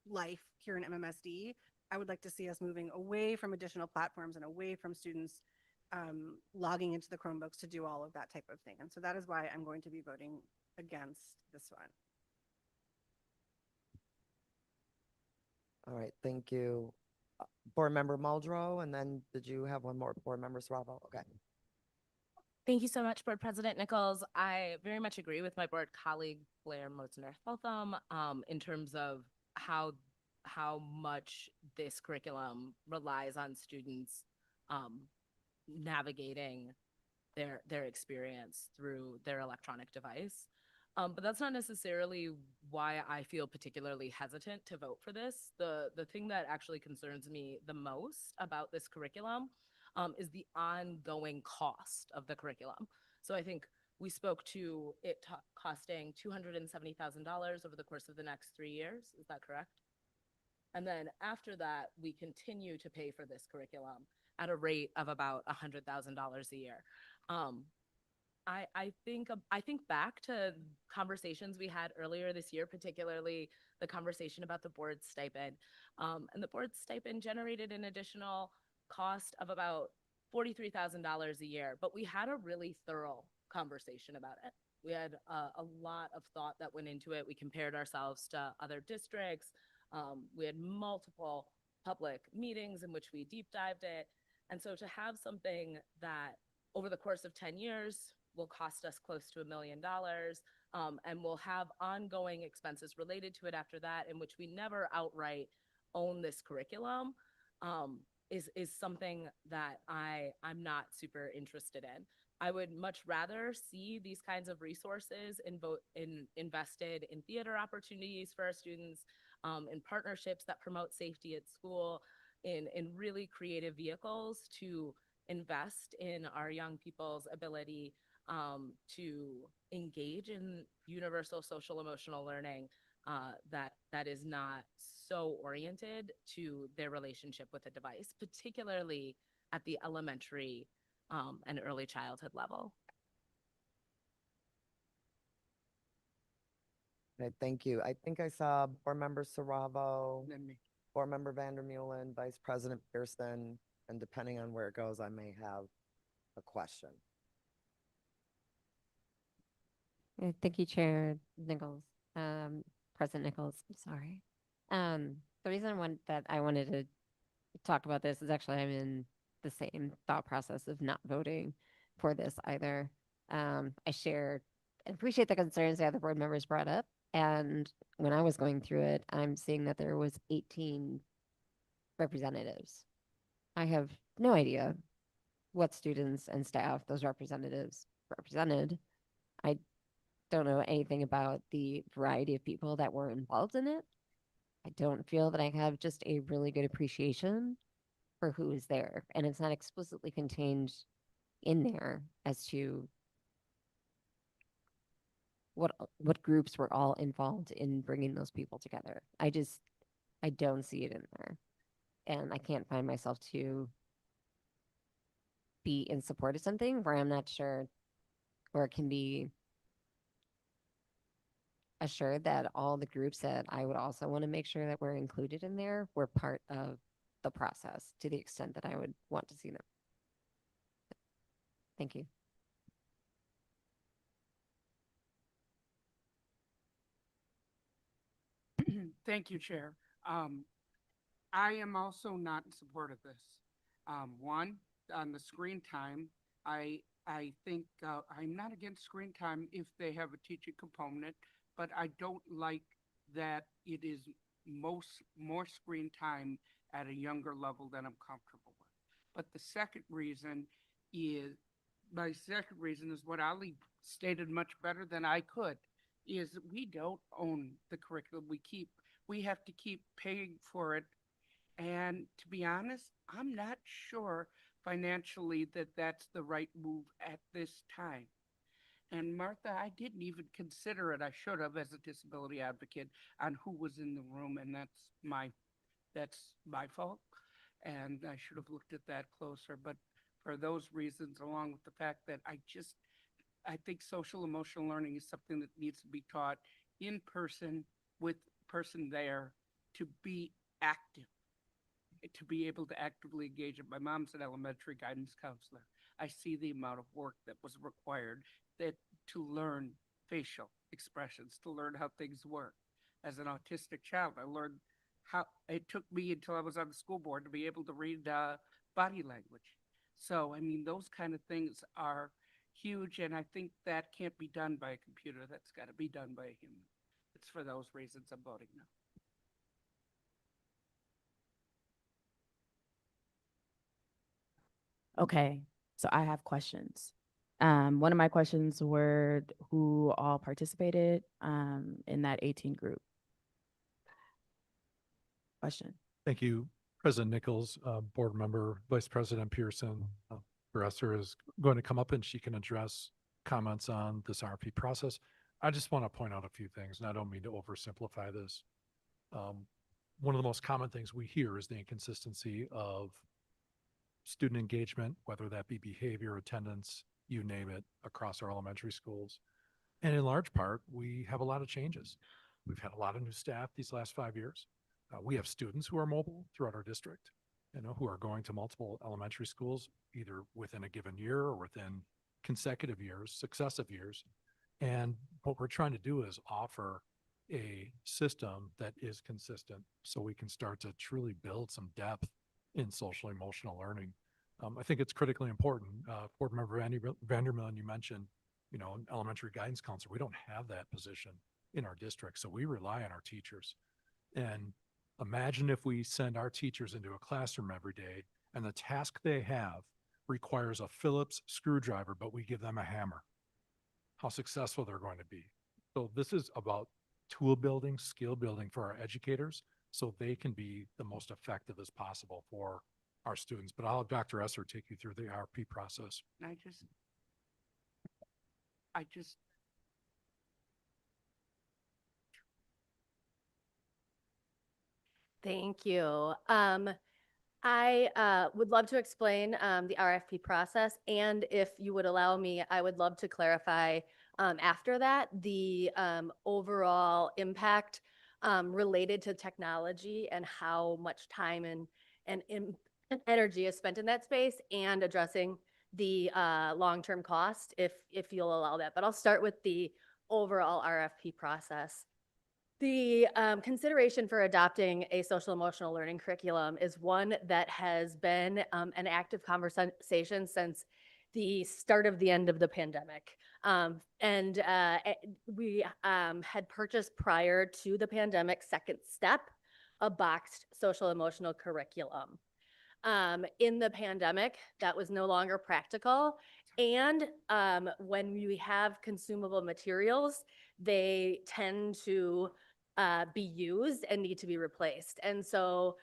life here in MMSD, I would like to see us moving away from additional platforms and away from students logging into the Chromebooks to do all of that type of thing. And so that is why I'm going to be voting against this one. All right, thank you. Board Member Muldrow, and then did you have one more? Board Member Saravo? Okay. Thank you so much, Board President Nichols. I very much agree with my board colleague Blair Motzner-Feltham in terms of how much this curriculum relies on students navigating their experience through their electronic device. But that's not necessarily why I feel particularly hesitant to vote for this. The thing that actually concerns me the most about this curriculum is the ongoing cost of the curriculum. So I think we spoke to it costing $270,000 over the course of the next 3 years. Is that correct? And then after that, we continue to pay for this curriculum at a rate of about $100,000 a year. I think back to conversations we had earlier this year, particularly the conversation about the board stipend. And the board stipend generated an additional cost of about $43,000 a year, but we had a really thorough conversation about it. We had a lot of thought that went into it. We compared ourselves to other districts. We had multiple public meetings in which we deep dived it. And so to have something that over the course of 10 years will cost us close to $1 million and we'll have ongoing expenses related to it after that, in which we never outright own this curriculum, is something that I'm not super interested in. I would much rather see these kinds of resources invested in theater opportunities for our students, in partnerships that promote safety at school, in really creative vehicles to invest in our young people's ability to engage in universal social emotional learning that is not so oriented to their relationship with a device, particularly at the elementary and early childhood level. Okay, thank you. I think I saw Board Member Saravo, Board Member Vandermeulen, Vice President Pearson, and depending on where it goes, I may have a question. Thank you, Chair Nichols, President Nichols, I'm sorry. The reason that I wanted to talk about this is actually I'm in the same thought process of not voting for this either. I share and appreciate the concerns the other board members brought up. And when I was going through it, I'm seeing that there was 18 representatives. I have no idea what students and staff those representatives represented. I don't know anything about the variety of people that were involved in it. I don't feel that I have just a really good appreciation for who is there. And it's not explicitly contained in there as to what groups were all involved in bringing those people together. I don't see it in there. And I can't find myself to be in support of something where I'm not sure, or it can be assured that all the groups that I would also want to make sure that we're included in there were part of the process to the extent that I would want to see them. Thank you. Thank you, Chair. I am also not in support of this. One, on the screen time, I think I'm not against screen time if they have a teaching component, but I don't like that it is more screen time at a younger level than I'm comfortable with. But my second reason is what Ali stated much better than I could, is that we don't own the curriculum. We have to keep paying for it. And to be honest, I'm not sure financially that that's the right move at this time. And Martha, I didn't even consider it. I should have as a disability advocate on who was in the room, and that's my fault. And I should have looked at that closer. But for those reasons, along with the fact that I think social emotional learning is something that needs to be taught in person with person there to be active, to be able to actively engage it. My mom's an elementary guidance counselor. I see the amount of work that was required to learn facial expressions, to learn how things work. As an autistic child, I learned how it took me until I was on the school board to be able to read body language. So, I mean, those kind of things are huge, and I think that can't be done by a computer. That's got to be done by a human. It's for those reasons I'm voting no. Okay, so I have questions. One of my questions were who all participated in that 18 group. Question. Thank you, President Nichols, Board Member, Vice President Pearson. Professor is going to come up and she can address comments on this RP process. I just want to point out a few things, and I don't mean to oversimplify this. One of the most common things we hear is the inconsistency of student engagement, whether that be behavior, attendance, you name it, across our elementary schools. And in large part, we have a lot of changes. We've had a lot of new staff these last 5 years. We have students who are mobile throughout our district, who are going to multiple elementary schools, either within a given year or within consecutive years, successive years. And what we're trying to do is offer a system that is consistent so we can start to truly build some depth in social emotional learning. I think it's critically important. Board Member Vandermillen, you mentioned, an elementary guidance counselor. We don't have that position in our district, so we rely on our teachers. And imagine if we send our teachers into a classroom every day and the task they have requires a Phillips screwdriver, but we give them a hammer. How successful they're going to be. So this is about tool building, skill building for our educators so they can be the most effective as possible for our students. But I'll have Dr. Esser take you through the RP process. Thank you. I would love to explain the RFP process, and if you would allow me, I would love to clarify after that the overall impact related to technology and how much time and energy is spent in that space, and addressing the long-term cost, if you'll allow that. But I'll start with the overall RFP process. The consideration for adopting a social emotional learning curriculum is one that has been an active conversation since the start of the end of the pandemic. We had purchased prior to the pandemic, second step, a boxed social emotional curriculum. In the pandemic, that was no longer practical. And when we have consumable materials, they tend to be used and need to be replaced. And so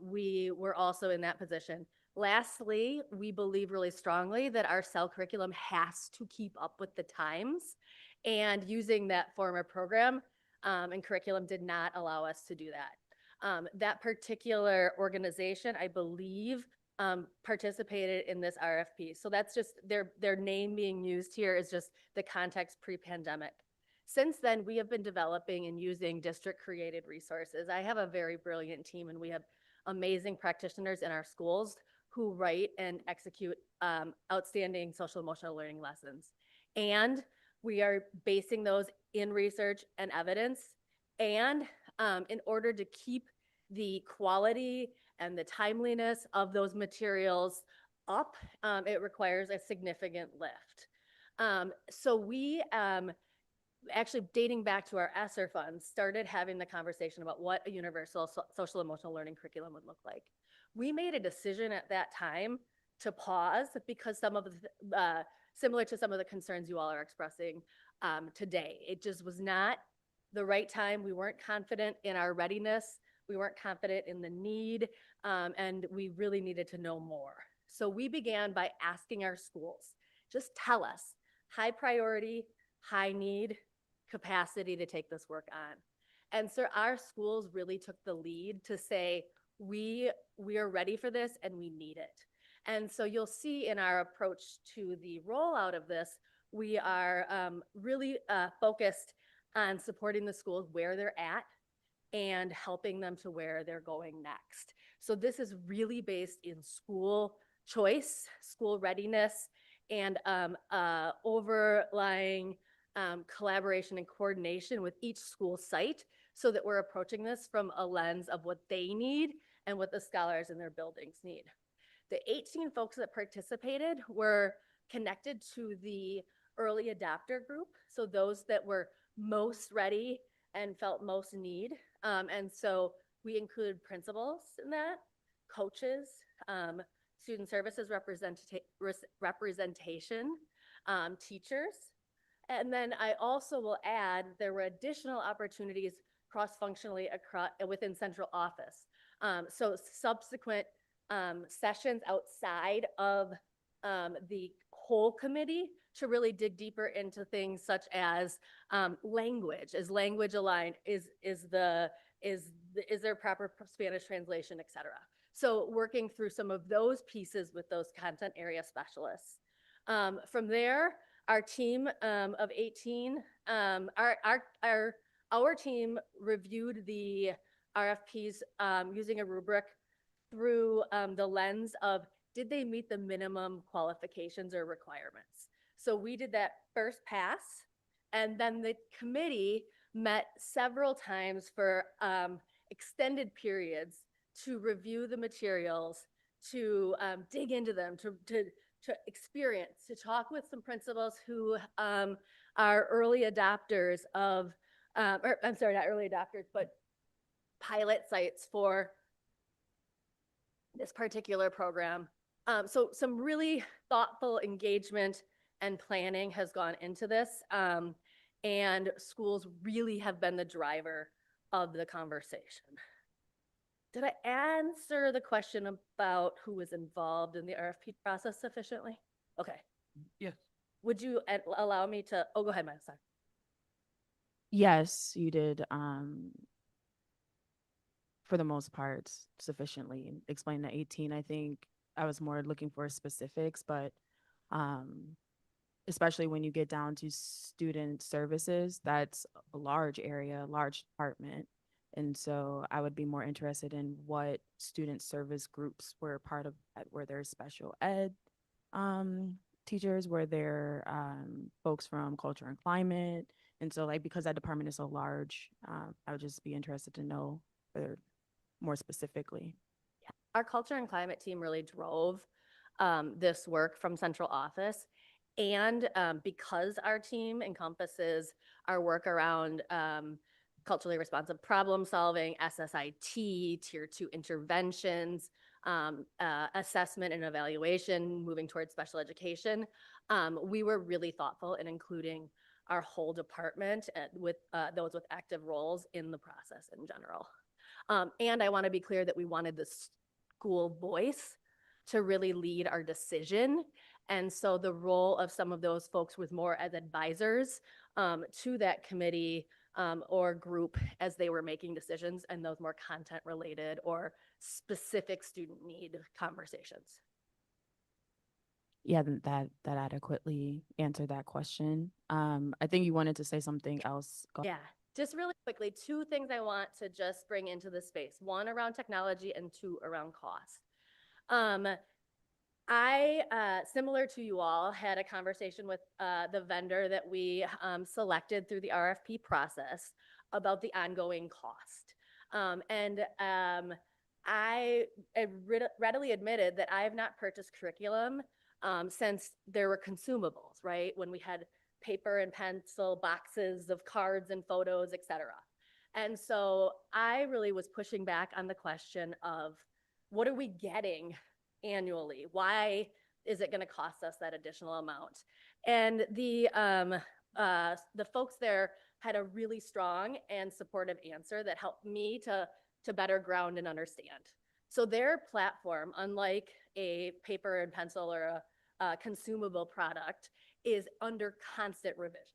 we were also in that position. Lastly, we believe really strongly that our cell curriculum has to keep up with the times, and using that former program and curriculum did not allow us to do that. That particular organization, I believe, participated in this RFP. So that's just their name being used here is just the context pre-pandemic. Since then, we have been developing and using district created resources. I have a very brilliant team, and we have amazing practitioners in our schools who write and execute outstanding social emotional learning lessons. And we are basing those in research and evidence. And in order to keep the quality and the timeliness of those materials up, it requires a significant lift. So we actually, dating back to our ESSER funds, started having the conversation about what a universal social emotional learning curriculum would look like. We made a decision at that time to pause because some of the, similar to some of the concerns you all are expressing today, it just was not the right time. We weren't confident in our readiness. We weren't confident in the need, and we really needed to know more. So we began by asking our schools, just tell us, high priority, high need, capacity to take this work on. And so our schools really took the lead to say, we are ready for this and we need it. And so you'll see in our approach to the rollout of this, we are really focused on supporting the schools where they're at and helping them to where they're going next. So this is really based in school choice, school readiness, and overlying collaboration and coordination with each school site so that we're approaching this from a lens of what they need and what the scholars in their buildings need. The 18 folks that participated were connected to the early adopter group, so those that were most ready and felt most need. And so we include principals in that, coaches, student services representation, teachers. And then I also will add there were additional opportunities cross-functionally across within central office. So subsequent sessions outside of the whole committee to really dig deeper into things such as language. Is language aligned? Is there proper Spanish translation, et cetera? So working through some of those pieces with those content area specialists. From there, our team of 18, our team reviewed the RFPs using a rubric through the lens of, did they meet the minimum qualifications or requirements? So we did that first pass, and then the committee met several times for extended periods to review the materials, to dig into them, to experience, to talk with some principals who are early adopters of, or I'm sorry, not early adopters, but pilot sites for this particular program. So some really thoughtful engagement and planning has gone into this, and schools really have been the driver of the conversation. Did I answer the question about who was involved in the RFP process sufficiently? Okay. Yes. Would you allow me to, oh, go ahead, Maya, sorry. Yes, you did, for the most part, sufficiently explain the 18. I think I was more looking for specifics, but especially when you get down to student services, that's a large area, large department. And so I would be more interested in what student service groups were part of that. Were there special ed teachers? Were there folks from culture and climate? And so like, because that department is so large, I would just be interested to know more specifically. Yeah. Our culture and climate team really drove this work from central office. And because our team encompasses our work around culturally responsive problem solving, SSIT, tier 2 interventions, assessment and evaluation, moving towards special education, we were really thoughtful in including our whole department with those with active roles in the process in general. And I want to be clear that we wanted the school voice to really lead our decision. And so the role of some of those folks was more as advisors to that committee or group as they were making decisions, and those more content related or specific student need conversations. Yeah, that adequately answered that question. I think you wanted to say something else. Yeah, just really quickly, two things I want to just bring into the space, one around technology and two around cost. Similar to you all, had a conversation with the vendor that we selected through the RFP process about the ongoing cost. I readily admitted that I have not purchased curriculum since there were consumables, right? When we had paper and pencil boxes of cards and photos, et cetera. And so I really was pushing back on the question of what are we getting annually? Why is it going to cost us that additional amount? And the folks there had a really strong and supportive answer that helped me to better ground and understand. So their platform, unlike a paper and pencil or a consumable product, is under constant revision.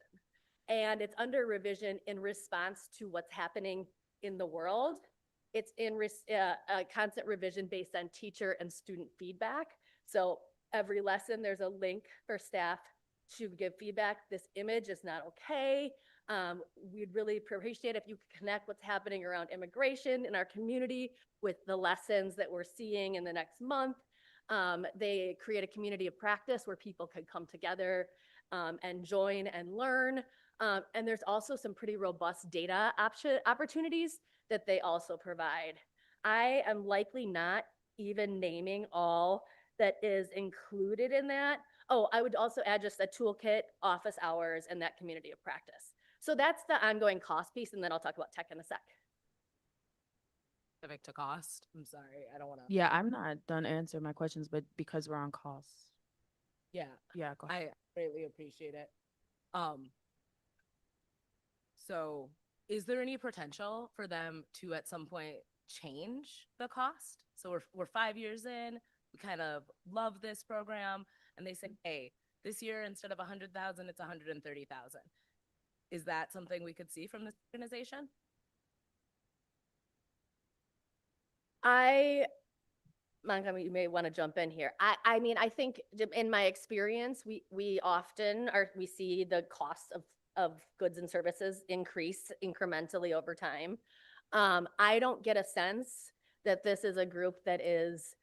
And it's under revision in response to what's happening in the world. It's in a constant revision based on teacher and student feedback. So every lesson, there's a link for staff to give feedback. This image is not okay. We'd really appreciate if you could connect what's happening around immigration in our community with the lessons that we're seeing in the next month. They create a community of practice where people could come together and join and learn. And there's also some pretty robust data opportunities that they also provide. I am likely not even naming all that is included in that. Oh, I would also add just a toolkit, office hours, and that community of practice. So that's the ongoing cost piece, and then I'll talk about tech in a sec. Specific to cost. I'm sorry, I don't want to. Yeah, I'm not done answering my questions, but because we're on costs. Yeah, Yeah, go ahead. I greatly appreciate it. So is there any potential for them to at some point change the cost? So we're 5 years in, we kind of love this program, and they say, hey, this year instead of 100,000, it's 130,000. Is that something we could see from this organization? Montgomery, you may want to jump in here. I mean, I think in my experience, we often we see the cost of goods and services increase incrementally over time. I don't get a sense that this is a group that is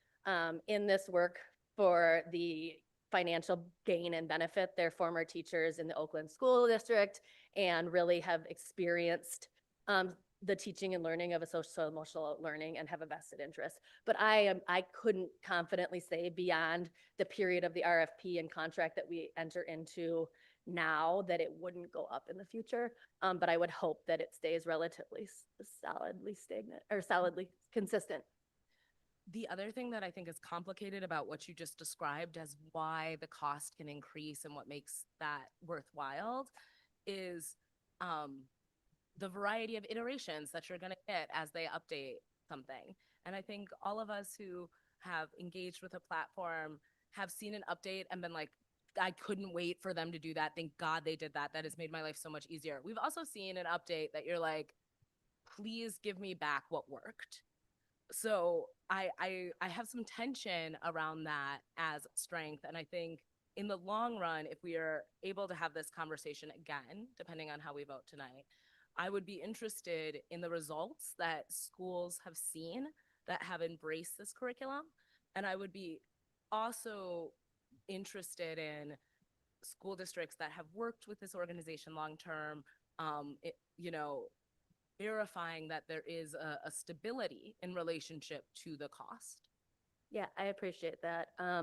in this work for the financial gain and benefit. They're former teachers in the Oakland School District and really have experienced the teaching and learning of a social emotional learning and have a vested interest. But I couldn't confidently say beyond the period of the RFP and contract that we enter into now that it wouldn't go up in the future. But I would hope that it stays relatively solidly stagnant or solidly consistent. The other thing that I think is complicated about what you just described as why the cost can increase and what makes that worthwhile is the variety of iterations that you're going to get as they update something. And I think all of us who have engaged with a platform have seen an update and been like, I couldn't wait for them to do that. Thank God they did that. That has made my life so much easier. We've also seen an update that you're like, please give me back what worked. So I have some tension around that as strength. And I think in the long run, if we are able to have this conversation again, depending on how we vote tonight, I would be interested in the results that schools have seen that have embraced this curriculum. And I would be also interested in school districts that have worked with this organization long-term, verifying that there is a stability in relationship to the cost. Yeah, I appreciate that. I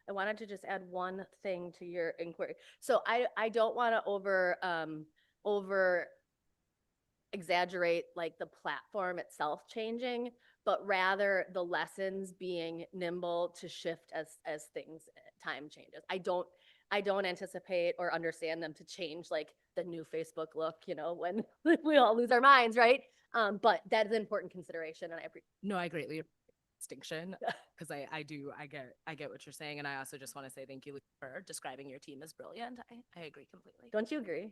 wanted to just add one thing to your inquiry. So I don't want to over exaggerate like the platform itself changing, but rather the lessons being nimble to shift as things time changes. I don't anticipate or understand them to change like the new Facebook look, when we all lose our minds, right? But that is an important consideration, and I appreciate. No, I greatly appreciate distinction because I get what you're saying, and I also just want to say thank you for describing your team as brilliant. I agree completely. Don't you agree?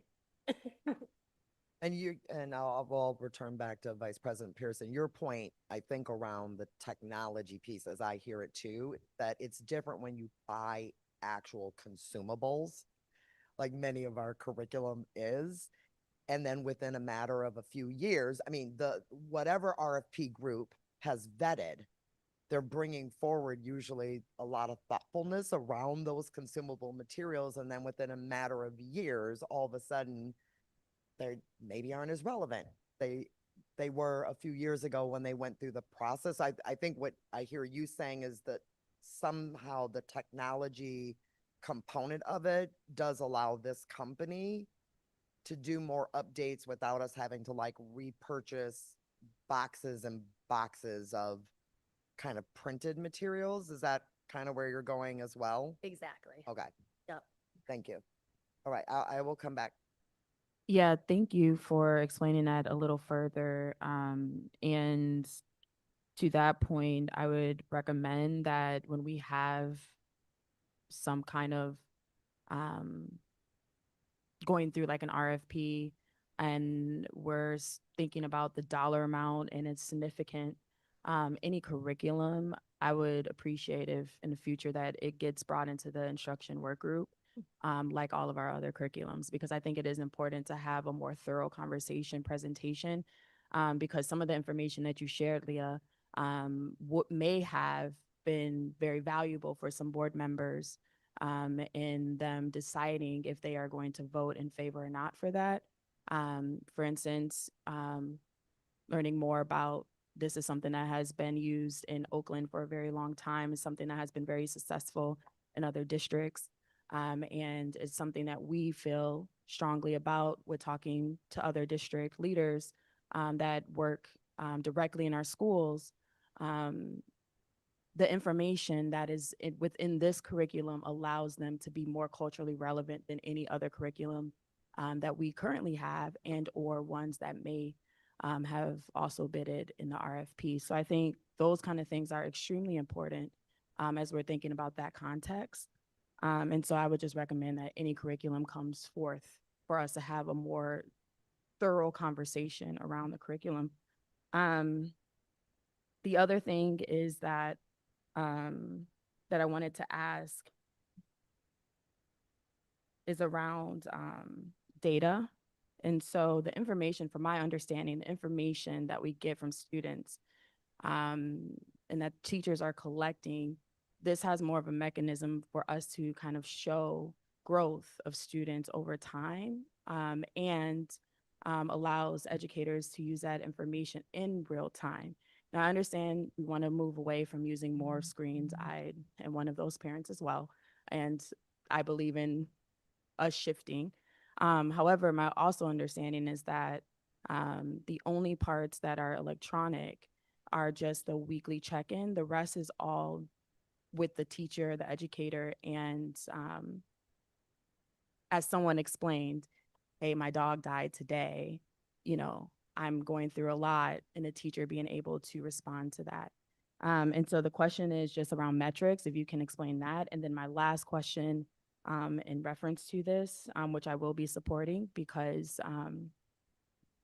And I'll return back to Vice President Pearson. Your point, I think, around the technology piece, as I hear it too, that it's different when you buy actual consumables, like many of our curriculum is. And then within a matter of a few years, I mean, whatever RFP group has vetted, they're bringing forward usually a lot of thoughtfulness around those consumable materials. And then within a matter of years, all of a sudden, they maybe aren't as relevant. They were a few years ago when they went through the process. I think what I hear you saying is that somehow the technology component of it does allow this company to do more updates without us having to like repurchase boxes and boxes of kind of printed materials. Is that kind of where you're going as well? Exactly. Okay, Yep. thank you. All right, I will come back. Yeah, thank you for explaining that a little further. And to that point, I would recommend that when we have some kind of um, going through like an RFP and we're thinking about the dollar amount and it's significant, any curriculum, I would appreciate if in the future that it gets brought into the instruction work group, like all of our other curriculums, because I think it is important to have a more thorough conversation presentation, because some of the information that you shared, Leah, what may have been very valuable for some board members in them deciding if they are going to vote in favor or not for that. For instance, learning more about this is something that has been used in Oakland for a very long time. It's something that has been very successful in other districts. And it's something that we feel strongly about with talking to other district leaders that work directly in our schools. The information that is within this curriculum allows them to be more culturally relevant than any other curriculum that we currently have and or ones that may have also bidded in the RFP. So I think those kind of things are extremely important as we're thinking about that context. And so I would just recommend that any curriculum comes forth for us to have a more thorough conversation around the curriculum. The other thing is that I wanted to ask is around data. And so the information, from my understanding, the information that we get from students and that teachers are collecting, this has more of a mechanism for us to kind of show growth of students over time and allows educators to use that information in real time. Now, I understand we want to move away from using more screens. I am one of those parents as well. And I believe in us shifting. However, my also understanding is that the only parts that are electronic are just the weekly check-in. The rest is all with the teacher, the educator, and as someone explained, hey, my dog died today, you know, I'm going through a lot, and the teacher being able to respond to that. And so the question is just around metrics, if you can explain that. And then my last question in reference to this, which I will be supporting because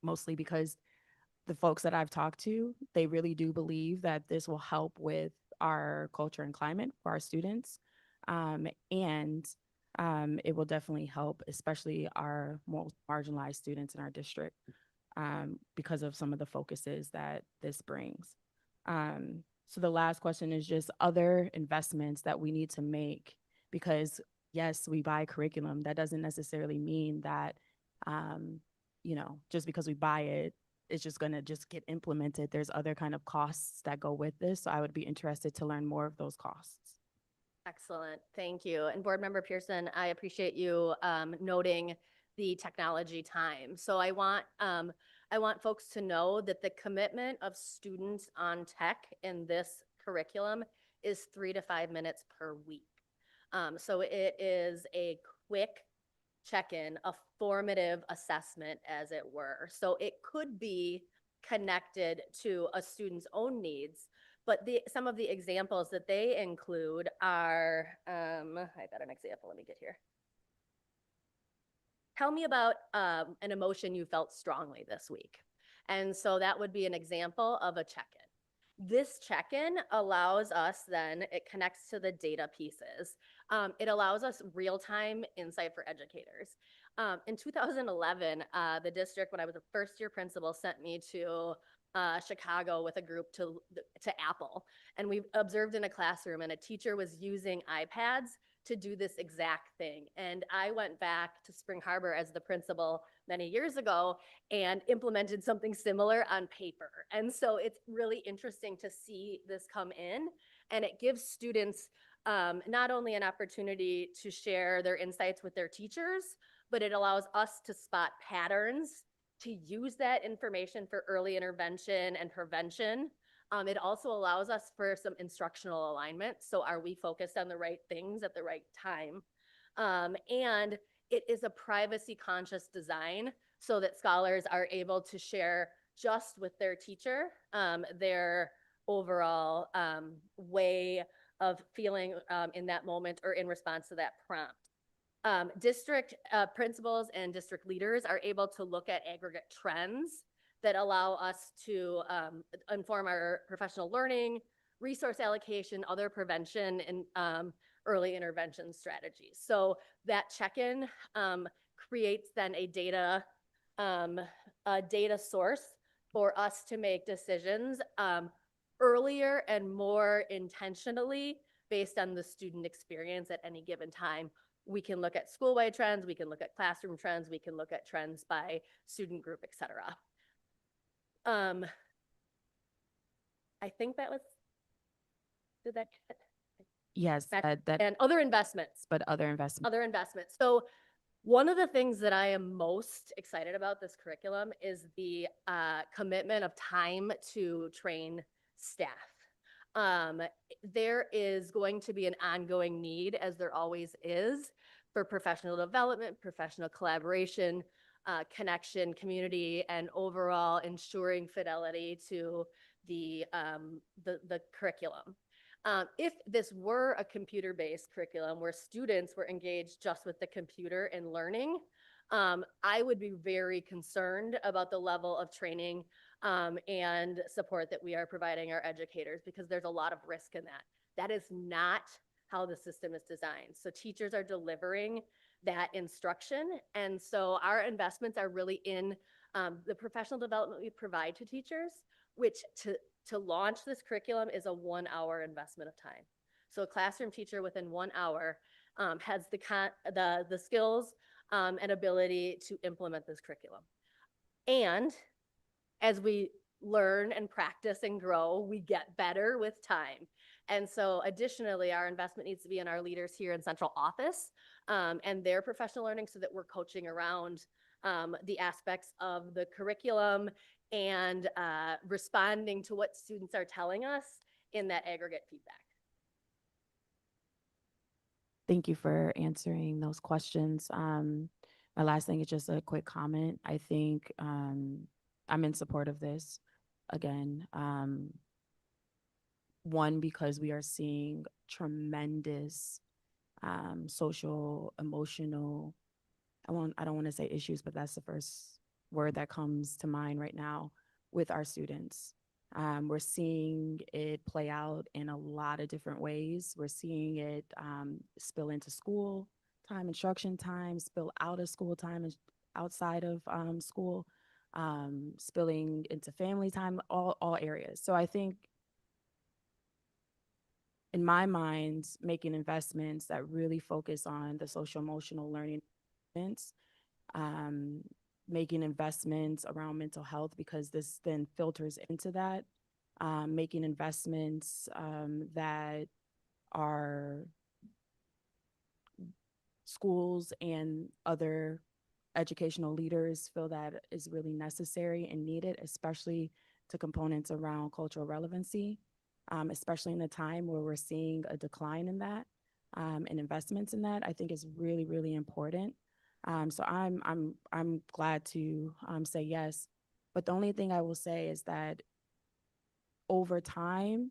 mostly because the folks that I've talked to, they really do believe that this will help with our culture and climate for our students. And it will definitely help, especially our most marginalized students in our district because of some of the focuses that this brings. So the last question is just other investments that we need to make because yes, we buy curriculum. That doesn't necessarily mean that, you know, just because we buy it, it's just going to just get implemented. There's other kind of costs that go with this. So I would be interested to learn more of those costs. Excellent. Thank you. And Board Member Pearson, I appreciate you noting the technology time. So I want folks to know that the commitment of students on tech in this curriculum is 3 to 5 minutes per week. So it is a quick check-in, a formative assessment, as it were. So it could be connected to a student's own needs, but some of the examples that they include are, I got an example, let me get here. Tell me about an emotion you felt strongly this week. And so that would be an example of a check-in. This check-in allows us then, it connects to the data pieces. It allows us real-time insight for educators. In 2011, the district, when I was a first-year principal, sent me to Chicago with a group to Apple, and we observed in a classroom, and a teacher was using iPads to do this exact thing. And I went back to Spring Harbor as the principal many years ago and implemented something similar on paper. And so it's really interesting to see this come in, and it gives students not only an opportunity to share their insights with their teachers, but it allows us to spot patterns, to use that information for early intervention and prevention. It also allows us for some instructional alignment. So are we focused on the right things at the right time? And it is a privacy conscious design so that scholars are able to share just with their teacher their overall way of feeling in that moment or in response to that prompt. District principals and district leaders are able to look at aggregate trends that allow us to inform our professional learning, resource allocation, other prevention, and early intervention strategies. So that check-in creates then a data source for us to make decisions earlier and more intentionally based on the student experience at any given time. We can look at school-wide trends, we can look at classroom trends, we can look at trends by student group, et cetera. I think that was, did that get? Yes, that, And other investments. but other investments. Other investments. So one of the things that I am most excited about this curriculum is the commitment of time to train staff. There is going to be an ongoing need, as there always is, for professional development, professional collaboration, connection, community, and overall ensuring fidelity to the curriculum. If this were a computer-based curriculum where students were engaged just with the computer and learning, I would be very concerned about the level of training and support that we are providing our educators, because there's a lot of risk in that. That is not how the system is designed. So teachers are delivering that instruction. And so our investments are really in the professional development we provide to teachers, which to launch this curriculum is a 1 hour investment of time. So a classroom teacher within 1 hour has the skills and ability to implement this curriculum. And as we learn and practice and grow, we get better with time. And so additionally, our investment needs to be in our leaders here in central office and their professional learning, so that we're coaching around the aspects of the curriculum and responding to what students are telling us in that aggregate feedback. Thank you for answering those questions. My last thing is just a quick comment. I think I'm in support of this. Again, one, because we are seeing tremendous social, emotional, I don't want to say issues, but that's the first word that comes to mind right now with our students. We're seeing it play out in a lot of different ways. We're seeing it spill into school time, instruction time, spill out of school time, and outside of school, spilling into family time, all areas. So I think, in my mind, making investments that really focus on the social emotional learning, making investments around mental health, because this then filters into that, making investments that are schools and other educational leaders feel that is really necessary and needed, especially to components around cultural relevancy, especially in a time where we're seeing a decline in that and investments in that, I think is really, really important. So I'm glad to say yes. But the only thing I will say is that over time,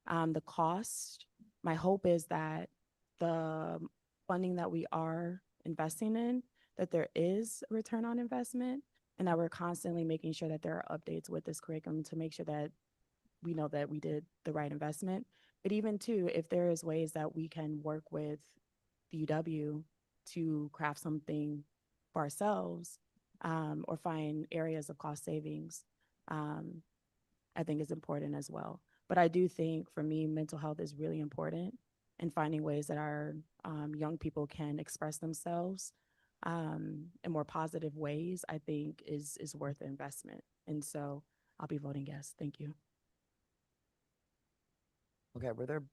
the cost, my hope is that the funding that we are investing in, that there is a return on investment, and that we're constantly making sure that there are updates with this curriculum to make sure that we know that we did the right investment. But even too, if there is ways that we can work with the UW to craft something for ourselves, or find areas of cost savings, I think is important as well. But I do think for me, mental health is really important, and finding ways that our young people can express themselves in more positive ways, I think is worth the investment. And so I'll be voting yes. Thank you. Okay, were there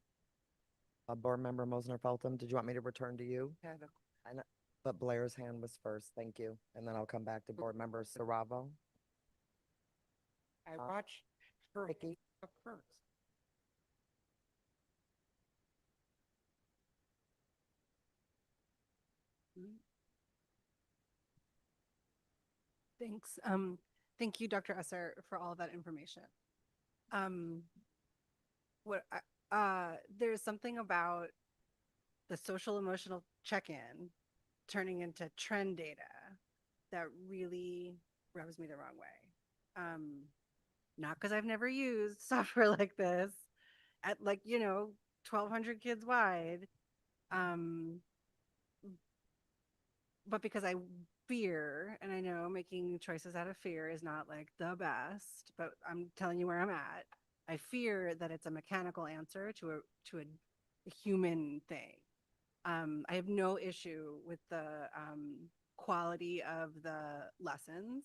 board member Mosner Feltham? Did you want me to return to you? I know, but Blair's hand was first. Thank you. And then I'll come back to board member Saravo. I watched her Vicky. up first. Thanks. Thank you, Dr. Esser, for all of that information. There's something about the social emotional check-in turning into trend data that really rubs me the wrong way. Not because I've never used software like this at 1,200 kids wide. But because I fear, and I know making choices out of fear is not like the best, but I'm telling you where I'm at. I fear that it's a mechanical answer to a human thing. I have no issue with the quality of the lessons.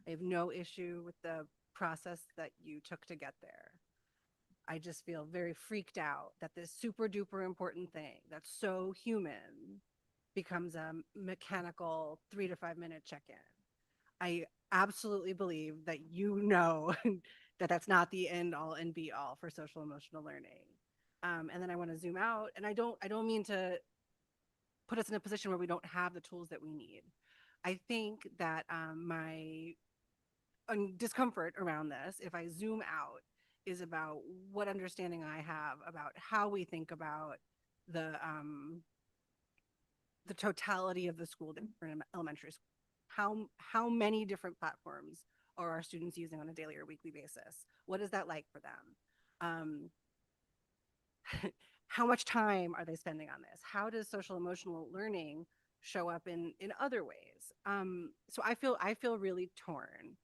I have no issue with the process that you took to get there. I just feel very freaked out that this super duper important thing that's so human becomes a mechanical 3 to 5 minute check-in. I absolutely believe that that that's not the end all and be all for social emotional learning. And then I want to zoom out, and I don't mean to put us in a position where we don't have the tools that we need. I think that my discomfort around this, if I zoom out, is about what understanding I have about how we think about the totality of the school in elementary school. How many different platforms are our students using on a daily or weekly basis? What is that like for them? How much time are they spending on this? How does social emotional learning show up in other ways? So I feel really torn.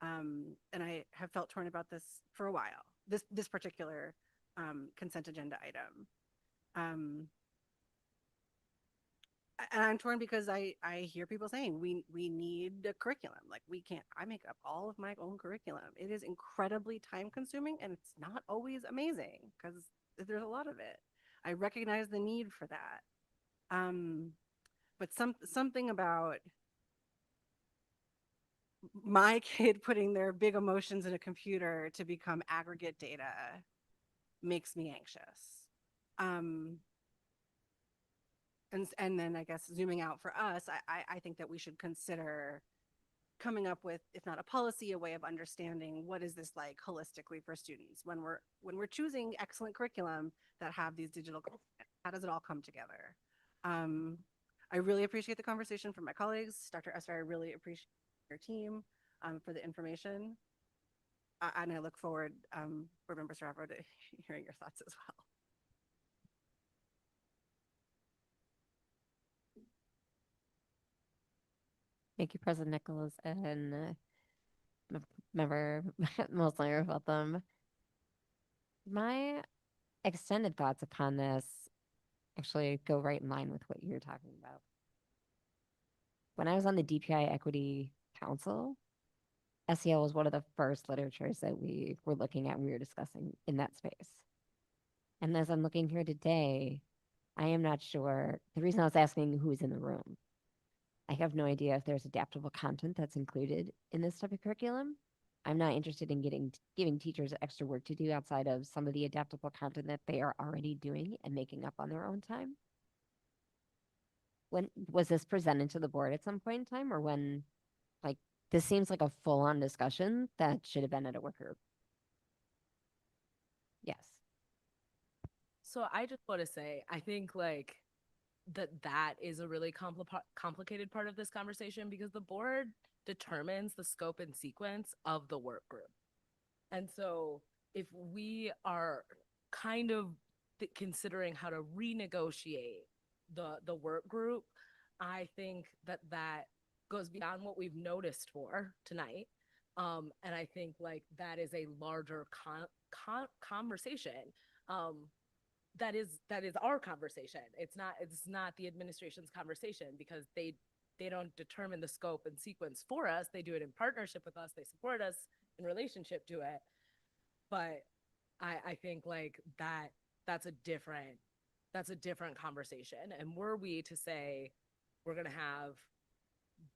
And I have felt torn about this for a while, this particular consent agenda item. And I'm torn because I hear people saying we need a curriculum. Like I make up all of my own curriculum. It is incredibly time consuming, and it's not always amazing because there's a lot of it. I recognize the need for that. But something about my kid putting their big emotions in a computer to become aggregate data makes me anxious. And then I guess zooming out for us, I think that we should consider coming up with, if not a policy, a way of understanding what is this like holistically for students when we're choosing excellent curriculum that have these digital components. How does it all come together? I really appreciate the conversation from my colleagues. Dr. Esser, I really appreciate your team for the information. And I look forward, Board Member Saravo, to hearing your thoughts as well. Thank you, President Nichols and Member Mosler about them. My extended thoughts upon this actually go right in line with what you're talking about. When I was on the DPI Equity Council, SEL was one of the first literatures that we were looking at and we were discussing in that space. And as I'm looking here today, I am not sure. The reason I was asking who's in the room, I have no idea if there's adaptable content that's included in this type of curriculum. I'm not interested in giving teachers extra work to do outside of some of the adaptable content that they are already doing and making up on their own time. When was this presented to the board at some point in time, or when, like, this seems like a full-on discussion that should have been at a work group? Yes. So I just want to say, I think like that is a really complicated part of this conversation because the board determines the scope and sequence of the work group. And so if we are kind of considering how to renegotiate the work group, I think that goes beyond what we've noticed for tonight. And I think like that is a larger conversation. That is our conversation. It's not the administration's conversation because they don't determine the scope and sequence for us. They do it in partnership with us. They support us in relationship to it. But I think like that's a different conversation. And were we to say we're going to have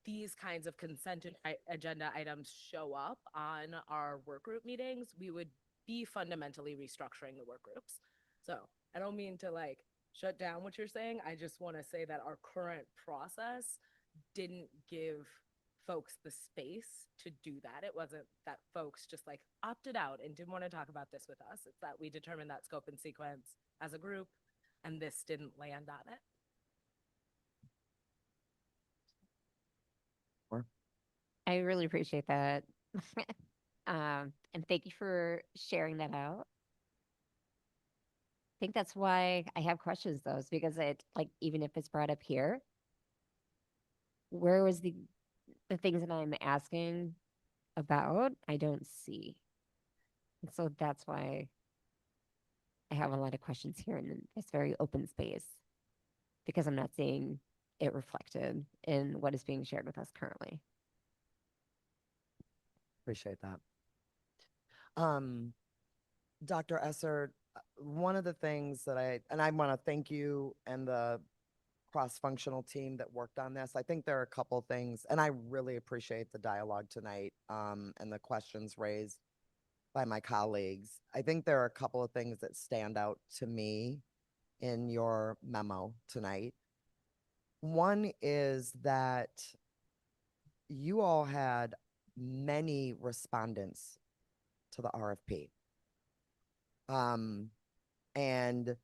these kinds of consent agenda items show up on our work group meetings, we would be fundamentally restructuring the work groups. So I don't mean to like shut down what you're saying. I just want to say that our current process didn't give folks the space to do that. It wasn't that folks just like opted out and didn't want to talk about this with us. It's that we determined that scope and sequence as a group, and this didn't land on it. I really appreciate that. And thank you for sharing that out. I think that's why I have questions though, is because it like even if it's brought up here, where was the things that I'm asking about, I don't see. And so that's why I have a lot of questions here in this very open space, because I'm not seeing it reflected in what is being shared with us currently. Appreciate that. Dr. Esser, one of the things that I want to thank you and the cross-functional team that worked on this. I think there are a couple things, and I really appreciate the dialogue tonight, and the questions raised by my colleagues. I think there are a couple of things that stand out to me in your memo tonight. One is that you all had many respondents to the RFP. And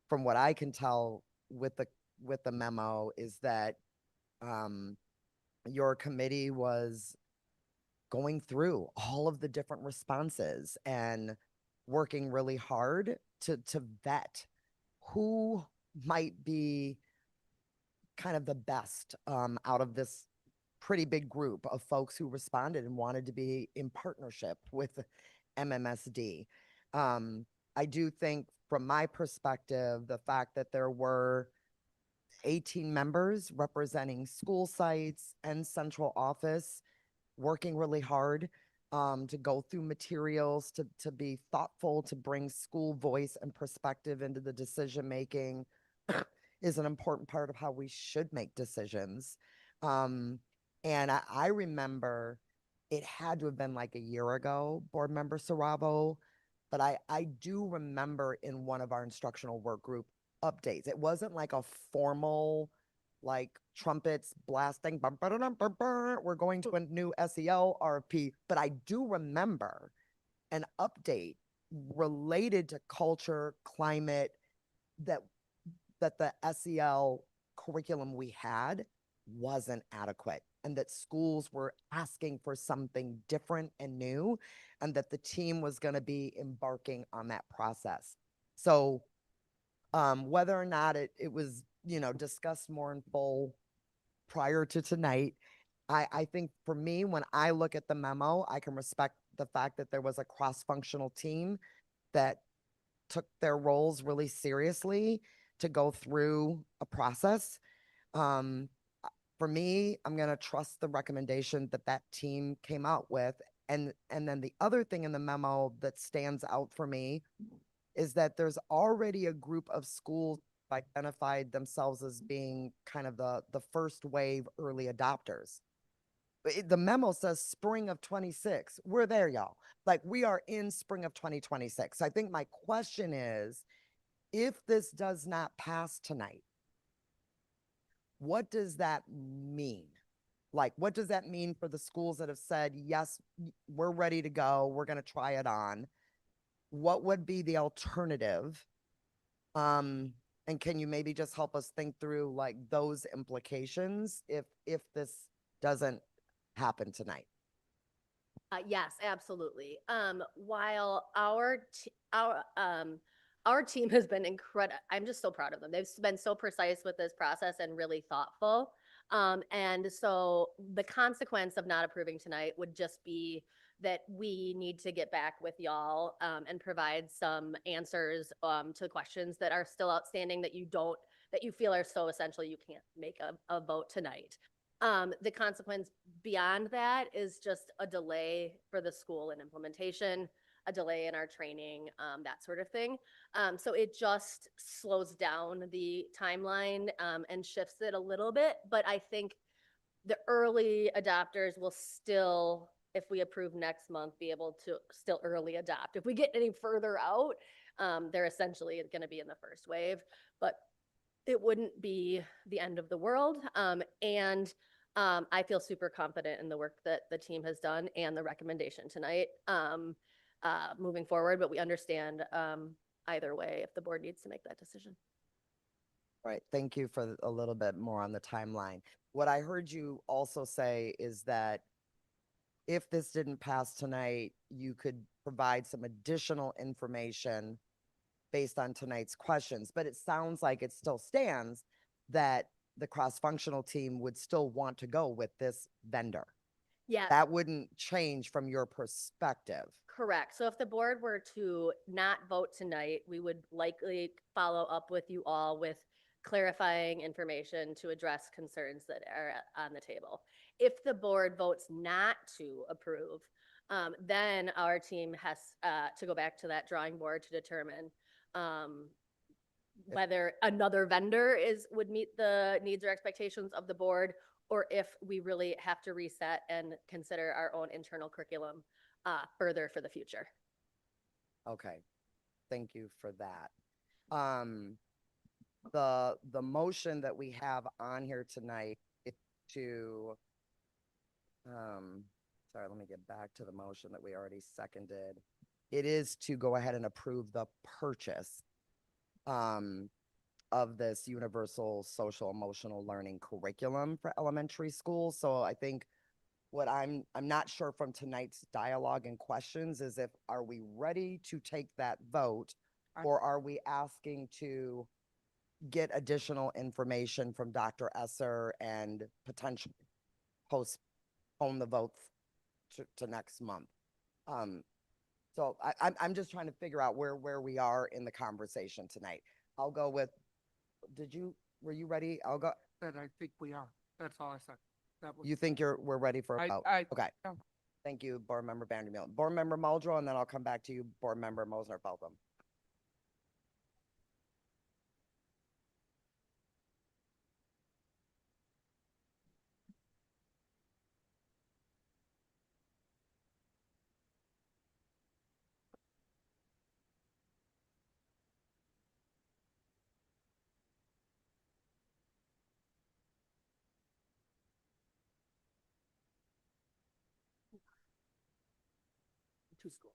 from what I can tell with the memo is that your committee was going through all of the different responses and working really hard to vet who might be kind of the best out of this pretty big group of folks who responded and wanted to be in partnership with MMSD. I do think from my perspective, the fact that there were 18 members representing school sites and central office working really hard to go through materials, to be thoughtful, to bring school voice and perspective into the decision making is an important part of how we should make decisions. And I remember it had to have been like a year ago, Board Member Saravo, but I do remember in one of our instructional work group updates, it wasn't like a formal, like trumpets blasting, we're going to a new SEL RFP, but I do remember an update related to culture, climate, that the SEL curriculum we had wasn't adequate, and that schools were asking for something different and new, and that the team was going to be embarking on that process. So whether or not it was, discussed more in full prior to tonight, I think for me, when I look at the memo, I can respect the fact that there was a cross-functional team that took their roles really seriously to go through a process. For me, I'm going to trust the recommendation that team came out with. And then the other thing in the memo that stands out for me is that there's already a group of schools identified themselves as being kind of the first wave early adopters. The memo says spring of 26. We're there, y'all. Like, we are in spring of 2026. I think my question is, if this does not pass tonight, what does that mean? Like, what does that mean for the schools that have said, yes, we're ready to go, we're going to try it on? What would be the alternative? And can you maybe just help us think through like those implications if this doesn't happen tonight? Yes, absolutely. While our team has been incredible, I'm just so proud of them. They've been so precise with this process and really thoughtful. And so the consequence of not approving tonight would just be that we need to get back with y'all and provide some answers to questions that are still outstanding that you feel are so essential you can't make a vote tonight. The consequence beyond that is just a delay for the school in implementation, a delay in our training, that sort of thing. So it just slows down the timeline and shifts it a little bit. But I think the early adopters will still, if we approve next month, be able to still early adopt. If we get any further out, they're essentially going to be in the first wave. But it wouldn't be the end of the world. I feel super confident in the work that the team has done and the recommendation tonight moving forward, but we understand either way if the board needs to make that decision. Right. Thank you for a little bit more on the timeline. What I heard you also say is that if this didn't pass tonight, you could provide some additional information based on tonight's questions, but it sounds like it still stands that the cross-functional team would still want to go with this vendor. Yeah. That wouldn't change from your perspective. Correct. So if the board were to not vote tonight, we would likely follow up with you all with clarifying information to address concerns that are on the table. If the board votes not to approve, then our team has to go back to that drawing board to determine whether another vendor would meet the needs or expectations of the board, or if we really have to reset and consider our own internal curriculum further for the future. Okay, thank you for that. The motion that we have on here tonight is to, sorry, let me get back to the motion that we already seconded. It is to go ahead and approve the purchase of this universal social emotional learning curriculum for elementary schools. So I think what I'm not sure from tonight's dialogue and questions is if, are we ready to take that vote, or are we asking to get additional information from Dr. Esser and potentially postpone the vote to next month? So I'm just trying to figure out where we are in the conversation tonight. I'll go with, were you ready? I'll go. That I think we are. That's all I said. You think we're ready for a vote? Okay. Yeah. Thank you, Board Member Vandermill. Board Member Muldrow, and then I'll come back to you, Board Member Mosner-Feltham. Two schools.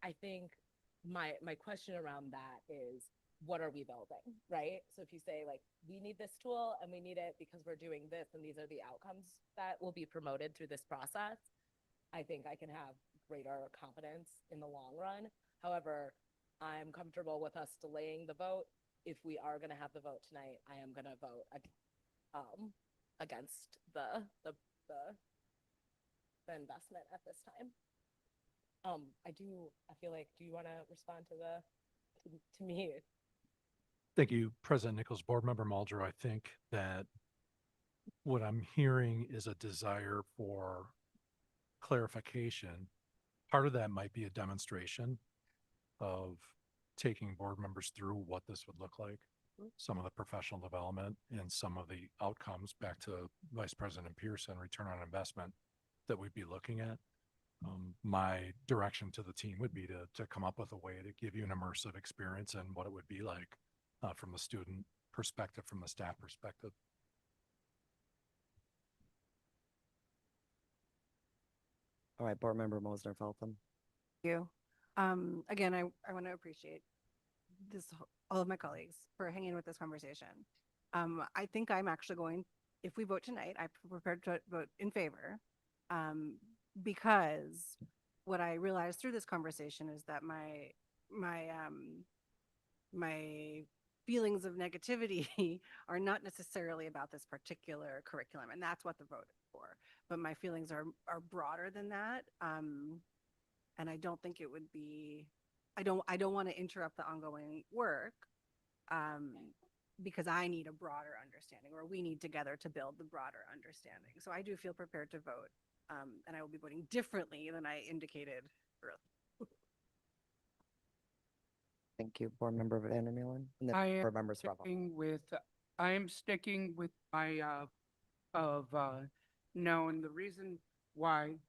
I think my question around that is, what are we building, right? So if you say like, we need this tool and we need it because we're doing this and these are the outcomes that will be promoted through this process, I think I can have greater confidence in the long run. However, I'm comfortable with us delaying the vote. If we are going to have the vote tonight, I am going to vote against the investment at this time. I feel like, do you want to respond to me? Thank you, President Nichols. Board Member Muldrow, I think that what I'm hearing is a desire for clarification. Part of that might be a demonstration of taking board members through what this would look like, some of the professional development and some of the outcomes, back to Vice President Pearson, return on investment that we'd be looking at. My direction to the team would be to come up with a way to give you an immersive experience and what it would be like from the student perspective, from the staff perspective. All right, Board Member Mosner-Feltham. You. Again, I want to appreciate all of my colleagues for hanging with this conversation. I think I'm actually going, if we vote tonight, I'm prepared to vote in favor. Because what I realized through this conversation is that my feelings of negativity are not necessarily about this particular curriculum, and that's what the vote is for. But my feelings are broader than that. And I don't think it would be, I don't want to interrupt the ongoing work, because I need a broader understanding, or we need together to build the broader understanding. So I do feel prepared to vote, and I will be voting differently than I indicated earlier. Thank you, Board Member Van der Meulen. And then I am Board Member Saravo. sticking with my no, and the reason why,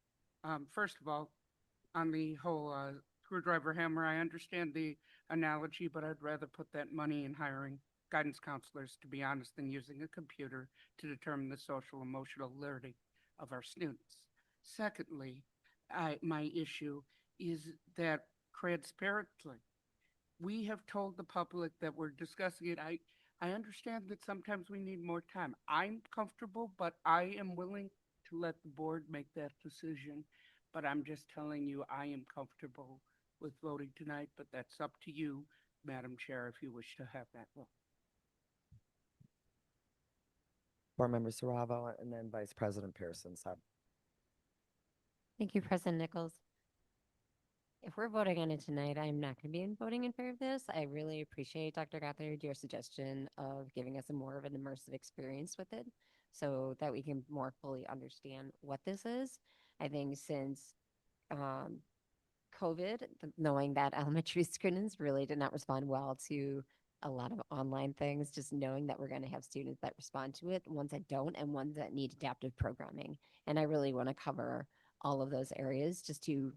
first of all, on the whole screwdriver hammer, I understand the analogy, but I'd rather put that money in hiring guidance counselors, to be honest, than using a computer to determine the social emotional learning of our students. Secondly, my issue is that transparently, we have told the public that we're discussing it. I understand that sometimes we need more time. I'm comfortable, but I am willing to let the board make that decision. But I'm just telling you, I am comfortable with voting tonight, but that's up to you, Madam Chair, if you wish to have that vote. Board Member Saravo, and then Vice President Pearson. Thank you, President Nichols. If we're voting on it tonight, I'm not going to be voting in favor of this. I really appreciate, Dr. Gothard, your suggestion of giving us more of an immersive experience with it so that we can more fully understand what this is. I think since COVID, knowing that elementary students really did not respond well to a lot of online things, just knowing that we're going to have students that respond to it, ones that don't, and ones that need adaptive programming. And I really want to cover all of those areas just to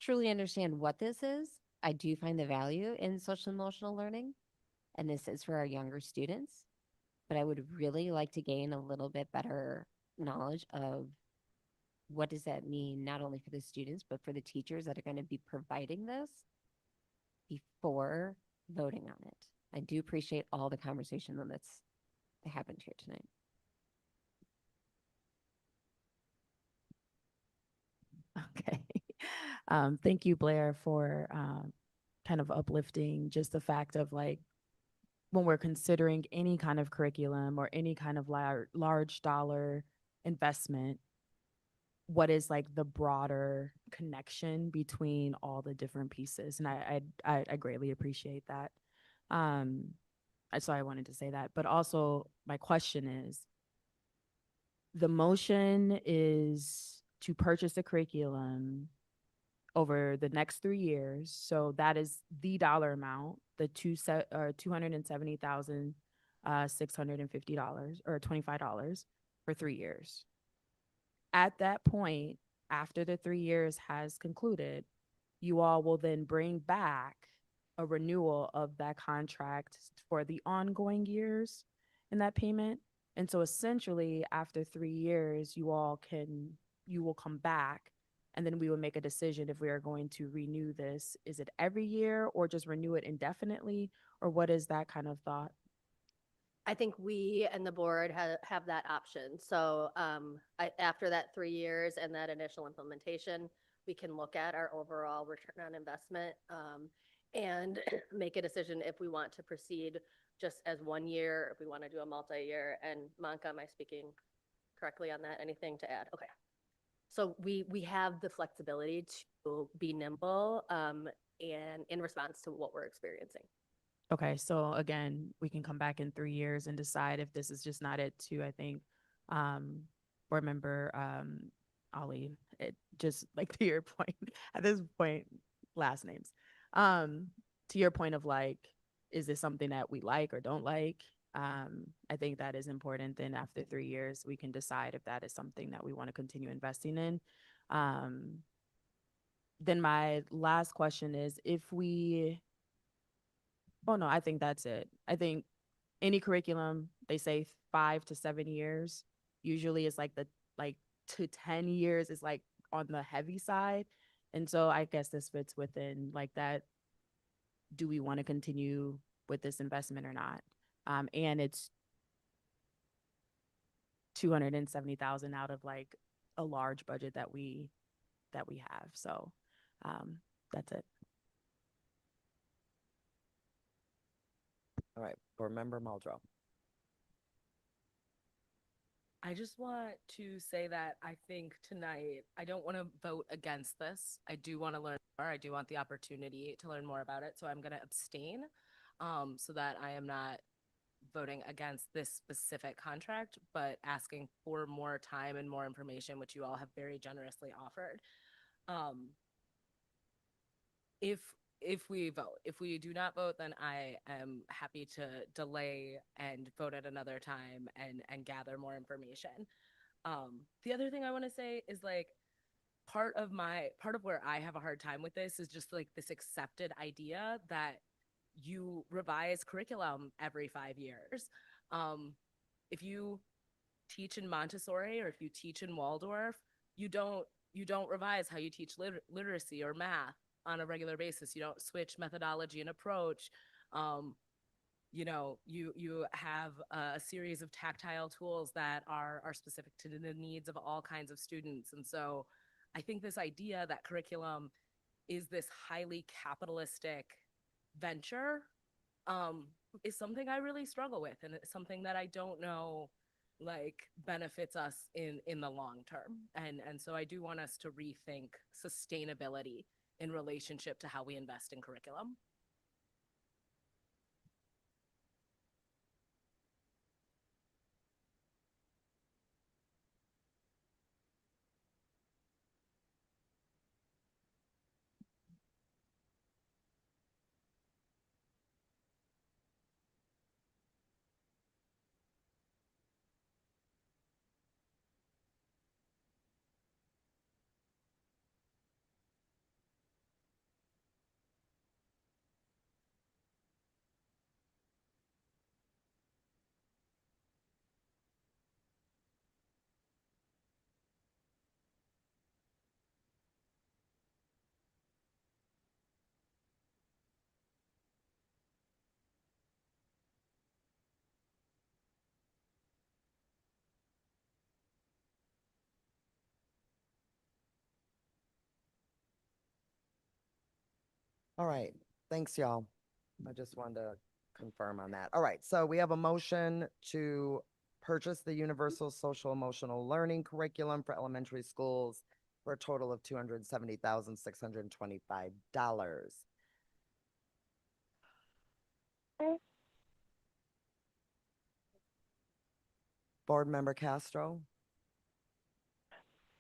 truly understand what this is. I do find the value in social emotional learning, and this is for our younger students, but I would really like to gain a little bit better knowledge of what does that mean, not only for the students, but for the teachers that are going to be providing this before voting on it. I do appreciate all the conversation that's happened here tonight. Okay. Thank you, Blair, for kind of uplifting just the fact of like when we're considering any kind of curriculum or any kind of large dollar investment, what is like the broader connection between all the different pieces. And I greatly appreciate that. So I wanted to say that, but also my question is, the motion is to purchase the curriculum over the next 3 years. So that is the dollar amount, the $270,650 or $25 for 3 years. At that point, after the 3 years has concluded, you all will then bring back a renewal of that contract for the ongoing years in that payment. And so essentially after 3 years, you will come back, and then we will make a decision if we are going to renew this. Is it every year or just renew it indefinitely? Or what is that kind of thought? I think we and the board have that option. So after that 3 years and that initial implementation, we can look at our overall return on investment and make a decision if we want to proceed just as 1 year, if we want to do a multi-year. And Manka, am I speaking correctly on that? Anything to add? Okay. So we have the flexibility to be nimble and in response to what we're experiencing. Okay, so again, we can come back in 3 years and decide if this is just not it too. I think board member Ali, it just like to your point, at this point, last names. To your point of like, is this something that we like or don't like? I think that is important. Then after 3 years, we can decide if that is something that we want to continue investing in. Then my last question is oh no, I think that's it. I think any curriculum, they say 5 to 7 years. Usually it's like to 10 years is like on the heavy side. And so I guess this fits within like that do we want to continue with this investment or not? And it's 270,000 out of like a large budget that we have. So that's it. All right, Board Member Muldrow. I just want to say that I think tonight, I don't want to vote against this. I do want to learn more. I do want the opportunity to learn more about it. So I'm going to abstain so that I am not voting against this specific contract, but asking for more time and more information, which you all have very generously offered. If we vote, if we do not vote, then I am happy to delay and vote at another time and gather more information. The other thing I want to say is like part of where I have a hard time with this is just like this accepted idea that you revise curriculum every 5 years. If you teach in Montessori or if you teach in Waldorf, you don't revise how you teach literacy or math on a regular basis. You don't switch methodology and approach. You have a series of tactile tools that are specific to the needs of all kinds of students. And so I think this idea that curriculum is this highly capitalistic venture is something I really struggle with, and it's something that I don't know like benefits us in the long term. And so I do want us to rethink sustainability in relationship to how we invest in curriculum. All right, thanks, y'all. I just wanted to confirm on that. All right, so we have a motion to purchase the Universal Social Emotional Learning Curriculum for elementary schools for a total of $270,625. Board Member Castro?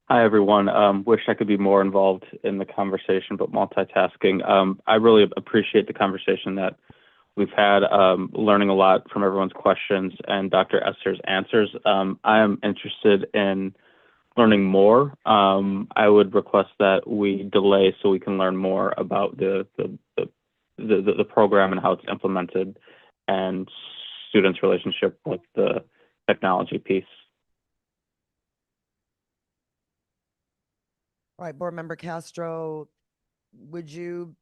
Hi, everyone. Wish I could be more involved in the conversation, but multitasking. I really appreciate the conversation that we've had, learning a lot from everyone's questions and Dr. Esther's answers. I am interested in learning more. I would request that we delay so we can learn more about the program and how it's implemented and students' relationship with the technology piece. All right, Board Member Castro, you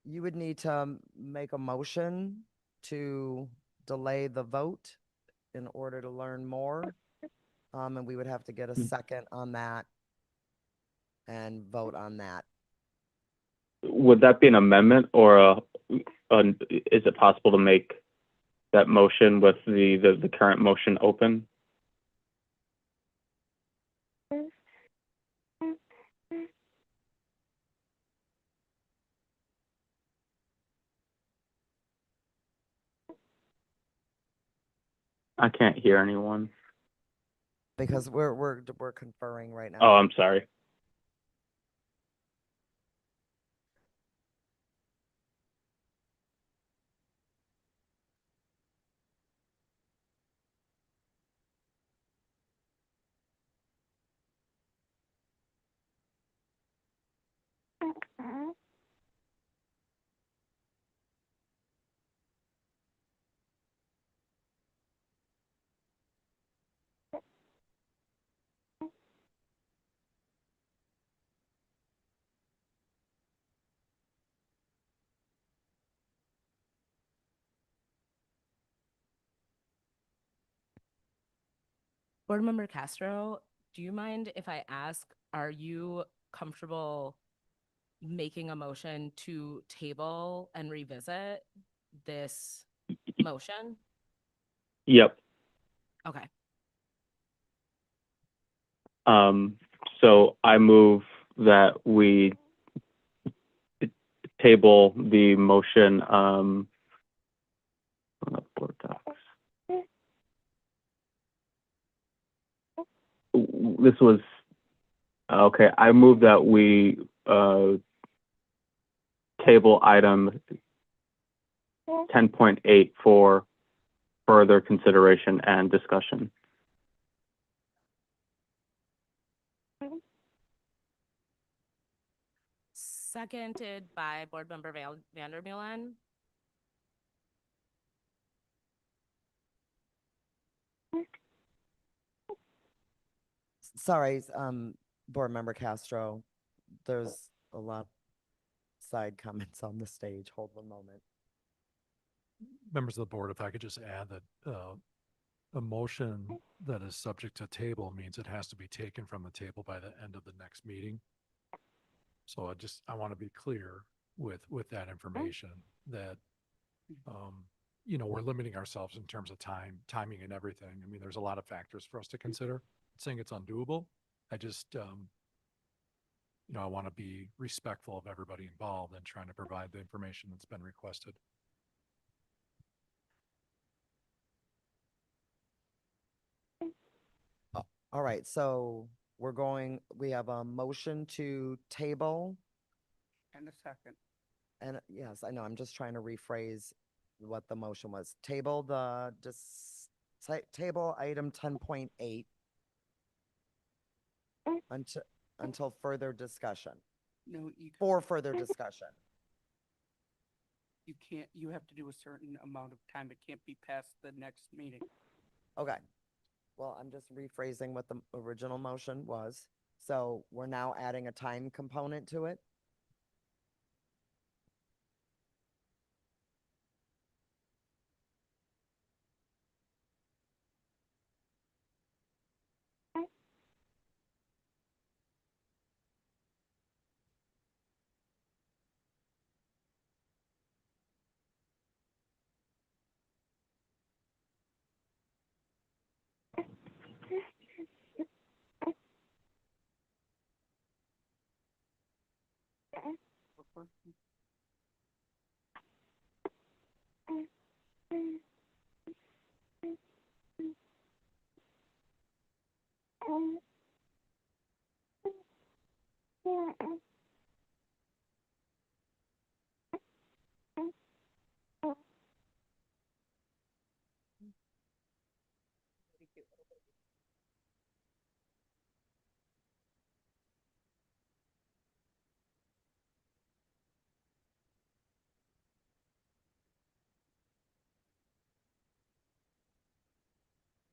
would need to make a motion to delay the vote in order to learn more. And we would have to get a second on that and vote on that. Would that be an amendment or is it possible to make that motion with the current motion open? I can't hear anyone. Because we're conferring right now. Oh, I'm sorry. Board Member Castro, do you mind if I ask, are you comfortable making a motion to table and revisit this motion? Yep. Okay. So I move that we table the motion, board docs. This was, okay, I move that we, table item 10.8 for further consideration and discussion. Seconded by Board Member Vandermeulen. Sorry, Board Member Castro, there's a lot side comments on the stage. Hold one moment. Members of the board, if I could just add that a motion that is subject to table means it has to be taken from the table by the end of the next meeting. So I want to be clear with that information that, you know, we're limiting ourselves in terms of timing and everything. I mean, there's a lot of factors for us to consider. I'm saying it's undoable. I just, you know, I want to be respectful of everybody involved and trying to provide the information that's been requested. All right, so we have a motion to table. And a second. And yes, I know, I'm just trying to rephrase what the motion was. Table item 10.8 until further discussion, No, for further discussion. you can't, you have to do a certain amount of time. It can't be past the next meeting. Okay. Well, I'm just rephrasing what the original motion was. So we're now adding a time component to it.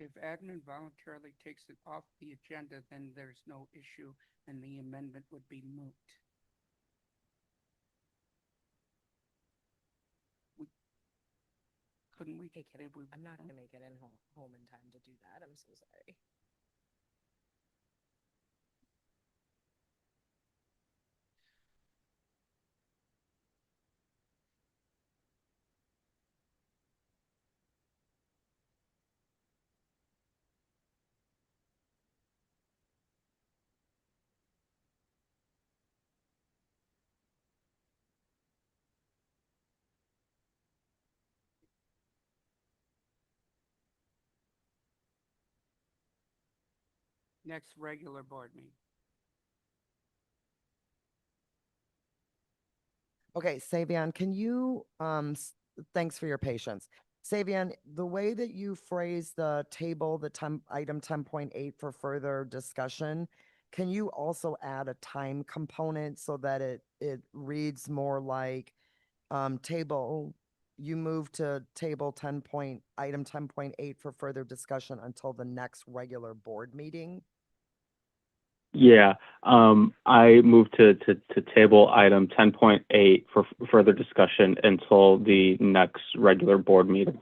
If admin voluntarily takes it off the agenda, then there's no issue and the amendment would be moot. Couldn't we? Hey, kid, I'm not gonna make it in home in time to do that. I'm so sorry. Next regular board meeting. Okay, Savion, can you, thanks for your patience. Savion, the way that you phrase the table, item 10.8 for further discussion, can you also add a time component so that it reads more like, you move to item 10.8 for further discussion until the next regular board meeting? Yeah, I move to table item 10.8 for further discussion until the next regular board meeting.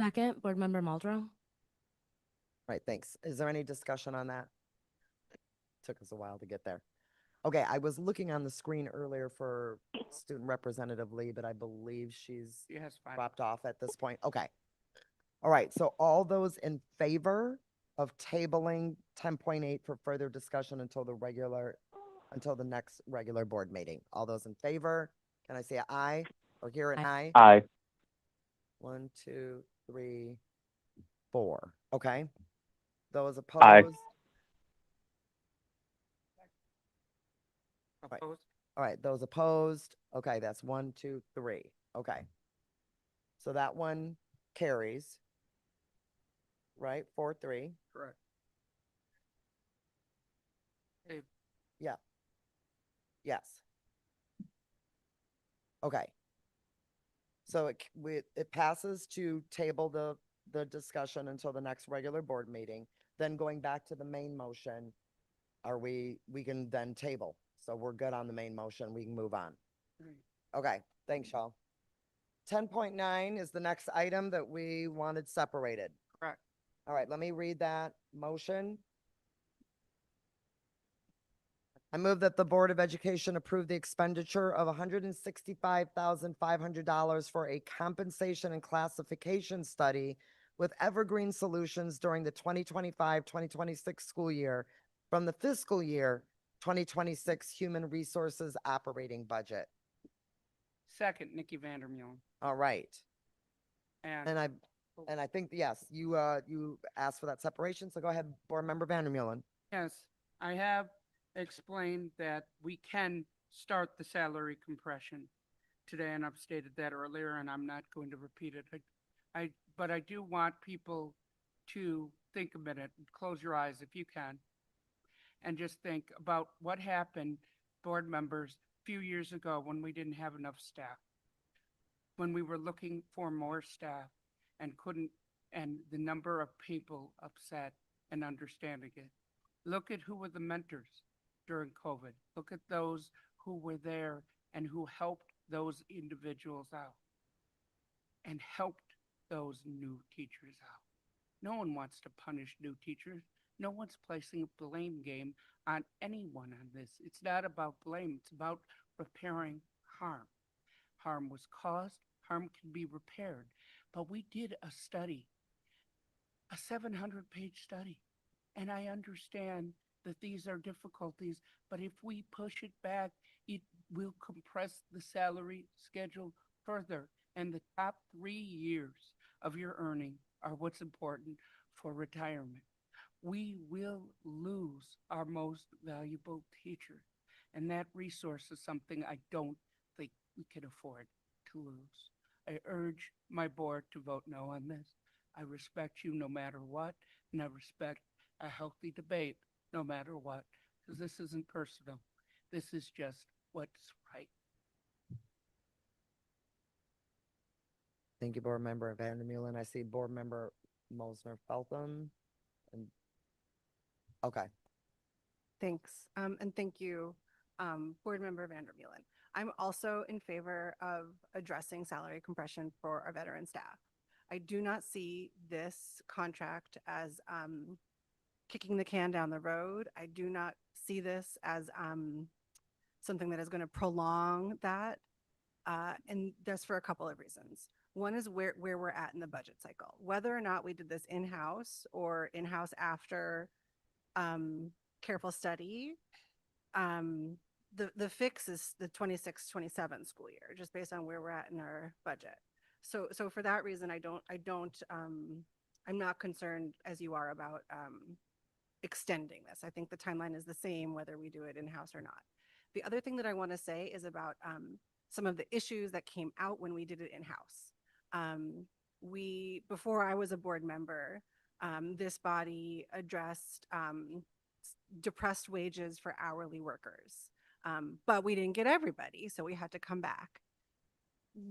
Second, Board Member Muldrow. Right, thanks. Is there any discussion on that? Took us a while to get there. Okay, I was looking on the screen earlier for Student Representative Lee, but I believe she's Yes, fine. dropped off at this point. Okay. All right, so all those in favor of tabling 10.8 for further discussion until the next regular board meeting? All those in favor? Can I say an aye or hear an aye? Aye. 1, 2, 3, 4. Okay. Those Aye. opposed? Okay. Opposed? All right, those opposed? Okay, that's 1, 2, 3. Okay. So that one carries. Right, 4-3. Correct. Okay, Yeah. Yes. Okay. So it passes to table the discussion until the next regular board meeting. Then going back to the main motion, we can then table. So we're good on the main motion. We can move on. Okay, thanks, y'all. 10.9 is the next item that we wanted separated. correct. All right, let me read that motion. I move that the Board of Education approve the expenditure of $165,500 for a compensation and classification study with Evergreen Solutions during the 2025-2026 school year from the fiscal year 2026 Human Resources Operating Budget. Second, Nikki Vandermeulen. All right. And And I think, yes, you asked for that separation, so go ahead, Board Member Vandermeulen. yes, I have explained that we can start the salary compression today, and I've stated that earlier, and I'm not going to repeat it. But I do want people to think a minute, close your eyes if you can, and just think about what happened, board members, a few years ago when we didn't have enough staff, when we were looking for more staff and and the number of people upset and understanding it. Look at who were the mentors during COVID. Look at those who were there and who helped those individuals out and helped those new teachers out. No one wants to punish new teachers. No one's placing a blame game on anyone on this. It's not about blame. It's about repairing harm. Harm was caused. Harm can be repaired. But we did a study, a 700-page study. And I understand that these are difficulties, but if we push it back, it will compress the salary schedule further. And the top 3 years of your earning are what's important for retirement. We will lose our most valuable teacher. And that resource is something I don't think we can afford to lose. I urge my board to vote no on this. I respect you no matter what, and I respect a healthy debate no matter what, because this isn't personal. This is just what's right. Thank you, Board Member Vandermeulen. I see Board Member Mosner Feltham. And okay. Thanks. And thank you, Board Member Vandermeulen. I'm also in favor of addressing salary compression for our veteran staff. I do not see this contract as kicking the can down the road. I do not see this as something that is going to prolong that. And that's for a couple of reasons. One is where we're at in the budget cycle. Whether or not we did this in-house or in-house after careful study, the fix is the 26-27 school year, just based on where we're at in our budget. So for that reason, I'm not concerned as you are about extending this. I think the timeline is the same whether we do it in-house or not. The other thing that I want to say is about some of the issues that came out when we did it in-house. Before I was a board member, this body addressed depressed wages for hourly workers. But we didn't get everybody, so we had to come back.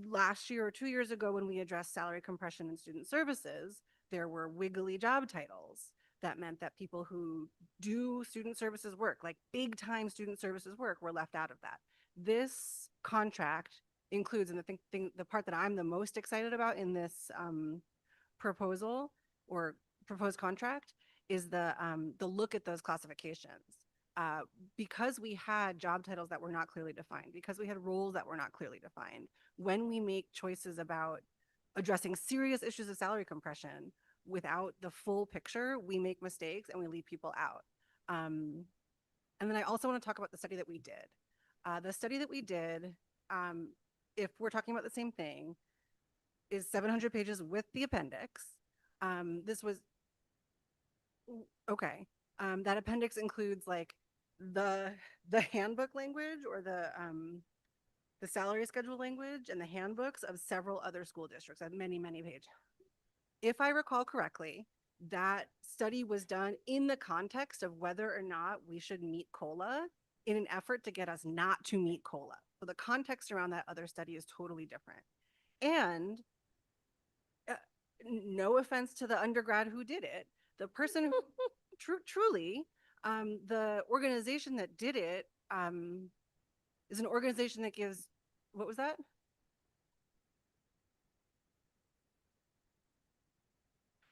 Last year or 2 years ago, when we addressed salary compression in student services, there were wiggly job titles. That meant that people who do student services work, like big time student services work, were left out of that. This contract includes, and the part that I'm the most excited about in this proposal or proposed contract is the look at those classifications. Because we had job titles that were not clearly defined, because we had roles that were not clearly defined, when we make choices about addressing serious issues of salary compression without the full picture, we make mistakes and we leave people out. And then I also want to talk about the study that we did. The study that we did, if we're talking about the same thing, is 700 pages with the appendix. This was, okay. That appendix includes like the handbook language or the salary schedule language and the handbooks of several other school districts at many, many pages. If I recall correctly, that study was done in the context of whether or not we should meet COLA in an effort to get us not to meet COLA. So the context around that other study is totally different. And no offense to the undergrad who did it, the person who truly, the organization that did it is an organization that gives, what was that?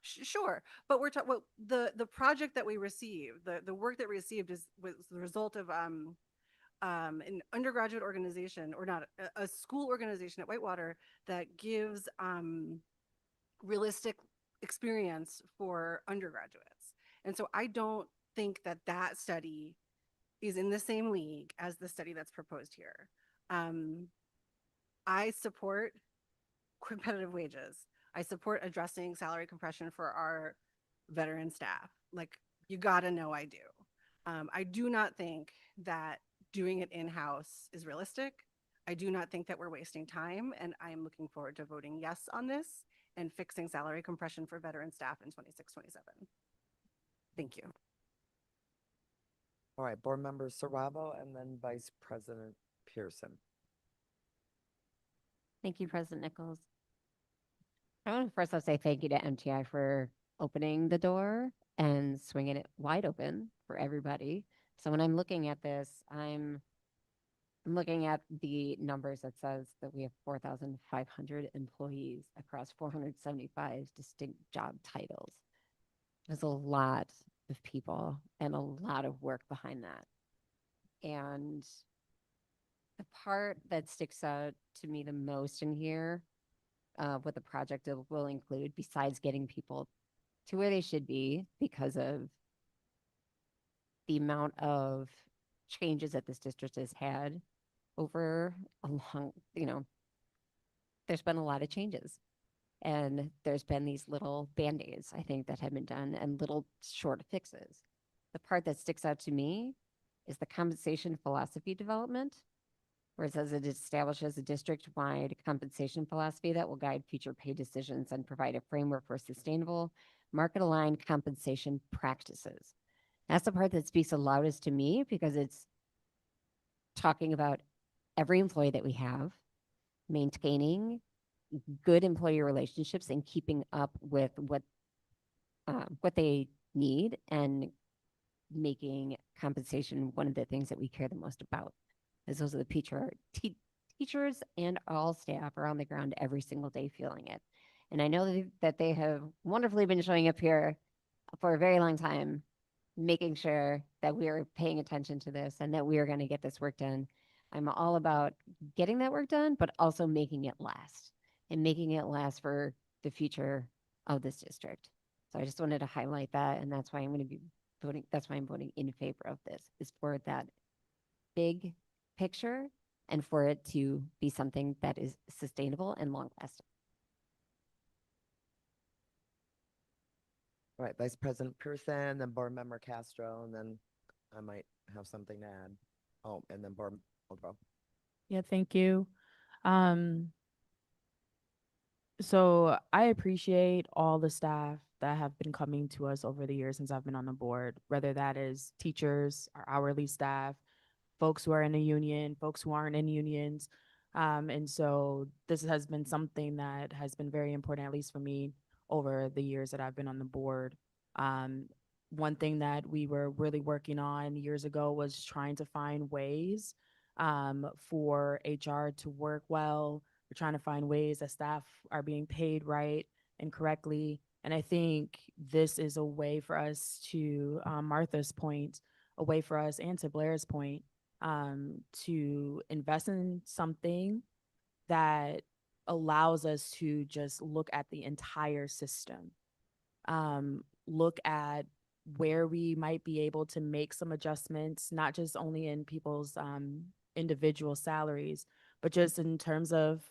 Sure, but we're talking, well, the project that we received, the work that we received was the result of an undergraduate organization, or not, a school organization at Whitewater that gives realistic experience for undergraduates. And so I don't think that that study is in the same league as the study that's proposed here. I support competitive wages. I support addressing salary compression for our veteran staff. Like, you gotta know I do. I do not think that doing it in-house is realistic. I do not think that we're wasting time, and I am looking forward to voting yes on this and fixing salary compression for veteran staff in 26, 27. Thank you. All right, Board Member Saravo and then Vice President Pearson. Thank you, President Nichols. I want to first off say thank you to MTI for opening the door and swinging it wide open for everybody. So when I'm looking at this, I'm looking at the numbers that says that we have 4,500 employees across 475 distinct job titles. There's a lot of people and a lot of work behind that. And the part that sticks out to me the most in here, what the project will include, besides getting people to where they should be because of the amount of changes that this district has had over a long, there's been a lot of changes. And there's been these little band-aids, I think, that have been done and little short fixes. The part that sticks out to me is the compensation philosophy development, where it says it establishes a district-wide compensation philosophy that will guide future pay decisions and provide a framework for sustainable, market-aligned compensation practices. That's the part that speaks the loudest to me, because it's talking about every employee that we have, maintaining good employee relationships and keeping up with what they need, and making compensation one of the things that we care the most about, as those are the teachers and all staff are on the ground every single day feeling it. And I know that they have wonderfully been showing up here for a very long time, making sure that we are paying attention to this and that we are going to get this work done. I'm all about getting that work done, but also making it last, and making it last for the future of this district. So I just wanted to highlight that, and that's why I'm going to be voting. That's why I'm voting in favor of this, is for that big picture and for it to be something that is sustainable and long lasting. All right, Vice President Pearson, then Board Member Castro, and then I might have something to add. Oh, and then Board Muldrow. Yeah, thank you. So I appreciate all the staff that have been coming to us over the years since I've been on the board, whether that is teachers, our hourly staff, folks who are in a union, folks who aren't in unions. And so this has been something that has been very important, at least for me, over the years that I've been on the board. One thing that we were really working on years ago was trying to find ways for HR to work well. We're trying to find ways that staff are being paid right and correctly. And I think this is a way for us to, Martha's point, a way for us and to Blair's point, to invest in something that allows us to just look at the entire system, look at where we might be able to make some adjustments, not just only in people's individual salaries, but just in terms of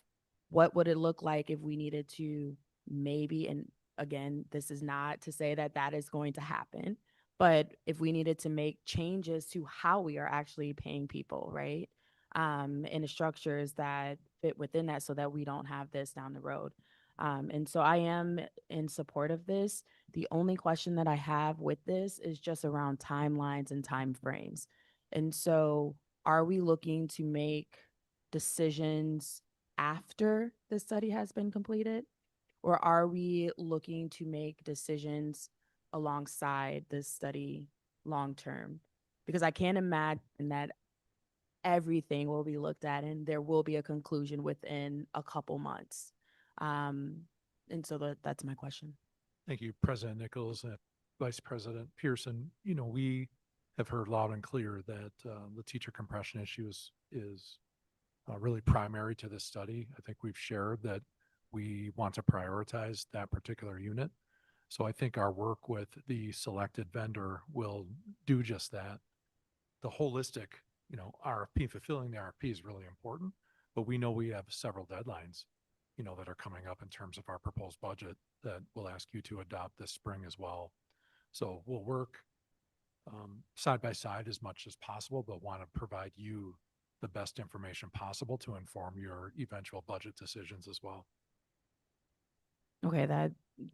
what would it look like if we needed to maybe, and again, this is not to say that that is going to happen, but if we needed to make changes to how we are actually paying people, right? And the structures that fit within that so that we don't have this down the road. And so I am in support of this. The only question that I have with this is just around timelines and timeframes. And so are we looking to make decisions after the study has been completed? Or are we looking to make decisions alongside this study long term? Because I can't imagine that everything will be looked at and there will be a conclusion within a couple months. And so that's my question. Thank you, President Nichols and Vice President Pearson. We have heard loud and clear that the teacher compression issue is really primary to this study. I think we've shared that we want to prioritize that particular unit. So I think our work with the selected vendor will do just that. The holistic, RFP, fulfilling the RFP is really important, but we know we have several deadlines, that are coming up in terms of our proposed budget that we'll ask you to adopt this spring as well. So we'll work side by side as much as possible, but want to provide you the best information possible to inform your eventual budget decisions as well. Okay,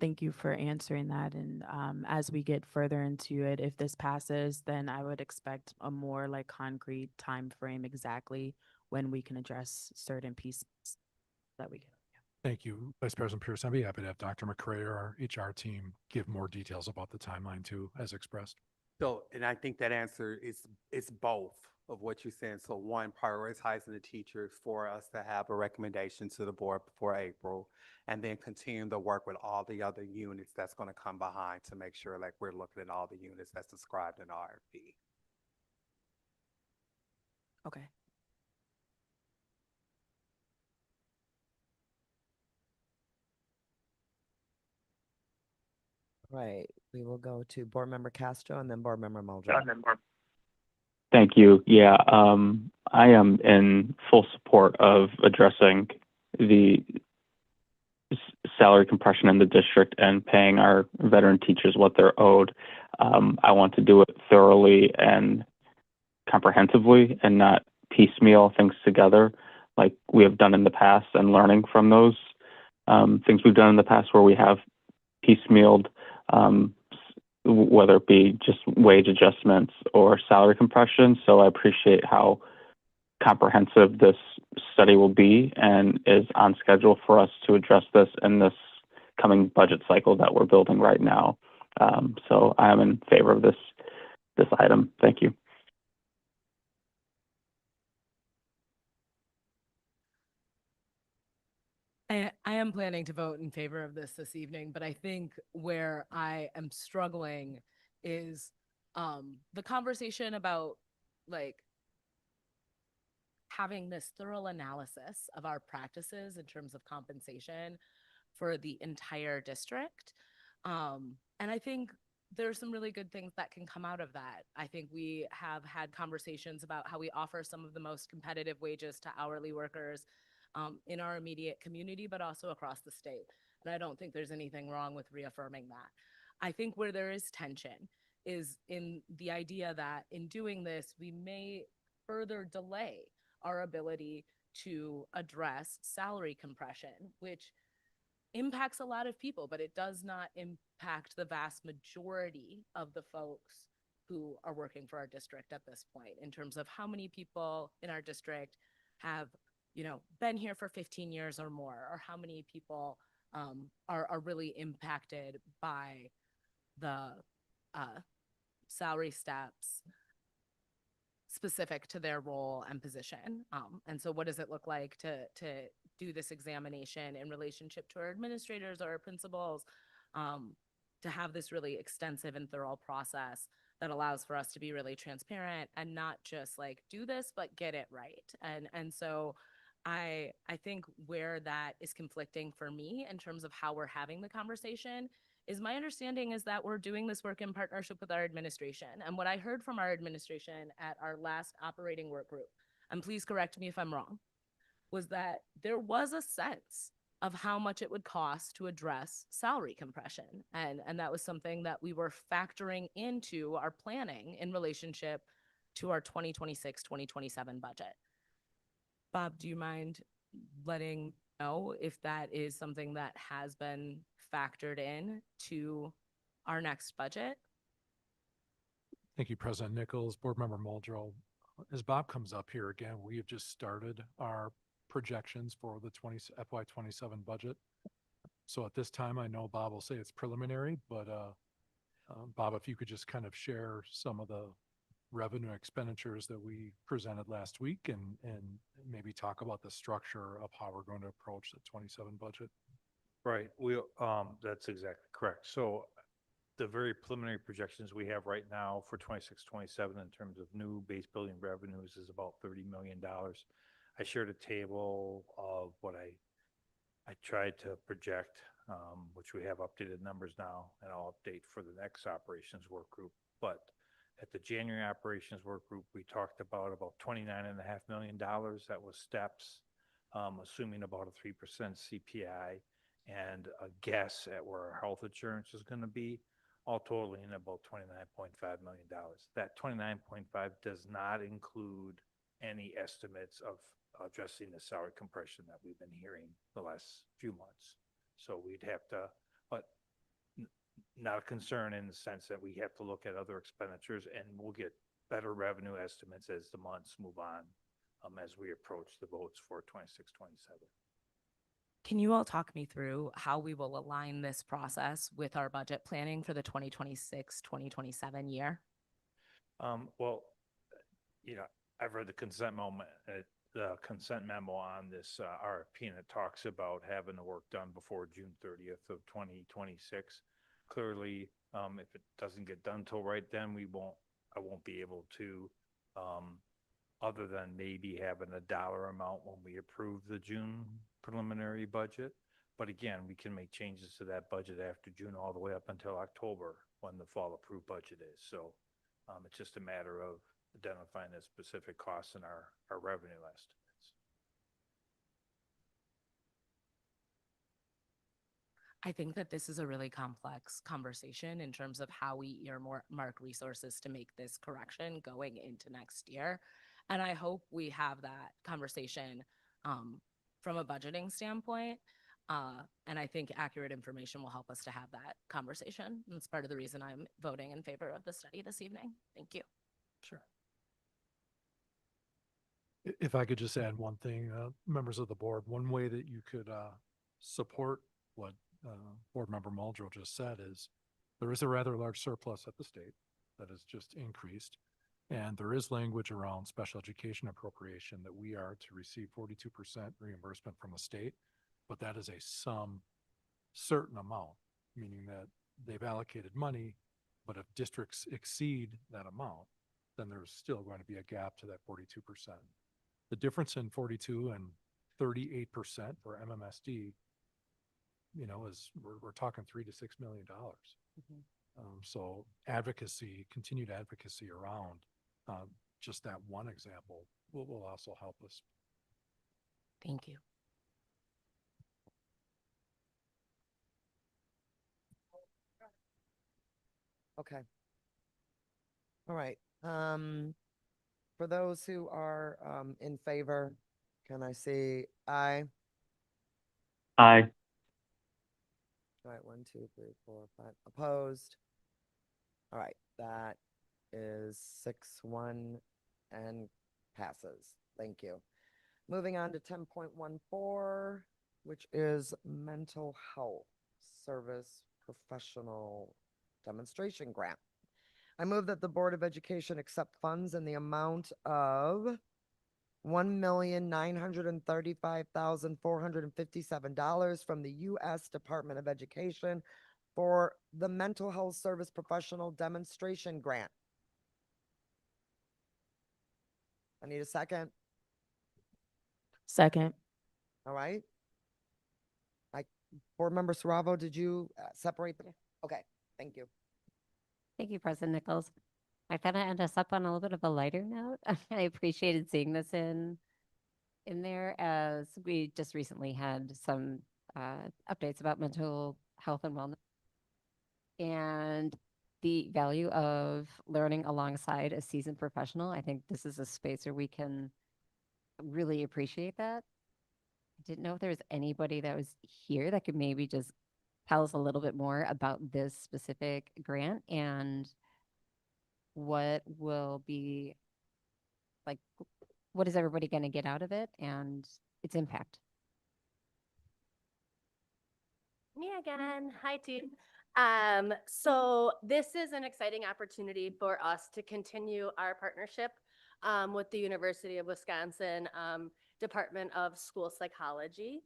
thank you for answering that. And as we get further into it, if this passes, then I would expect a more like concrete time frame exactly when we can address certain pieces that we can. Thank you, Vice President Pierce. I'd be happy to have Dr. McCray or our HR team give more details about the timeline too, as expressed. So, and I think that answer is both of what you're saying. So one, prioritizing the teachers for us to have a recommendation to the board before April, and then continuing to work with all the other units that's going to come behind to make sure like we're looking at all the units that's described in the RFP. Okay. Right. We will go to Board Member Castro and then Board Member Muldrow. Thank you. Yeah, I am in full support of addressing the salary compression in the district and paying our veteran teachers what they're owed. I want to do it thoroughly and comprehensively and not piecemeal things together like we have done in the past, and learning from those things we've done in the past where we have piecemealed, whether it be just wage adjustments or salary compression. So I appreciate how comprehensive this study will be and is on schedule for us to address this in this coming budget cycle that we're building right now. So I am in favor of this item. Thank you. I am planning to vote in favor of this evening, but I think where I am struggling is the conversation about like having this thorough analysis of our practices in terms of compensation for the entire district. And I think there's some really good things that can come out of that. I think we have had conversations about how we offer some of the most competitive wages to hourly workers in our immediate community, but also across the state. And I don't think there's anything wrong with reaffirming that. I think where there is tension is in the idea that in doing this, we may further delay our ability to address salary compression, which impacts a lot of people, but it does not impact the vast majority of the folks who are working for our district at this point, in terms of how many people in our district have been here for 15 years or more, or how many people are really impacted by the salary steps specific to their role and position. And so what does it look like to do this examination in relationship to our administrators or our principals to have this really extensive and thorough process that allows for us to be really transparent and not just like do this, but get it right. And so I think where that is conflicting for me in terms of how we're having the conversation is my understanding is that we're doing this work in partnership with our administration. And what I heard from our administration at our last operating work group, and please correct me if I'm wrong, was that there was a sense of how much it would cost to address salary compression. And that was something that we were factoring into our planning in relationship to our 2026-2027 budget. Bob, do you mind letting know if that is something that has been factored in to our next budget? Thank you, President Nichols, Board Member Muldrow. As Bob comes up here again, we have just started our projections for the FY27 budget. So at this time, I know Bob will say it's preliminary, but Bob, if you could just kind of share some of the revenue expenditures that we presented last week and maybe talk about the structure of how we're going to approach the 27 budget. Right, that's exactly correct. So the very preliminary projections we have right now for 26-27 in terms of new base building revenues is about $30 million. I shared a table of what I tried to project, which we have updated numbers now, and I'll update for the next operations work group. But at the January operations work group, we talked about $29.5 million. That was steps, assuming about a 3% CPI and a guess at where our health insurance is going to be, all totaling about $29.5 million. That 29.5 does not include any estimates of addressing the salary compression that we've been hearing the last few months. So we'd have to, but not a concern in the sense that we have to look at other expenditures, and we'll get better revenue estimates as the months move on, as we approach the votes for 26-27. Can you all talk me through how we will align this process with our budget planning for the 2026-2027 year? Well, I've read the consent memo on this RFP, and it talks about having the work done before June 30th of 2026. Clearly, if it doesn't get done till right then, I won't be able to, other than maybe having a dollar amount when we approve the June preliminary budget. But again, we can make changes to that budget after June all the way up until October when the fall approved budget is. So it's just a matter of identifying the specific costs in our revenue estimates. I think that this is a really complex conversation in terms of how we earmark resources to make this correction going into next year. And I hope we have that conversation from a budgeting standpoint. And I think accurate information will help us to have that conversation. And it's part of the reason I'm voting in favor of the study this evening. Thank you. Sure. If I could just add one thing, members of the board, one way that you could support what Board Member Muldrow just said is there is a rather large surplus at the state that has just increased. And there is language around special education appropriation that we are to receive 42% reimbursement from the state, but that is a certain amount, meaning that they've allocated money, but if districts exceed that amount, then there's still going to be a gap to that 42%. The difference in 42 and 38% for MMSD, is we're talking $3 to $6 million. So continued advocacy around just that one example will also help us. Thank you. Okay. All right. For those who are in favor, can I see aye? Aye. All right, 1, 2, 3, 4, 5. Opposed? All right, that is 6-1 and passes. Thank you. Moving on to 10.14, which is mental health service professional demonstration grant. I move that the Board of Education accept funds in the amount of $1,935,457 from the U.S. Department of Education for the Mental Health Service Professional Demonstration Grant. I need a second. Second. All right. Board Member Saravo, did you separate them? Okay, thank you. Thank you, President Nichols. I kind of end us up on a little bit of a lighter note. I appreciated seeing this in there, as we just recently had some updates about mental health and wellness and the value of learning alongside a seasoned professional. I think this is a space where we can really appreciate that. I didn't know if there was anybody that was here that could maybe just tell us a little bit more about this specific grant and what will be like, what is everybody going to get out of it and its impact? Me again. Hi, team. So this is an exciting opportunity for us to continue our partnership with the University of Wisconsin Department of School Psychology.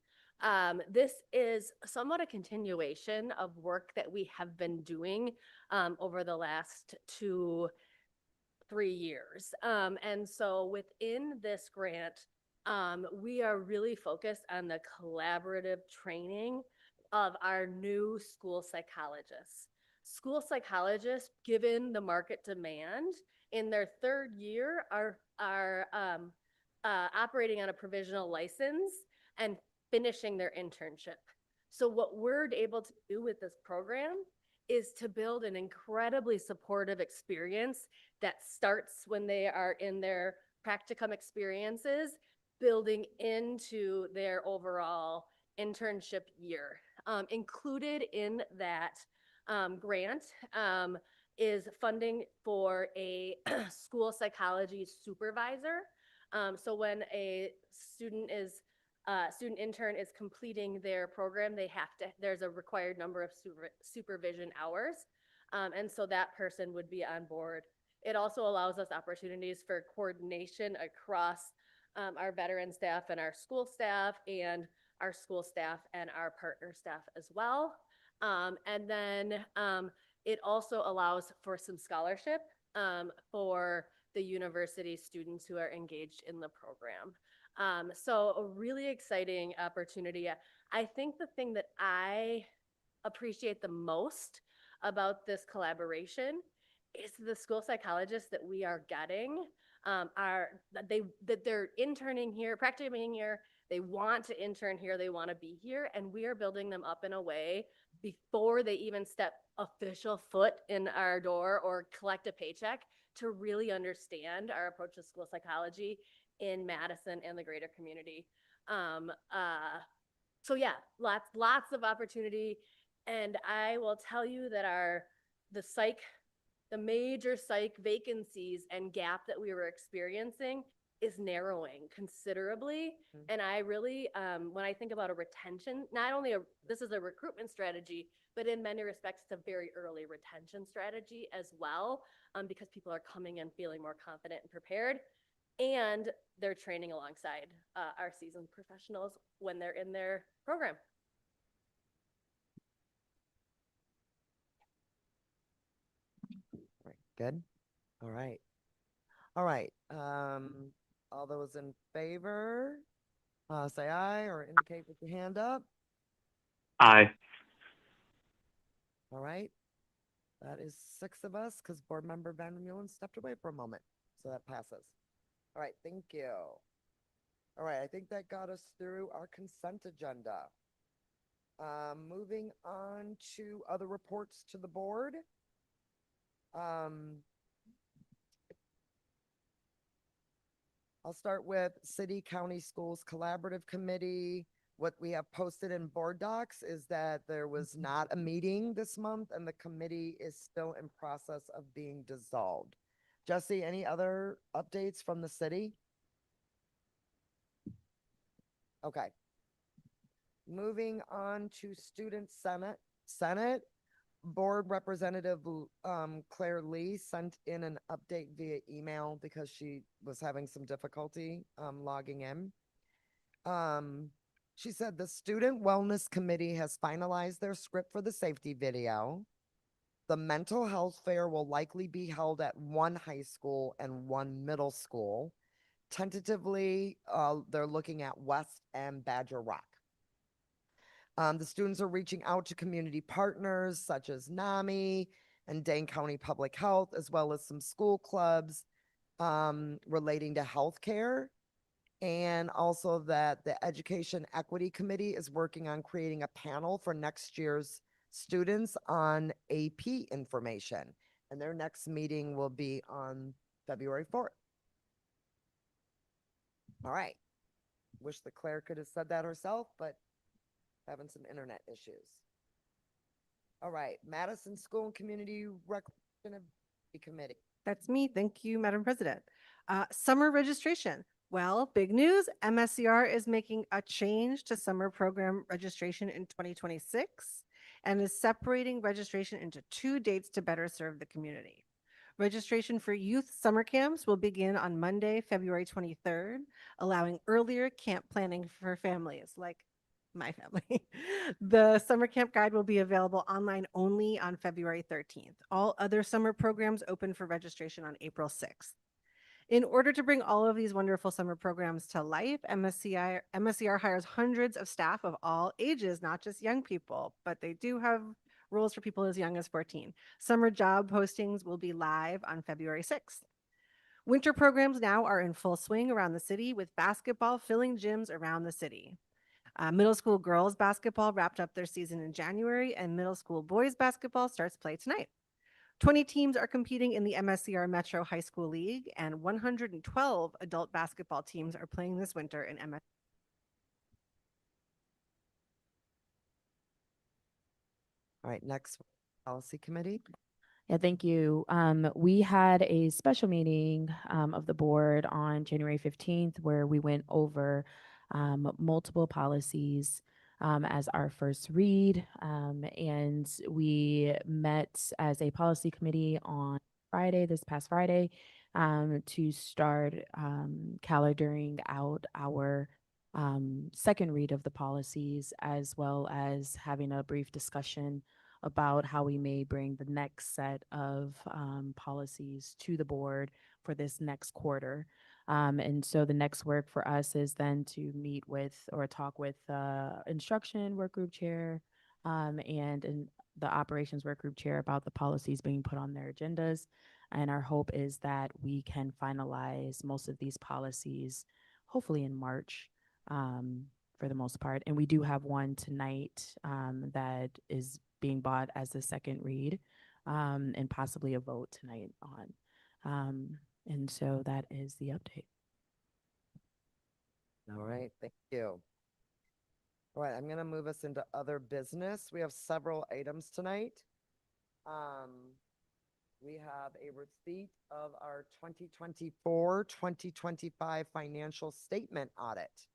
This is somewhat a continuation of work that we have been doing over the last 2-3 years. And so within this grant, we are really focused on the collaborative training of our new school psychologists. School psychologists, given the market demand, in their third year are operating on a provisional license and finishing their internship. So what we're able to do with this program is to build an incredibly supportive experience that starts when they are in their practicum experiences, building into their overall internship year. Included in that grant is funding for a school psychology supervisor. So when a student intern is completing their program, there's a required number of supervision hours. And so that person would be on board. It also allows us opportunities for coordination across our veteran staff and our school staff and our school staff and our partner staff as well. And then it also allows for some scholarship for the university students who are engaged in the program. So a really exciting opportunity. I think the thing that I appreciate the most about this collaboration is the school psychologists that we are getting that they're interning here, practicing here. They want to intern here. They want to be here. And we are building them up in a way before they even step official foot in our door or collect a paycheck to really understand our approach to school psychology in Madison and the greater community. So yeah, lots of opportunity. And I will tell you that the major psych vacancies and gap that we were experiencing is narrowing considerably. And I really, when I think about a retention, this is a recruitment strategy, but in many respects, it's a very early retention strategy as well, because people are coming in feeling more confident and prepared, and they're training alongside our seasoned professionals when they're in their program. Good. All right. All right. All those in favor, say aye or indicate with your hand up. Aye. All right. That is 6 of us because Board Member Van Meulen stepped away for a moment. So that passes. All right. Thank you. All right. I think that got us through our consent agenda. Moving on to other reports to the board. I'll start with City County Schools Collaborative Committee. What we have posted in board docs is that there was not a meeting this month and the committee is still in process of being dissolved. Jesse, any other updates from the city? Okay. Moving on to Student Senate. Board Representative Claire Lee sent in an update via email because she was having some difficulty logging in. She said the Student Wellness Committee has finalized their script for the safety video. The mental health fair will likely be held at one high school and one middle school. Tentatively, they're looking at West and Badger Rock. The students are reaching out to community partners such as NAMI and Dane County Public Health, as well as some school clubs relating to healthcare. And also that the Education Equity Committee is working on creating a panel for next year's students on AP information. And their next meeting will be on February 4th. All right. Wish the Claire could have said that herself, but having some internet issues. All right, Madison School and Community Recreation Committee. That's me. Thank you, Madam President. Summer registration. Well, big news. MSCR is making a change to summer program registration in 2026 and is separating registration into 2 dates to better serve the community. Registration for youth summer camps will begin on Monday, February 23rd, allowing earlier camp planning for families like my family. The summer camp guide will be available online only on February 13th. All other summer programs open for registration on April 6th. In order to bring all of these wonderful summer programs to life, MSCR hires hundreds of staff of all ages, not just young people, but they do have roles for people as young as 14. Summer job postings will be live on February 6th. Winter programs now are in full swing around the city with basketball filling gyms around the city. Middle school girls basketball wrapped up their season in January, and middle school boys basketball starts play tonight. 20 teams are competing in the MSCR Metro High School League, and 112 adult basketball teams are playing this winter in MS. All right, next, Policy Committee. Yeah, thank you. We had a special meeting of the board on January 15th where we went over multiple policies as our first read. And we met as a policy committee on Friday, this past Friday, to start calendaring out our second read of the policies, as well as having a brief discussion about how we may bring the next set of policies to the board for this next quarter. And so the next work for us is then to meet with or talk with instruction work group chair and the operations work group chair about the policies being put on their agendas. And our hope is that we can finalize most of these policies hopefully in March for the most part. And we do have one tonight that is being bought as the second read and possibly a vote tonight on. And so that is the update. All right, thank you. All right, I'm going to move us into other business. We have several items tonight. We have a receipt of our 2024-2025 financial statement audit.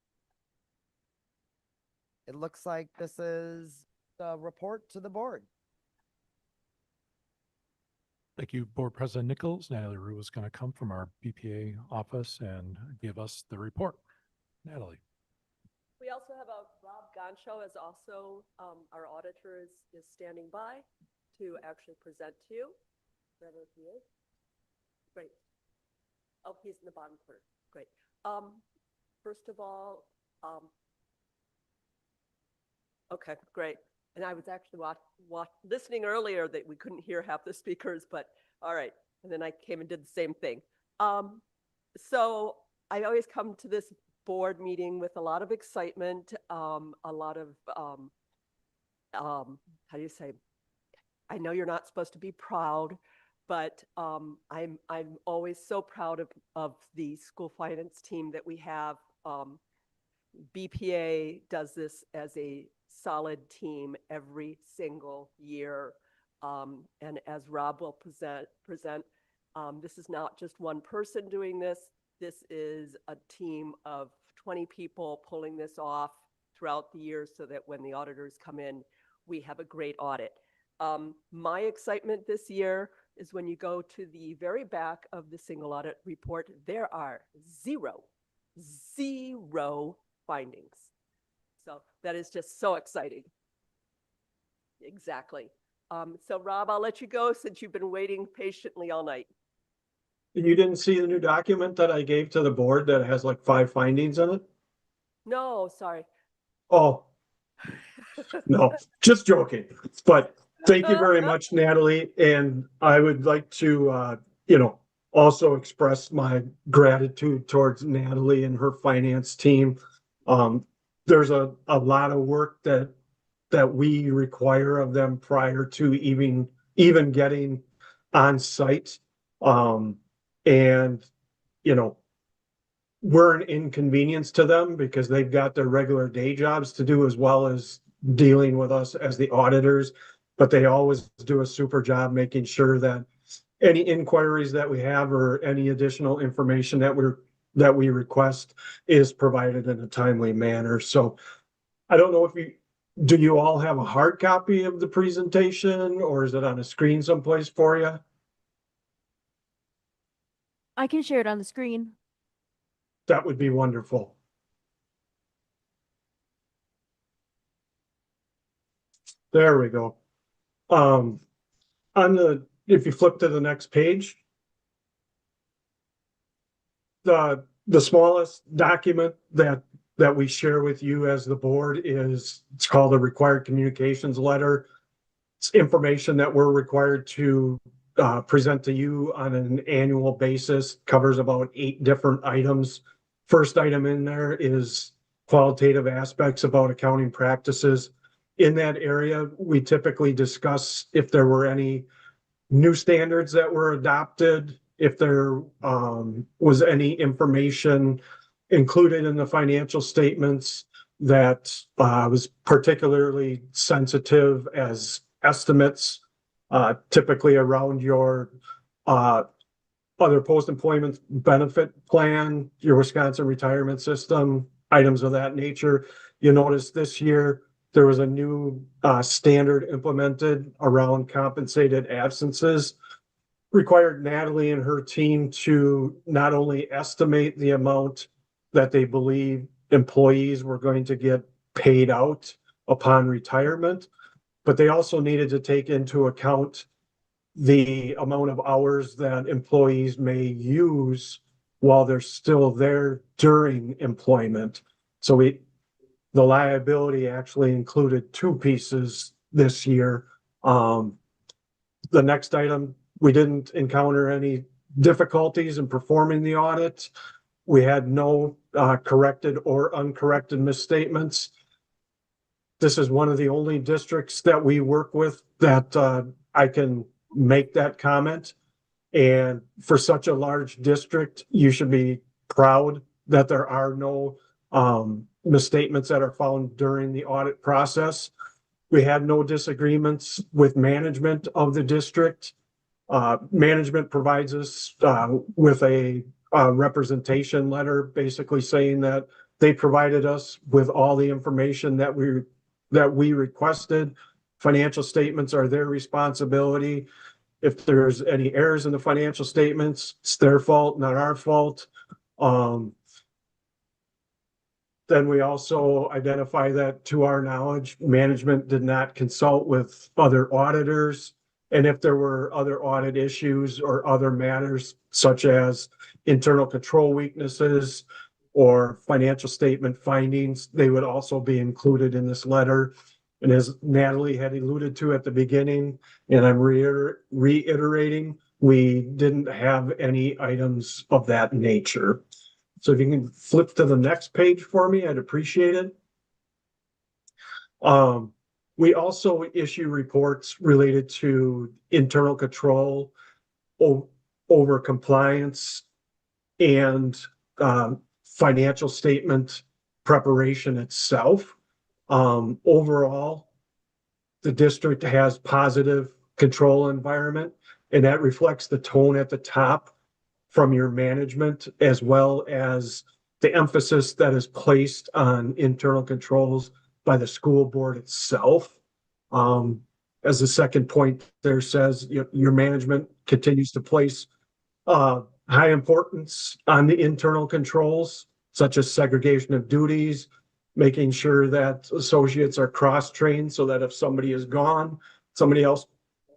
It looks like this is the report to the board. Thank you, Board President Nichols. Natalie Rue is going to come from our BPA office and give us the report. Natalie. We also have Rob Goncho as also our auditor is standing by to actually present to you. Wherever he is. Great. Oh, he's in the bottom corner. Great. First of all, okay, great. And I was actually listening earlier that we couldn't hear half the speakers, but all right. And then I came and did the same thing. So I always come to this board meeting with a lot of excitement, a lot of, how do you say, I know you're not supposed to be proud, but I'm always so proud of the school finance team that we have. BPA does this as a solid team every single year. And as Rob will present, this is not just one person doing this. This is a team of 20 people pulling this off throughout the year so that when the auditors come in, we have a great audit. My excitement this year is when you go to the very back of the single audit report, there are zero findings. So that is just so exciting. Exactly. So Rob, I'll let you go since you've been waiting patiently all night. You didn't see the new document that I gave to the board that has like 5 findings in it? No, sorry. Oh, no, just joking. But thank you very much, Natalie. And I would like to, also express my gratitude towards Natalie and her finance team. There's a lot of work that we require of them prior to even getting on site. And, we're an inconvenience to them because they've got their regular day jobs to do as well as dealing with us as the auditors. But they always do a super job making sure that any inquiries that we have or any additional information that we request is provided in a timely manner. So I don't know if do you all have a hard copy of the presentation or is it on a screen someplace for you? I can share it on the screen. That would be wonderful. There we go. If you flip to the next page, the smallest document that we share with you as the board it's called a required communications letter. It's information that we're required to present to you on an annual basis, covers about 8 different items. First item in there is qualitative aspects about accounting practices. In that area, we typically discuss if there were any new standards that were adopted, if there was any information included in the financial statements that was particularly sensitive as estimates, typically around your other post-employment benefit plan, your Wisconsin retirement system, items of that nature. You notice this year there was a new standard implemented around compensated absences, required Natalie and her team to not only estimate the amount that they believe employees were going to get paid out upon retirement, but they also needed to take into account the amount of hours that employees may use while they're still there during employment. So the liability actually included 2 pieces this year. The next item, we didn't encounter any difficulties in performing the audit. We had no corrected or uncorrected misstatements. This is one of the only districts that we work with that I can make that comment. And for such a large district, you should be proud that there are no misstatements that are found during the audit process. We had no disagreements with management of the district. Management provides us with a representation letter, basically saying that they provided us with all the information that we requested. Financial statements are their responsibility. If there's any errors in the financial statements, it's their fault, not our fault. Then we also identify that, to our knowledge, management did not consult with other auditors. And if there were other audit issues or other matters such as internal control weaknesses or financial statement findings, they would also be included in this letter. And as Natalie had alluded to at the beginning, and I'm reiterating, we didn't have any items of that nature. So if you can flip to the next page for me, I'd appreciate it. We also issue reports related to internal control over compliance and financial statement preparation itself. Overall, the district has positive control environment, and that reflects the tone at the top from your management, as well as the emphasis that is placed on internal controls by the school board itself. As the second point there says, your management continues to place high importance on the internal controls, such as segregation of duties, making sure that associates are cross-trained so that if somebody is gone, somebody else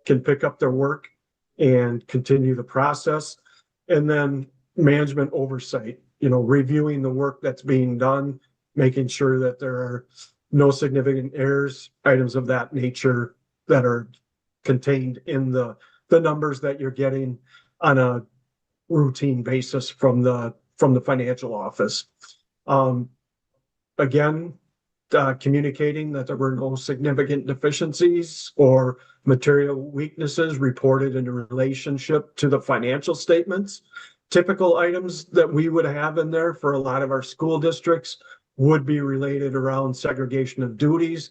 can pick up their work and continue the process. And then management oversight, reviewing the work that's being done, making sure that there are no significant errors, items of that nature that are contained in the numbers that you're getting on a routine basis from the financial office. Again, communicating that there were no significant deficiencies or material weaknesses reported in relationship to the financial statements. Typical items that we would have in there for a lot of our school districts would be related around segregation of duties.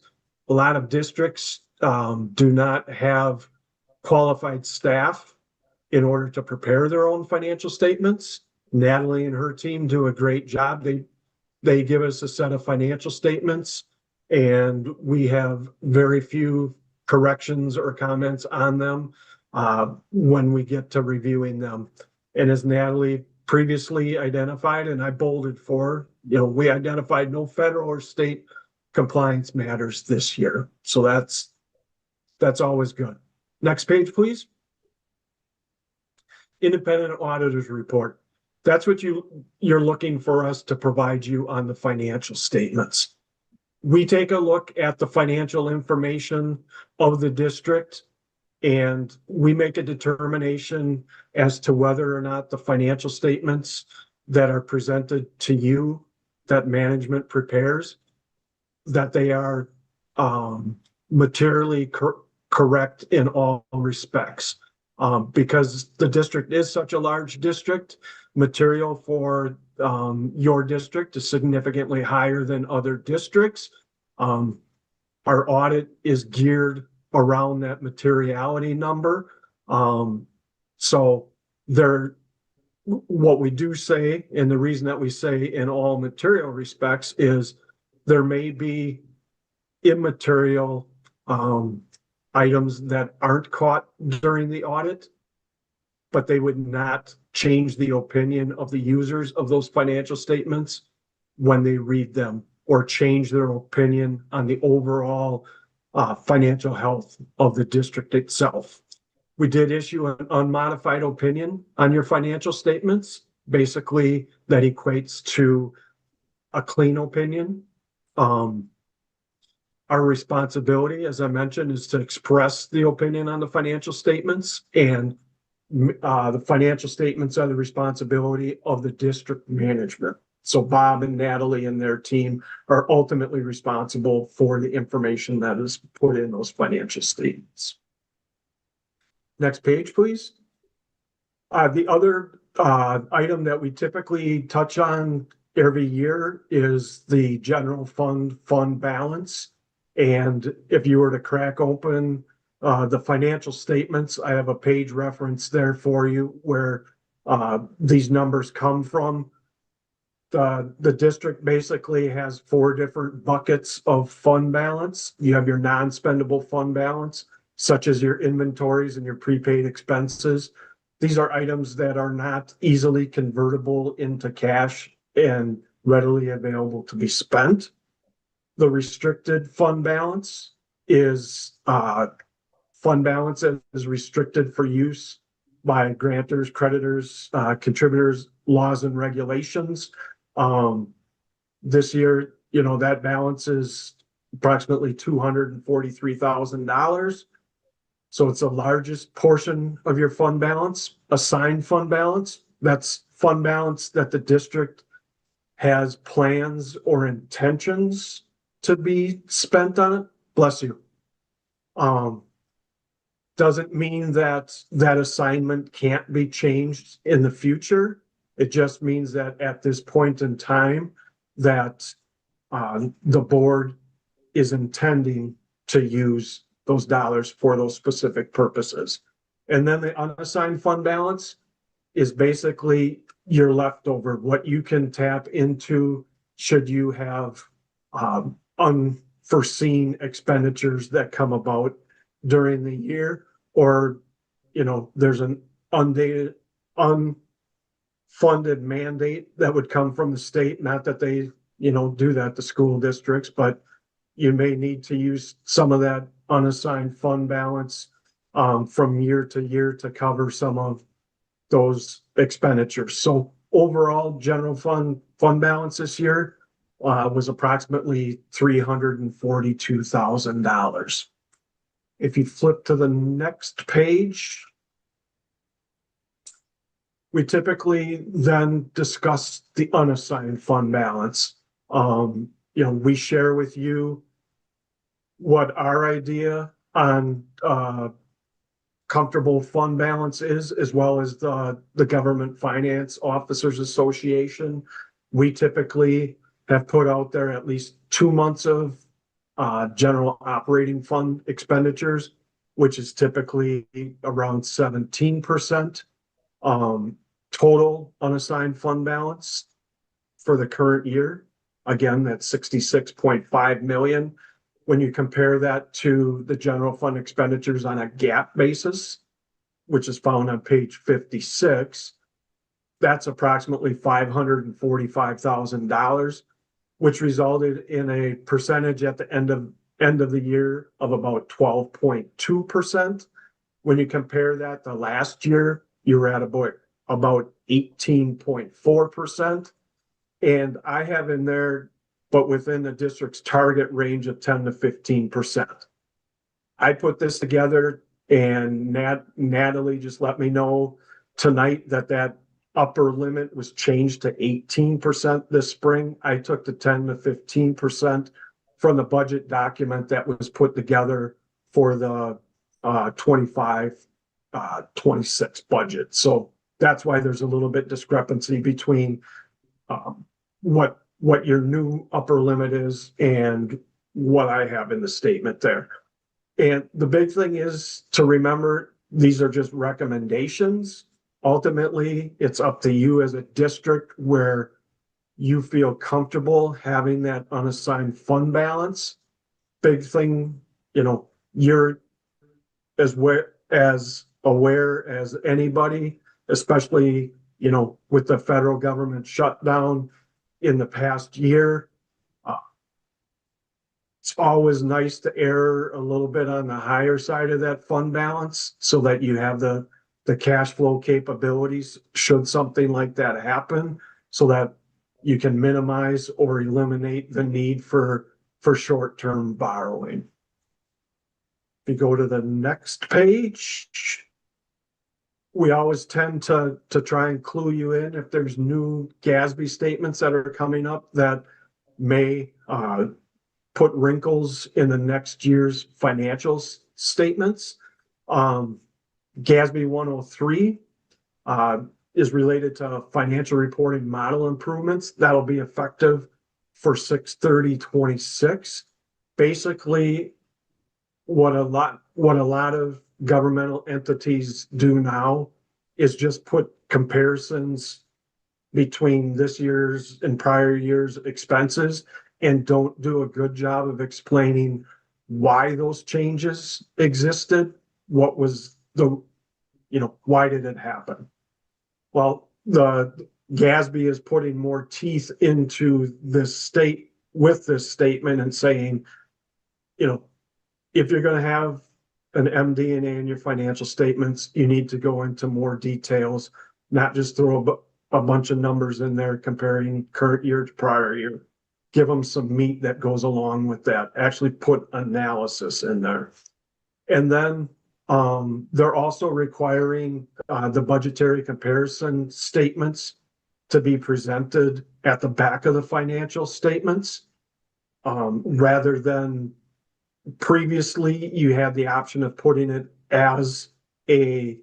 A lot of districts do not have qualified staff in order to prepare their own financial statements. Natalie and her team do a great job. They give us a set of financial statements and we have very few corrections or comments on them when we get to reviewing them. And as Natalie previously identified, and I bolded for, we identified no federal or state compliance matters this year. So that's always good. Next page, please. Independent auditors report. That's what you're looking for us to provide you on the financial statements. We take a look at the financial information of the district and we make a determination as to whether or not the financial statements that are presented to you that management prepares, that they are materially correct in all respects. Because the district is such a large district, material for your district is significantly higher than other districts. Our audit is geared around that materiality number. So what we do say, and the reason that we say in all material respects, is there may be immaterial items that aren't caught during the audit, but they would not change the opinion of the users of those financial statements when they read them or change their opinion on the overall financial health of the district itself. We did issue an unmodified opinion on your financial statements. Basically, that equates to a clean opinion. Our responsibility, as I mentioned, is to express the opinion on the financial statements, and the financial statements are the responsibility of the district management. So Bob and Natalie and their team are ultimately responsible for the information that is put in those financial statements. Next page, please. The other item that we typically touch on every year is the general fund balance. And if you were to crack open the financial statements, I have a page reference there for you where these numbers come from. The district basically has 4 different buckets of fund balance. You have your non-spendable fund balance, such as your inventories and your prepaid expenses. These are items that are not easily convertible into cash and readily available to be spent. The restricted fund balance is fund balance that is restricted for use by grantors, creditors, contributors, laws and regulations. This year, that balance is approximately $243,000. So it's the largest portion of your fund balance. Assigned fund balance, that's fund balance that the district has plans or intentions to be spent on it. Bless you. Doesn't mean that that assignment can't be changed in the future. It just means that at this point in time that the board is intending to use those dollars for those specific purposes. And then the unassigned fund balance is basically your leftover, what you can tap into should you have unforeseen expenditures that come about during the year, or there's an unfunded mandate that would come from the state. Not that they do that to school districts, but you may need to use some of that unassigned fund balance from year to year to cover some of those expenditures. So overall, general fund balance this year was approximately $342,000. If you flip to the next page, we typically then discuss the unassigned fund balance. We share with you what our idea on comfortable fund balance is, as well as the Government Finance Officers Association. We typically have put out there at least 2 months of general operating fund expenditures, which is typically around 17%. Total unassigned fund balance for the current year, again, that's 66.5 million. When you compare that to the general fund expenditures on a GAAP basis, which is found on page 56, that's approximately $545,000, which resulted in a percentage at the end of the year of about 12.2%. When you compare that to last year, you were at about 18.4%. And I have in there, but within the district's target range of 10 to 15%. I put this together, and Natalie just let me know tonight that upper limit was changed to 18% this spring. I took the 10 to 15% from the budget document that was put together for the 25-26 budget. So that's why there's a little bit discrepancy between what your new upper limit is and what I have in the statement there. And the big thing is to remember, these are just recommendations. Ultimately, it's up to you as a district where you feel comfortable having that unassigned fund balance. Big thing, you're as aware as anybody, especially, with the federal government shutdown in the past year. It's always nice to err a little bit on the higher side of that fund balance so that you have the cash flow capabilities should something like that happen, so that you can minimize or eliminate the need for short-term borrowing. If you go to the next page, we always tend to try and clue you in if there's new GASB statements that are coming up that may put wrinkles in the next year's financial statements. GASB 103 is related to financial reporting model improvements. That'll be effective for 6/30/26. Basically, what a lot of governmental entities do now is just put comparisons between this year's and prior year's expenses and don't do a good job of explaining why those changes existed. What was why did it happen? Well, the GASB is putting more teeth into this with this statement and saying, if you're going to have an MD&A in your financial statements, you need to go into more details, not just throw a bunch of numbers in there comparing current year to prior year. Give them some meat that goes along with that. Actually put analysis in there. And then they're also requiring the budgetary comparison statements to be presented at the back of the financial statements, rather than previously you had the option of putting it as a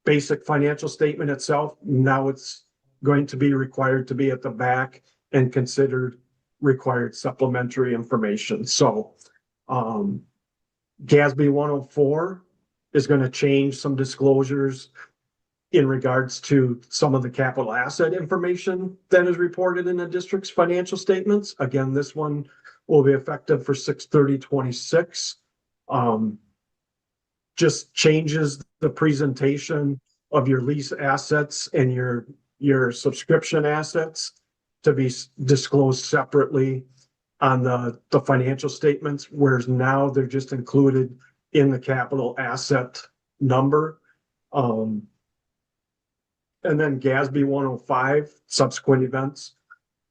basic financial statement itself. Now it's going to be required to be at the back and considered required supplementary information. So GASB 104 is going to change some disclosures in regards to some of the capital asset information that is reported in the district's financial statements. Again, this one will be effective for 6/30/26. Just changes the presentation of your lease assets and your subscription assets. to be disclosed separately on the financial statements, whereas now they're just included in the capital asset number. And then GASB 105, subsequent events,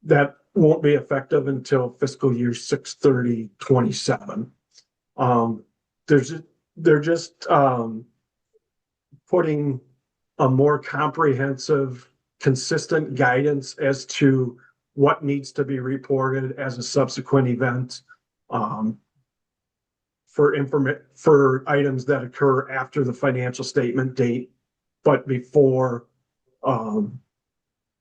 that won't be effective until fiscal year 6/30/27. They're just putting a more comprehensive, consistent guidance as to what needs to be reported as a subsequent event for items that occur after the financial statement date, but before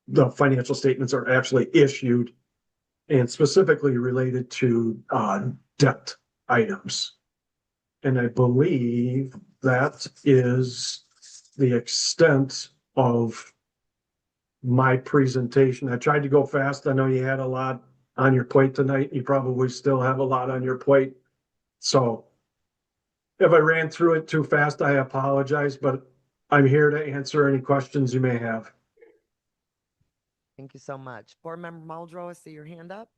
the financial statements are actually issued, and specifically related to debt items. And I believe that is the extent of my presentation. I tried to go fast. I know you had a lot on your plate tonight. You probably still have a lot on your plate. So if I ran through it too fast, I apologize, but I'm here to answer any questions you may have. Thank you so much. Board Member Muldrow, I see your hand up.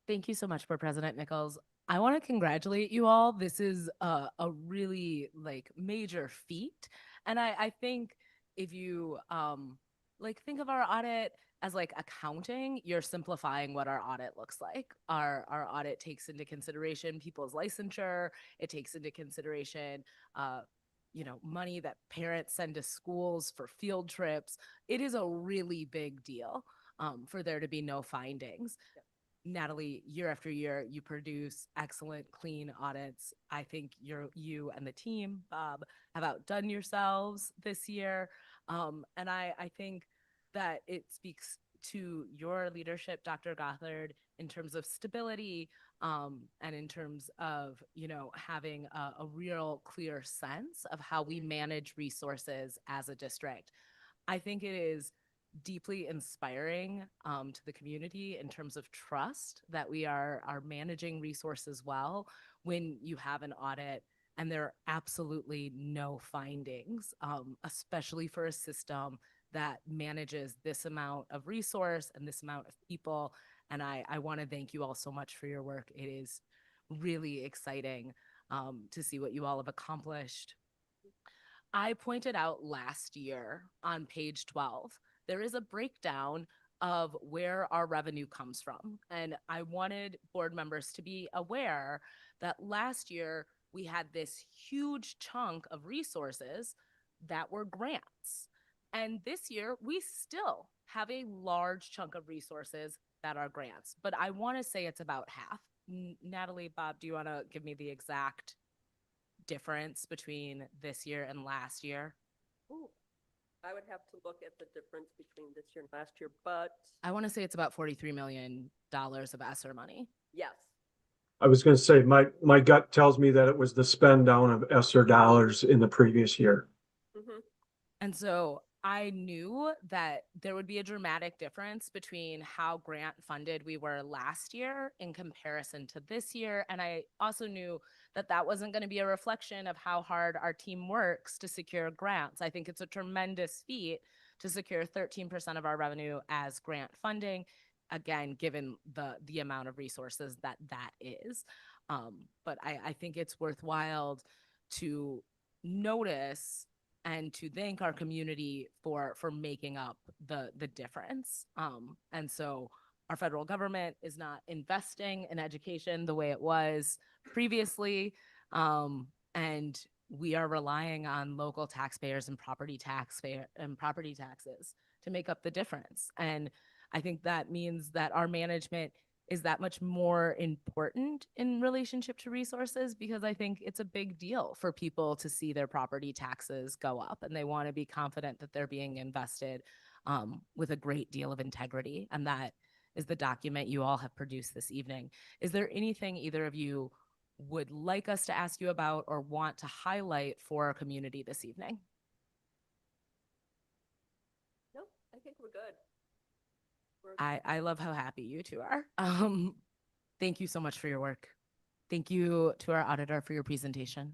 Thank you so much, Board President Nichols. I want to congratulate you all. This is a really major feat. And I think if you think of our audit as accounting, you're simplifying what our audit looks like. Our audit takes into consideration people's licensure. It takes into consideration money that parents send to schools for field trips. It is a really big deal for there to be no findings. Natalie, year after year, you produce excellent, clean audits. I think you and the team, Bob, have outdone yourselves this year. And I think that it speaks to your leadership, Dr. Gothard, in terms of stability and in terms of, having a real clear sense of how we manage resources as a district. I think it is deeply inspiring to the community in terms of trust that we are managing resources well when you have an audit and there are absolutely no findings, especially for a system that manages this amount of resource and this amount of people. And I want to thank you all so much for your work. It is really exciting to see what you all have accomplished. I pointed out last year on page 12, there is a breakdown of where our revenue comes from. And I wanted board members to be aware that last year we had this huge chunk of resources that were grants. And this year we still have a large chunk of resources that are grants, but I want to say it's about half. Natalie, Bob, do you want to give me the exact difference between this year and last year? Ooh, I would have to look at the difference between this year and last year, but I want to say it's about $43 million of ESSER money. yes. I was going to say, my gut tells me that it was the spend down of ESSER dollars in the previous year. Mm-hmm. And so I knew that there would be a dramatic difference between how grant funded we were last year in comparison to this year. And I also knew that that wasn't going to be a reflection of how hard our team works to secure grants. I think it's a tremendous feat to secure 13% of our revenue as grant funding, again, given the amount of resources that is. But I think it's worthwhile to notice and to thank our community for making up the difference. And so our federal government is not investing in education the way it was previously. And we are relying on local taxpayers and property taxes to make up the difference. And I think that means that our management is that much more important in relationship to resources, because I think it's a big deal for people to see their property taxes go up, and they want to be confident that they're being invested with a great deal of integrity. And that is the document you all have produced this evening. Is there anything either of you would like us to ask you about or want to highlight for our community this evening? Nope, I think we're good. I love how happy you two are. Thank you so much for your work. Thank you to our auditor for your presentation.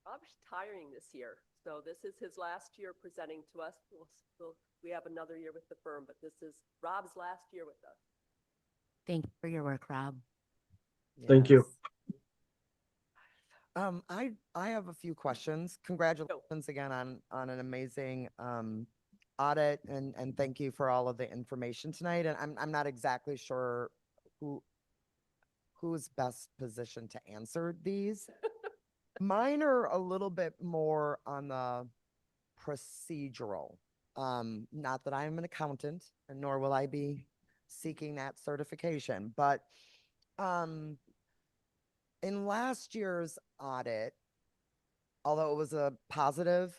Awesome. Rob's retiring this year, so this is his last year presenting to us. We have another year with the firm, but this is Rob's last year with us. Thank you for your work, Rob. Thank you. I have a few questions. Congratulations again on an amazing audit, and thank you for all of the information tonight. And I'm not exactly sure who's best positioned to answer these. Mine are a little bit more on the procedural. Not that I'm an accountant, and nor will I be seeking that certification, but in last year's audit, although it was a positive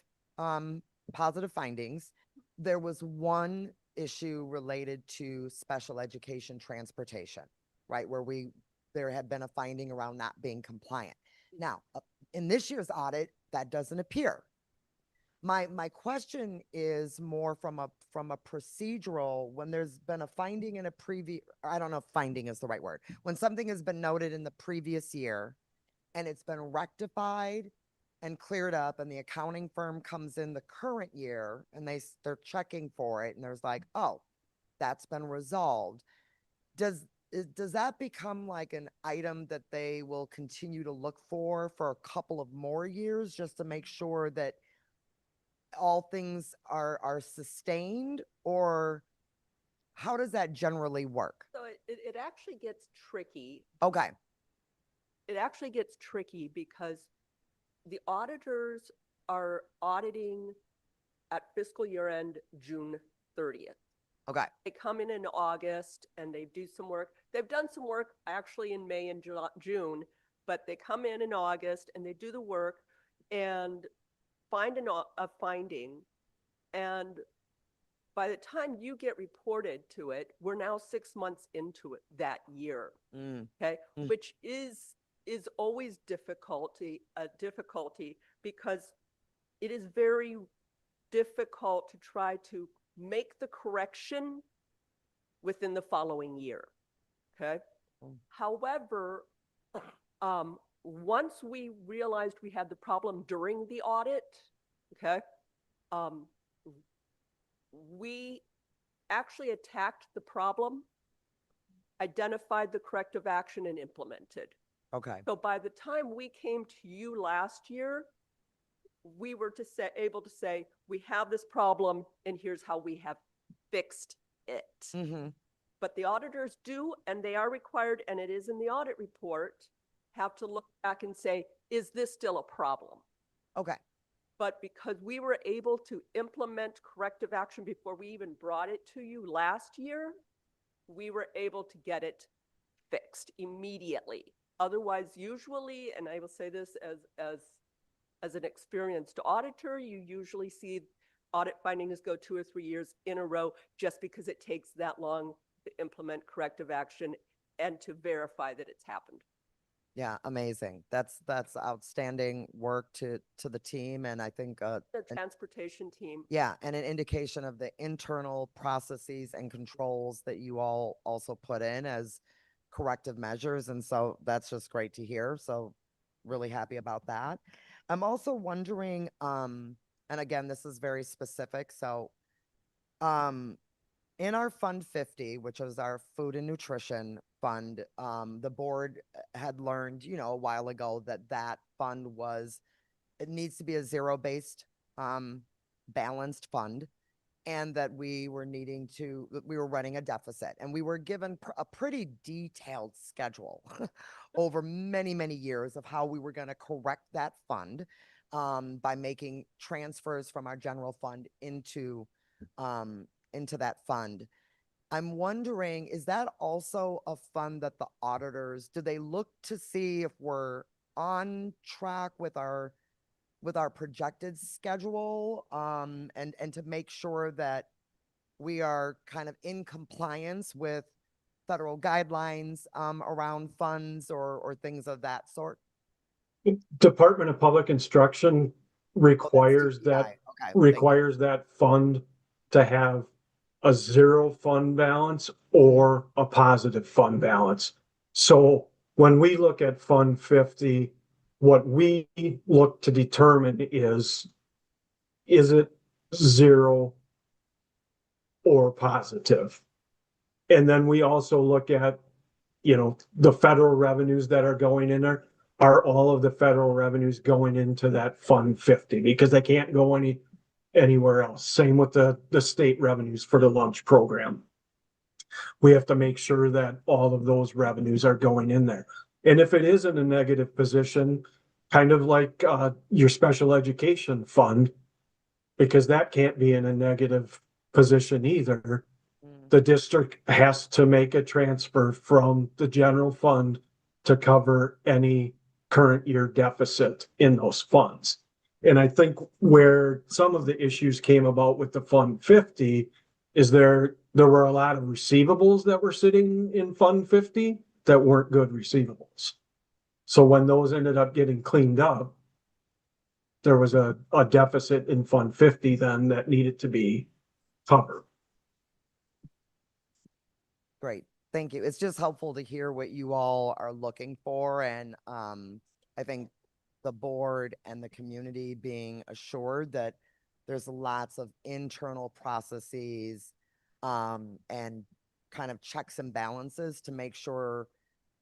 findings, there was one issue related to special education transportation, right? Where there had been a finding around not being compliant. Now, in this year's audit, that doesn't appear. My question is more from a procedural, when there's been a finding in a previous, I don't know if finding is the right word, when something has been noted in the previous year and it's been rectified and cleared up, and the accounting firm comes in the current year and they're checking for it, and there's like, oh, that's been resolved. Does that become like an item that they will continue to look for a couple of more years, just to make sure that all things are sustained, or how does that generally work? So it actually gets tricky. Okay. It actually gets tricky because the auditors are auditing at fiscal year end June 30th. Okay. They come in August and they do some work. They've done some work actually in May and June, but they come in August and they do the work and find a finding. And by the time you get reported to it, we're now 6 months into it that year. Okay. Which is always difficulty because it is very difficult to try to make the correction within the following year. Okay. However, once we realized we had the problem during the audit, okay, we actually attacked the problem, identified the corrective action, and implemented. Okay. So by the time we came to you last year, we were able to say, we have this problem and here's how we have fixed it. Mm-hmm. But the auditors do, and they are required, and it is in the audit report, have to look back and say, is this still a problem? Okay. But because we were able to implement corrective action before we even brought it to you last year, we were able to get it fixed immediately. Otherwise, usually, and I will say this as an experienced auditor, you usually see audit findings go 2 or 3 years in a row just because it takes that long to implement corrective action and to verify that it's happened. Yeah, amazing. That's outstanding work to the team, and I think The transportation team. yeah, and an indication of the internal processes and controls that you all also put in as corrective measures, and so that's just great to hear. So really happy about that. I'm also wondering, and again, this is very specific. So, in our Fund 50, which is our food and nutrition fund, the board had learned, a while ago that fund it needs to be a zero-based, balanced fund, and that we were running a deficit, and we were given a pretty detailed schedule over many, many years of how we were going to correct that fund, by making transfers from our general fund into that fund. I'm wondering, is that also a fund that the auditors, do they look to see if we're on track with our projected schedule, and to make sure that we are kind of in compliance with federal guidelines around funds or things of that sort? Department of Public Instruction requires Okay, that fund to have a zero fund balance or a positive fund balance. So when we look at Fund 50, what we look to determine is it zero or positive? And then we also look at, the federal revenues that are going in there. Are all of the federal revenues going into that Fund 50? Because they can't go anywhere else. Same with the state revenues for the lunch program. We have to make sure that all of those revenues are going in there. And if it is in a negative position, kind of like your special education fund, because that can't be in a negative position either, the district has to make a transfer from the general fund to cover any current year deficit in those funds. And I think where some of the issues came about with the Fund 50 is there were a lot of receivables that were sitting in Fund 50 that weren't good receivables. So when those ended up getting cleaned up, there was a deficit in Fund 50 then that needed to be covered. Great. Thank you. It's just helpful to hear what you all are looking for. And I think the board and the community being assured that there's lots of internal processes and kind of checks and balances to make sure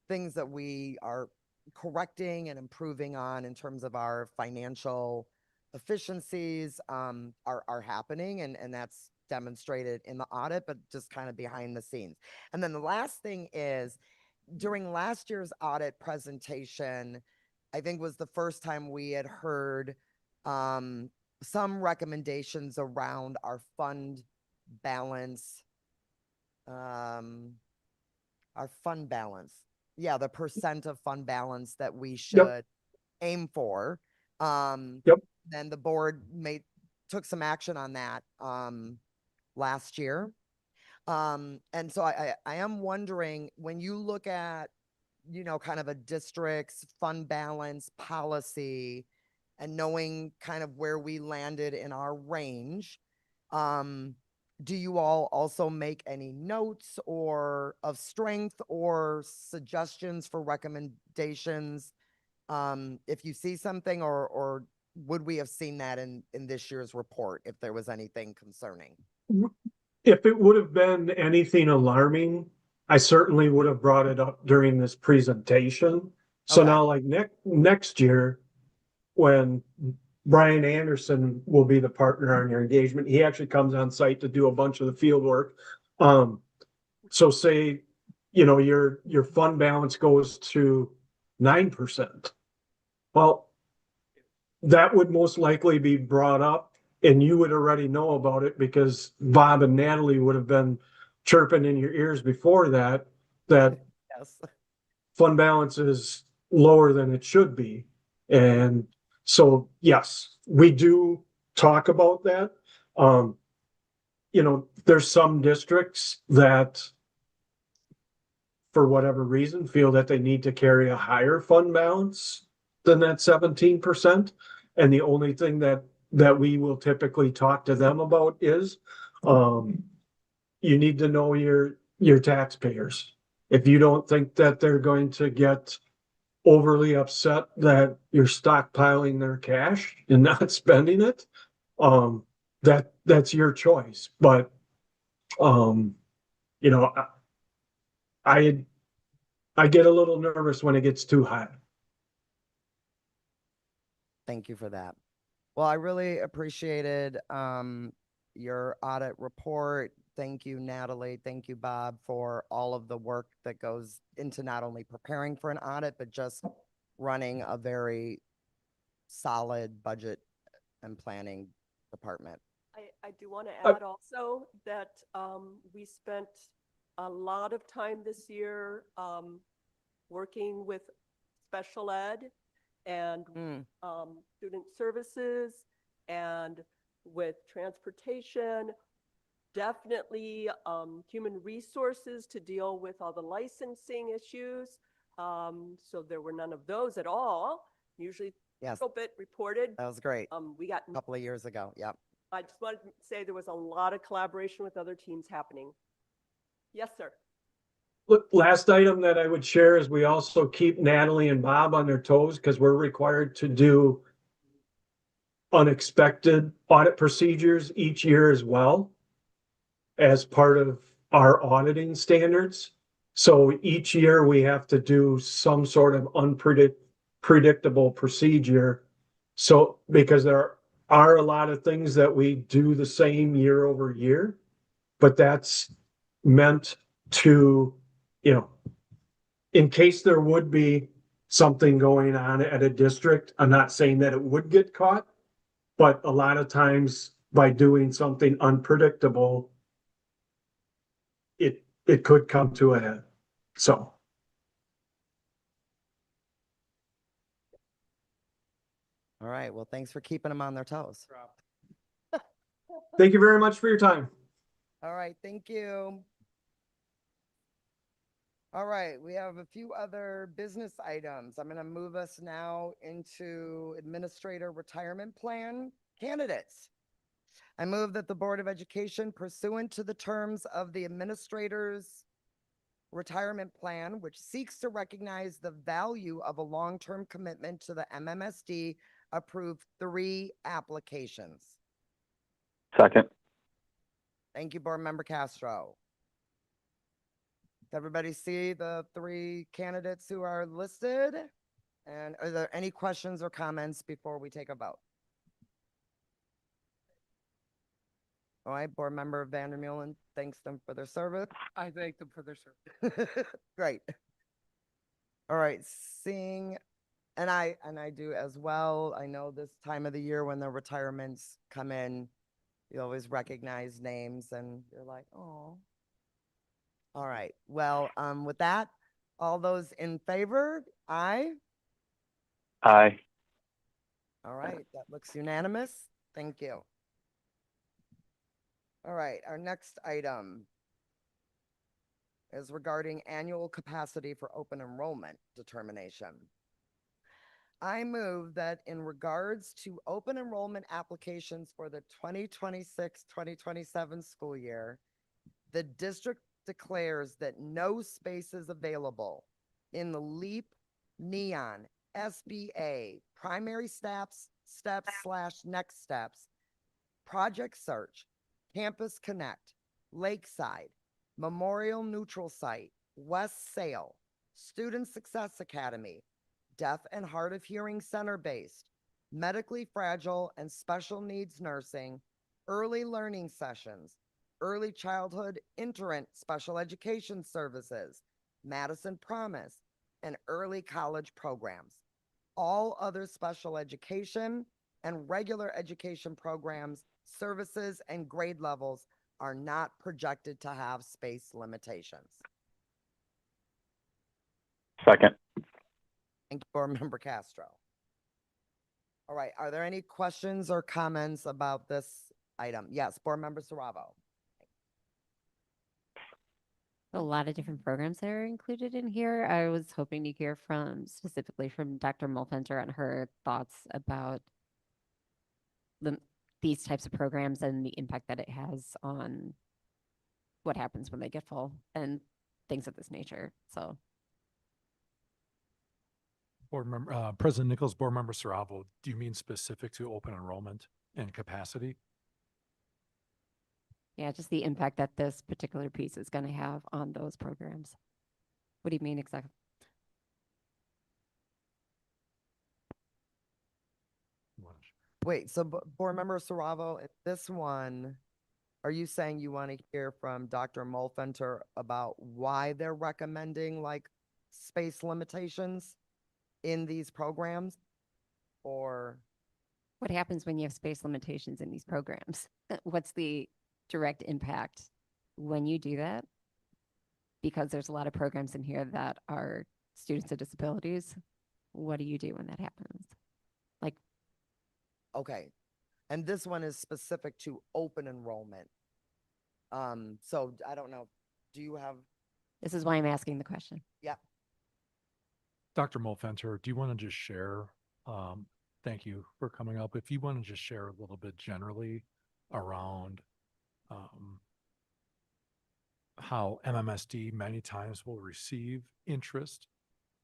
things that we are correcting and improving on in terms of our financial efficiencies are happening. And that's demonstrated in the audit, but just kind of behind the scenes. And then the last thing is, during last year's audit presentation, I think was the first time we had heard some recommendations around our fund balance. Yeah, the percent of fund balance that we should aim for. Then the board took some action on that last year. And so I am wondering, when you look at, kind of a district's fund balance policy and knowing kind of where we landed in our range, do you all also make any notes or of strength or suggestions for recommendations if you see something, or would we have seen that in this year's report if there was anything concerning? If it would have been anything alarming, I certainly would have brought it up during this presentation. So now, like next year, when Brian Anderson will be the partner on your engagement, he actually comes on site to do a bunch of the field work. So say, your fund balance goes to 9%. Well, that would most likely be brought up and you would already know about it because Bob and Natalie would have been chirping in your ears before that Yes. fund balance is lower than it should be. And so, yes, we do talk about that. There's some districts that, for whatever reason, feel that they need to carry a higher fund balance than that 17%. And the only thing that we will typically talk to them about is, you need to know your taxpayers. If you don't think that they're going to get overly upset that you're stockpiling their cash and not spending it, that's your choice. But, I get a little nervous when it gets too high. Thank you for that. Well, I really appreciated your audit report. Thank you, Natalie. Thank you, Bob, for all of the work that goes into not only preparing for an audit, but just running a very solid budget and planning department. I do want to add also that we spent a lot of time this year working with special ed and student services and with transportation, definitely human resources to deal with all the licensing issues. So there were none of those at all. Usually a little bit reported. That was great. We got a couple of years ago. Yep. I just wanted to say there was a lot of collaboration with other teams happening. Yes, sir. Look, last item that I would share is we also keep Natalie and Bob on their toes because we're required to do unexpected audit procedures each year as well as part of our auditing standards. So each year we have to do some sort of predictable procedure. So because there are a lot of things that we do the same year over year, but that's meant to, you know, in case there would be something going on at a district, I'm not saying that it would get caught, but a lot of times by doing something unpredictable, it could come to a head. So. All right. Well, thanks for keeping them on their toes. Thank you very much for your time. All right. Thank you. All right. We have a few other business items. I'm going to move us now into administrator retirement plan candidates. I move that the Board of Education, pursuant to the terms of the administrator's retirement plan, which seeks to recognize the value of a long-term commitment to the MMSD, approve 3 applications. Second. Thank you, Board Member Castro. Does everybody see the 3 candidates who are listed? And are there any questions or comments before we take a vote? All right, Board Member Vandermeulen thanks them for their service. I thank them for their service. Great. All right, seeing, and I do as well. I know this time of the year when the retirements come in, you always recognize names and you're like, oh. All right, well, with that, all those in favor, aye? Aye. All right, that looks unanimous. Thank you. All right, our next item is regarding annual capacity for open enrollment determination. I move that in regards to open enrollment applications for the 2026-2027 school year, the district declares that no space is available in the LEAP, NEON, SBA, primary steps / next steps, Project Search, Campus Connect, Lakeside, Memorial Neutral Site, West Sale, Student Success Academy, Deaf and Hard of Hearing Center based, Medically Fragile and Special Needs Nursing, Early Learning Sessions, Early Childhood Interent Special Education Services, Madison Promise, and Early College Programs. All other special education and regular education programs, services, and grade levels are not projected to have space limitations. Second. Thank you, Board Member Castro. All right, are there any questions or comments about this item? Yes, Board Member Saravo. A lot of different programs that are included in here. I was hoping to hear specifically from Dr. Mulfenter on her thoughts about these types of programs and the impact that it has on what happens when they get full and things of this nature. So. Board Member, President Nichols, Board Member Saravo, do you mean specific to open enrollment and capacity? Yeah, just the impact that this particular piece is going to have on those programs. What do you mean exactly? Wait, so Board Member Saravo, this one, are you saying you want to hear from Dr. Mulfenter about why they're recommending like space limitations in these programs? Or what happens when you have space limitations in these programs? What's the direct impact when you do that? Because there's a lot of programs in here that are students with disabilities. What do you do when that happens? Like, okay, and this one is specific to open enrollment. So I don't know, do you have? This is why I'm asking the question. Yeah. Dr. Mulfenter, do you want to just share, thank you for coming up. If you want to just share a little bit generally around how MMSD many times will receive interest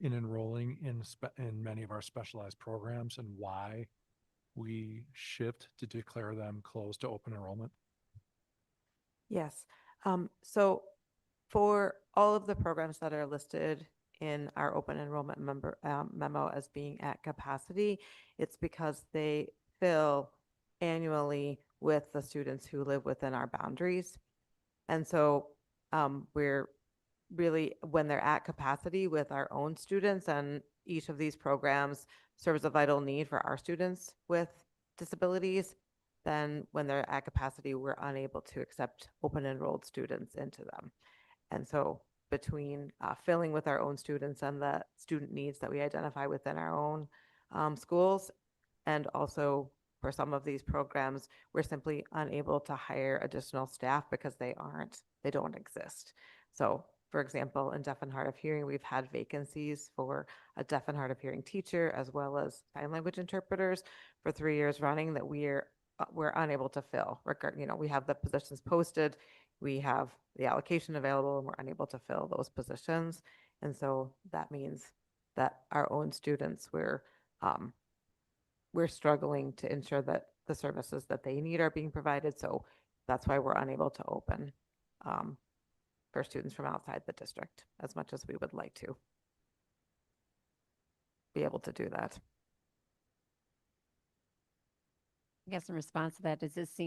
in enrolling in many of our specialized programs and why we shift to declare them closed to open enrollment? Yes. So for all of the programs that are listed in our open enrollment memo as being at capacity, it's because they fill annually with the students who live within our boundaries. And so we're really, when they're at capacity with our own students, and each of these programs serves a vital need for our students with disabilities, then when they're at capacity, we're unable to accept open enrolled students into them. And so between filling with our own students and the student needs that we identify within our own schools, and also for some of these programs, we're simply unable to hire additional staff because they don't exist. So for example, in deaf and hard of hearing, we've had vacancies for a deaf and hard of hearing teacher as well as sign language interpreters for 3 years running that we're unable to fill. We have the positions posted, we have the allocation available, and we're unable to fill those positions. And so that means that our own students, we're struggling to ensure that the services that they need are being provided. So that's why we're unable to open for students from outside the district as much as we would like to be able to do that. I guess in response to that, is this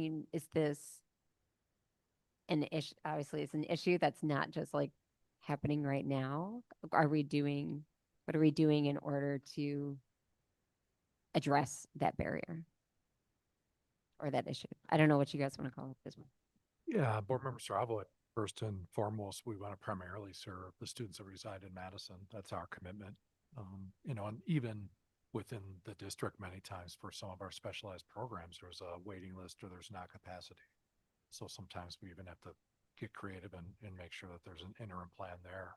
an issue? Obviously, it's an issue that's not just like happening right now. What are we doing in order to address that barrier or that issue? I don't know what you guys want to call it this one. Yeah, Board Member Stravo, first and foremost, we want to primarily serve the students that reside in Madison. That's our commitment. And even within the district, many times for some of our specialized programs, there's a waiting list or there's not capacity. So sometimes we even have to get creative and make sure that there's an interim plan there.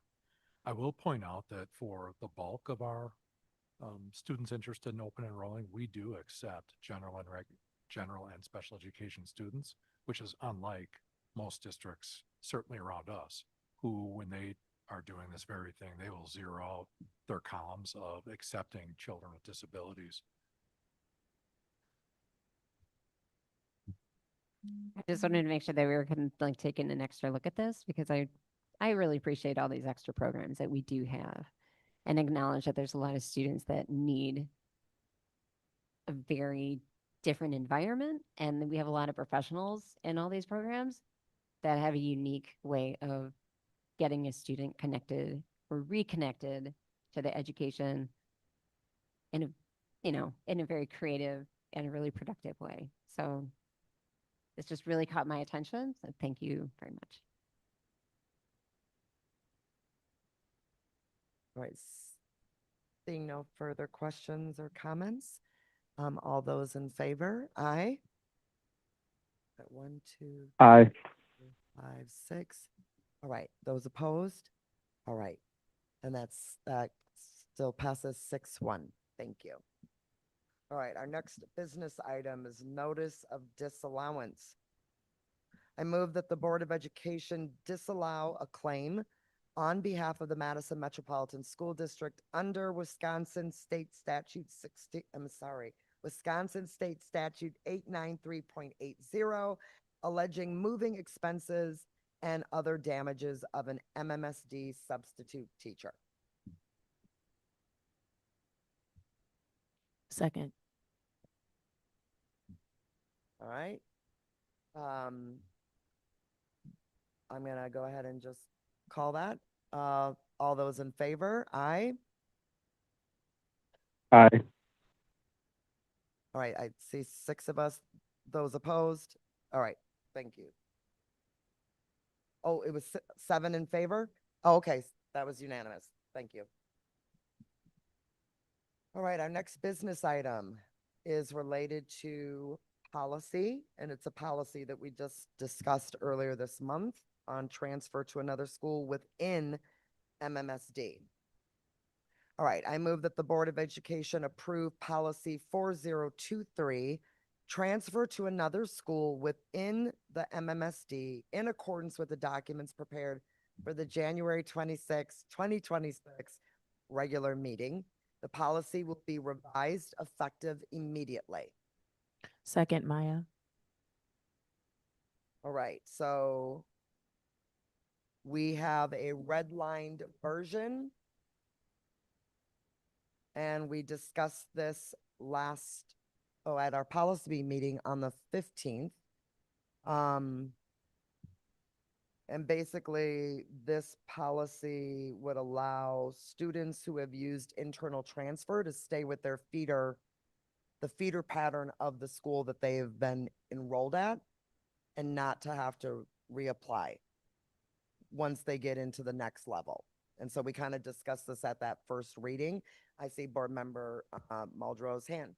I will point out that for the bulk of our students interested in open enrolling, we do accept general and special education students, which is unlike most districts, certainly around us, who, when they are doing this very thing, they will zero out their columns of accepting children with disabilities. I just wanted to make sure that we were kind of like taking an extra look at this because I really appreciate all these extra programs that we do have and acknowledge that there's a lot of students that need a very different environment. And we have a lot of professionals in all these programs that have a unique way of getting a student connected or reconnected to the education in a very creative and a really productive way. So this just really caught my attention. So thank you very much. All right. Seeing no further questions or comments, all those in favor, aye. Got 1, 2, Aye. 5, 6. All right. Those opposed? All right. And that still passes 6-1. Thank you. All right. Our next business item is notice of disallowance. I move that the Board of Education disallow a claim on behalf of the Madison Metropolitan School District under Wisconsin State Statute 893.80, alleging moving expenses and other damages of an MMSD substitute teacher. Second. All right. I'm going to go ahead and just call that. All those in favor, aye. Aye. All right, I see 6 of us. Those opposed? All right, thank you. Oh, it was 7 in favor? Oh, okay, that was unanimous. Thank you. All right, our next business item is related to policy, and it's a policy that we just discussed earlier this month on transfer to another school within MMSD. All right, I move that the Board of Education approve policy 4023, transfer to another school within the MMSD in accordance with the documents prepared for the January 26, 2026 regular meeting. The policy will be revised effective immediately. Second, Maya. All right, so we have a redlined version. And we discussed this at our policy meeting on the 15th. And basically, this policy would allow students who have used internal transfer to stay with their the feeder pattern of the school that they have been enrolled at, and not to have to reapply once they get into the next level. And so we kind of discussed this at that first reading. I see Board Member Muldrow's hand.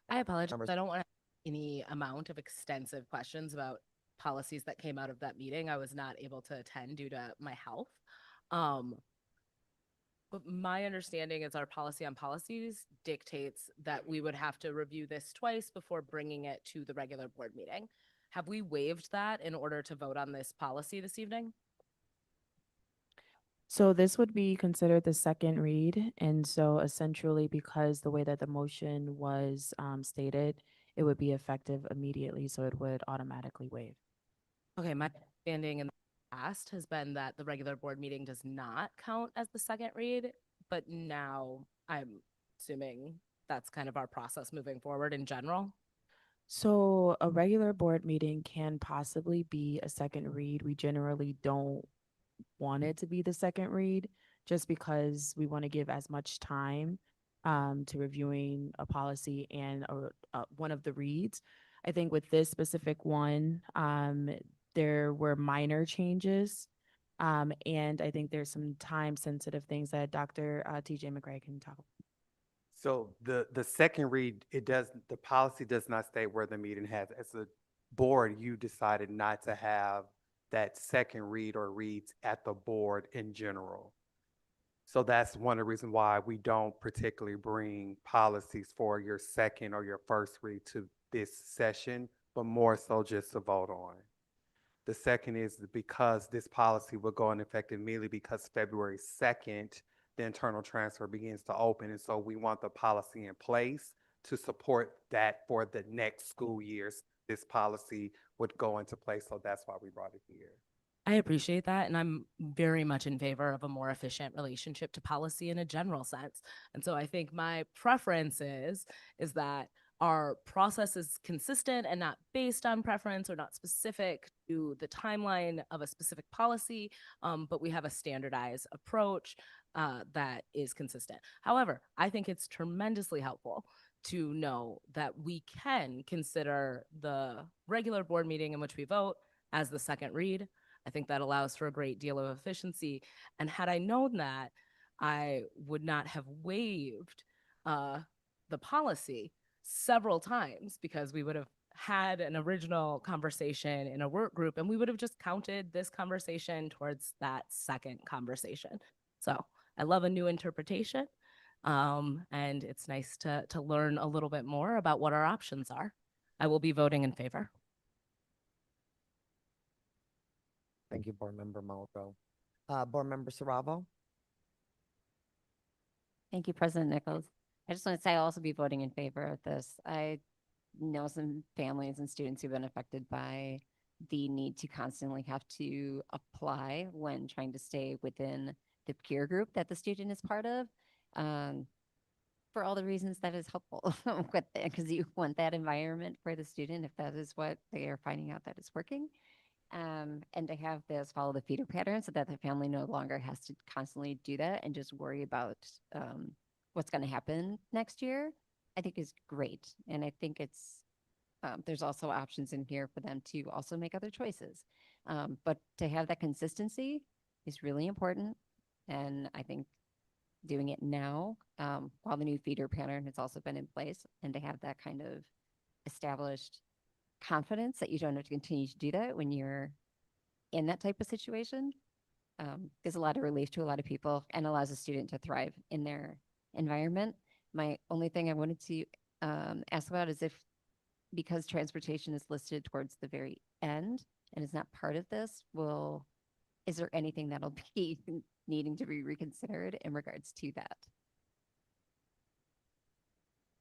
I apologize. Members- I don't want any amount of extensive questions about policies that came out of that meeting. I was not able to attend due to my health. But my understanding is our policy on policies dictates that we would have to review this twice before bringing it to the regular board meeting. Have we waived that in order to vote on this policy this evening? So this would be considered the second read. And so essentially, because the way that the motion was stated, it would be effective immediately. So it would automatically waive. Okay, my understanding in the past has been that the regular board meeting does not count as the second read, but now I'm assuming that's kind of our process moving forward in general. So a regular board meeting can possibly be a second read. We generally don't want it to be the second read just because we want to give as much time to reviewing a policy and one of the reads. I think with this specific one, there were minor changes. And I think there's some time sensitive things that Dr. TJ McRae can talk about. So the second read, the policy does not state where the meeting has. As a board, you decided not to have that second read or reads at the board in general. So that's one of the reasons why we don't particularly bring policies for your second or your first read to this session, but more so just to vote on. The second is because this policy will go in effect immediately because February 2nd, the internal transfer begins to open. And so we want the policy in place to support that for the next school years. This policy would go into place. So that's why we brought it here. I appreciate that. And I'm very much in favor of a more efficient relationship to policy in a general sense. And so I think my preference is that our process is consistent and not based on preference or not specific to the timeline of a specific policy, but we have a standardized approach that is consistent. However, I think it's tremendously helpful to know that we can consider the regular board meeting in which we vote as the second read. I think that allows for a great deal of efficiency. And had I known that, I would not have waived the policy several times because we would have had an original conversation in a work group and we would have just counted this conversation towards that second conversation. So I love a new interpretation. And it's nice to learn a little bit more about what our options are. I will be voting in favor. Thank you, Board Member Muldrow. Board Member Saravo? Thank you, President Nichols. I just want to say I'll also be voting in favor of this. I know some families and students who've been affected by the need to constantly have to apply when trying to stay within the peer group that the student is part of, for all the reasons that is helpful with it, because you want that environment for the student if that is what they are finding out that is working. And to have this follow the feeder pattern so that the family no longer has to constantly do that and just worry about what's going to happen next year, I think is great. And I think it's, there's also options in here for them to also make other choices. But to have that consistency is really important. And I think doing it now, while the new feeder pattern has also been in place, and to have that kind of established confidence that you don't have to continue to do that when you're in that type of situation, gives a lot of relief to a lot of people and allows a student to thrive in their environment. My only thing I wanted to ask about is if because transportation is listed towards the very end and is not part of this, is there anything that'll be needing to be reconsidered in regards to that?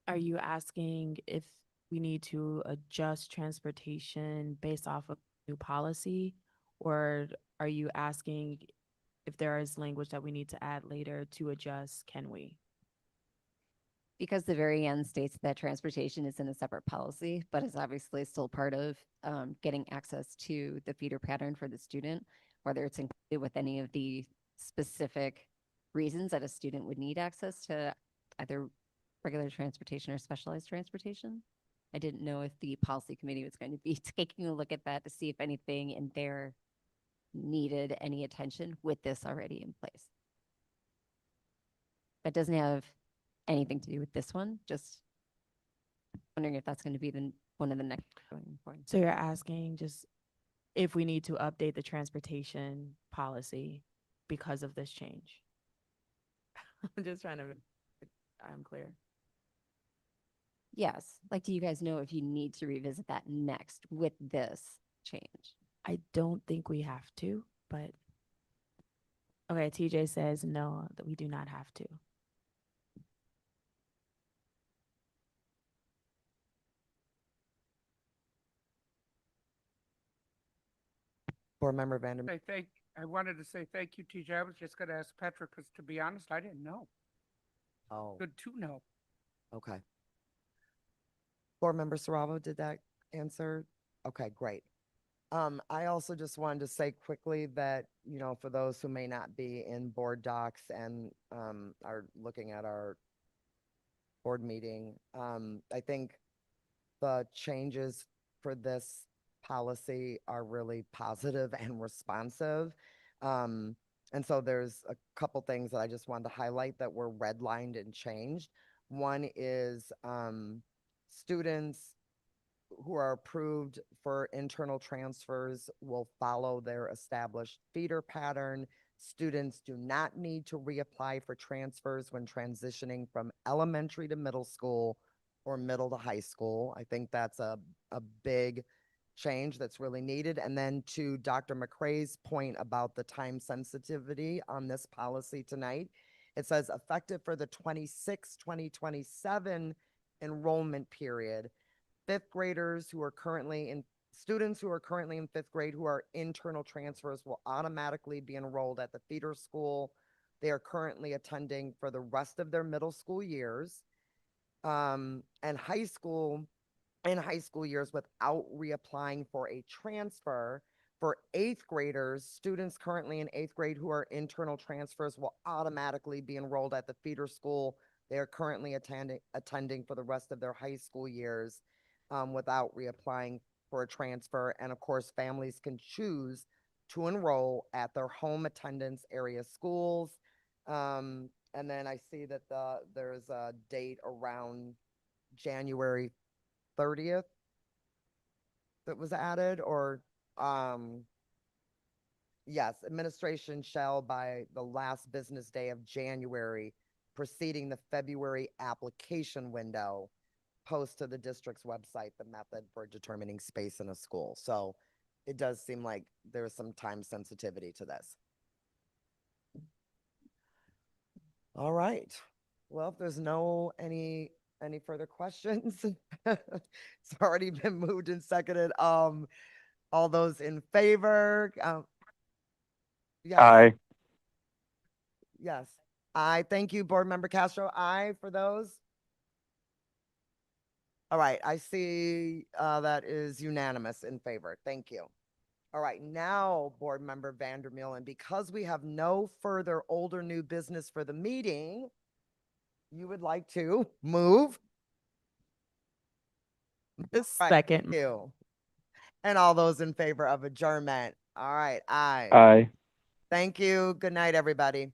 Are you asking if we need to adjust transportation based off of new policy? Or are you asking if there is language that we need to add later to adjust, can we? Because the very end states that transportation is in a separate policy, but is obviously still part of getting access to the feeder pattern for the student, whether it's included with any of the specific reasons that a student would need access to either regular transportation or specialized transportation. I didn't know if the policy committee was going to be taking a look at that to see if anything in there needed any attention with this already in place. That doesn't have anything to do with this one, just wondering if that's going to be one of the next going forward. So you're asking just if we need to update the transportation policy because of this change? I'm just trying to, I'm clear. Yes, like, do you guys know if you need to revisit that next with this change? I don't think we have to, but okay, TJ says no, that we do not have to. Board Member Vandermeer. I wanted to say thank you, TJ. I was just going to ask Petra because, to be honest, I didn't know. Oh, Good to know. okay. Board Member Saravo, did that answer? Okay, great. I also just wanted to say quickly that, you know, for those who may not be in board docs and are looking at our board meeting, I think the changes for this policy are really positive and responsive. And so there's a couple things that I just wanted to highlight that were redlined and changed. One is students who are approved for internal transfers will follow their established feeder pattern. Students do not need to reapply for transfers when transitioning from elementary to middle school or middle to high school. I think that's a big change that's really needed. And then to Dr. McCrae's point about the time sensitivity on this policy tonight, it says effective for the 2027 enrollment period, fifth graders who are currently in students who are currently in fifth grade who are internal transfers will automatically be enrolled at the feeder school they are currently attending for the rest of their middle school years, and high school years without reapplying for a transfer. For eighth graders, students currently in eighth grade who are internal transfers will automatically be enrolled at the feeder school they are currently attending for the rest of their high school years, without reapplying for a transfer. And of course, families can choose to enroll at their home attendance area schools. And then I see that there's a date around January 30th that was added, or yes, administration shall by the last business day of January preceding the February application window post to the district's website the method for determining space in a school. So it does seem like there's some time sensitivity to this. All right. Well, if there's any further questions, it's already been moved and seconded. All those in favor? Yes. Aye. Yes. Aye. Thank you, Board Member Castro. Aye for those. All right. I see that is unanimous in favor. Thank you. All right. Now, Board Member Vandermeer, and because we have no further old or new business for the meeting, you would like to move? Right, Second. thank you. And all those in favor of adjournment. All right. Aye. Aye. Thank you. Good night, everybody.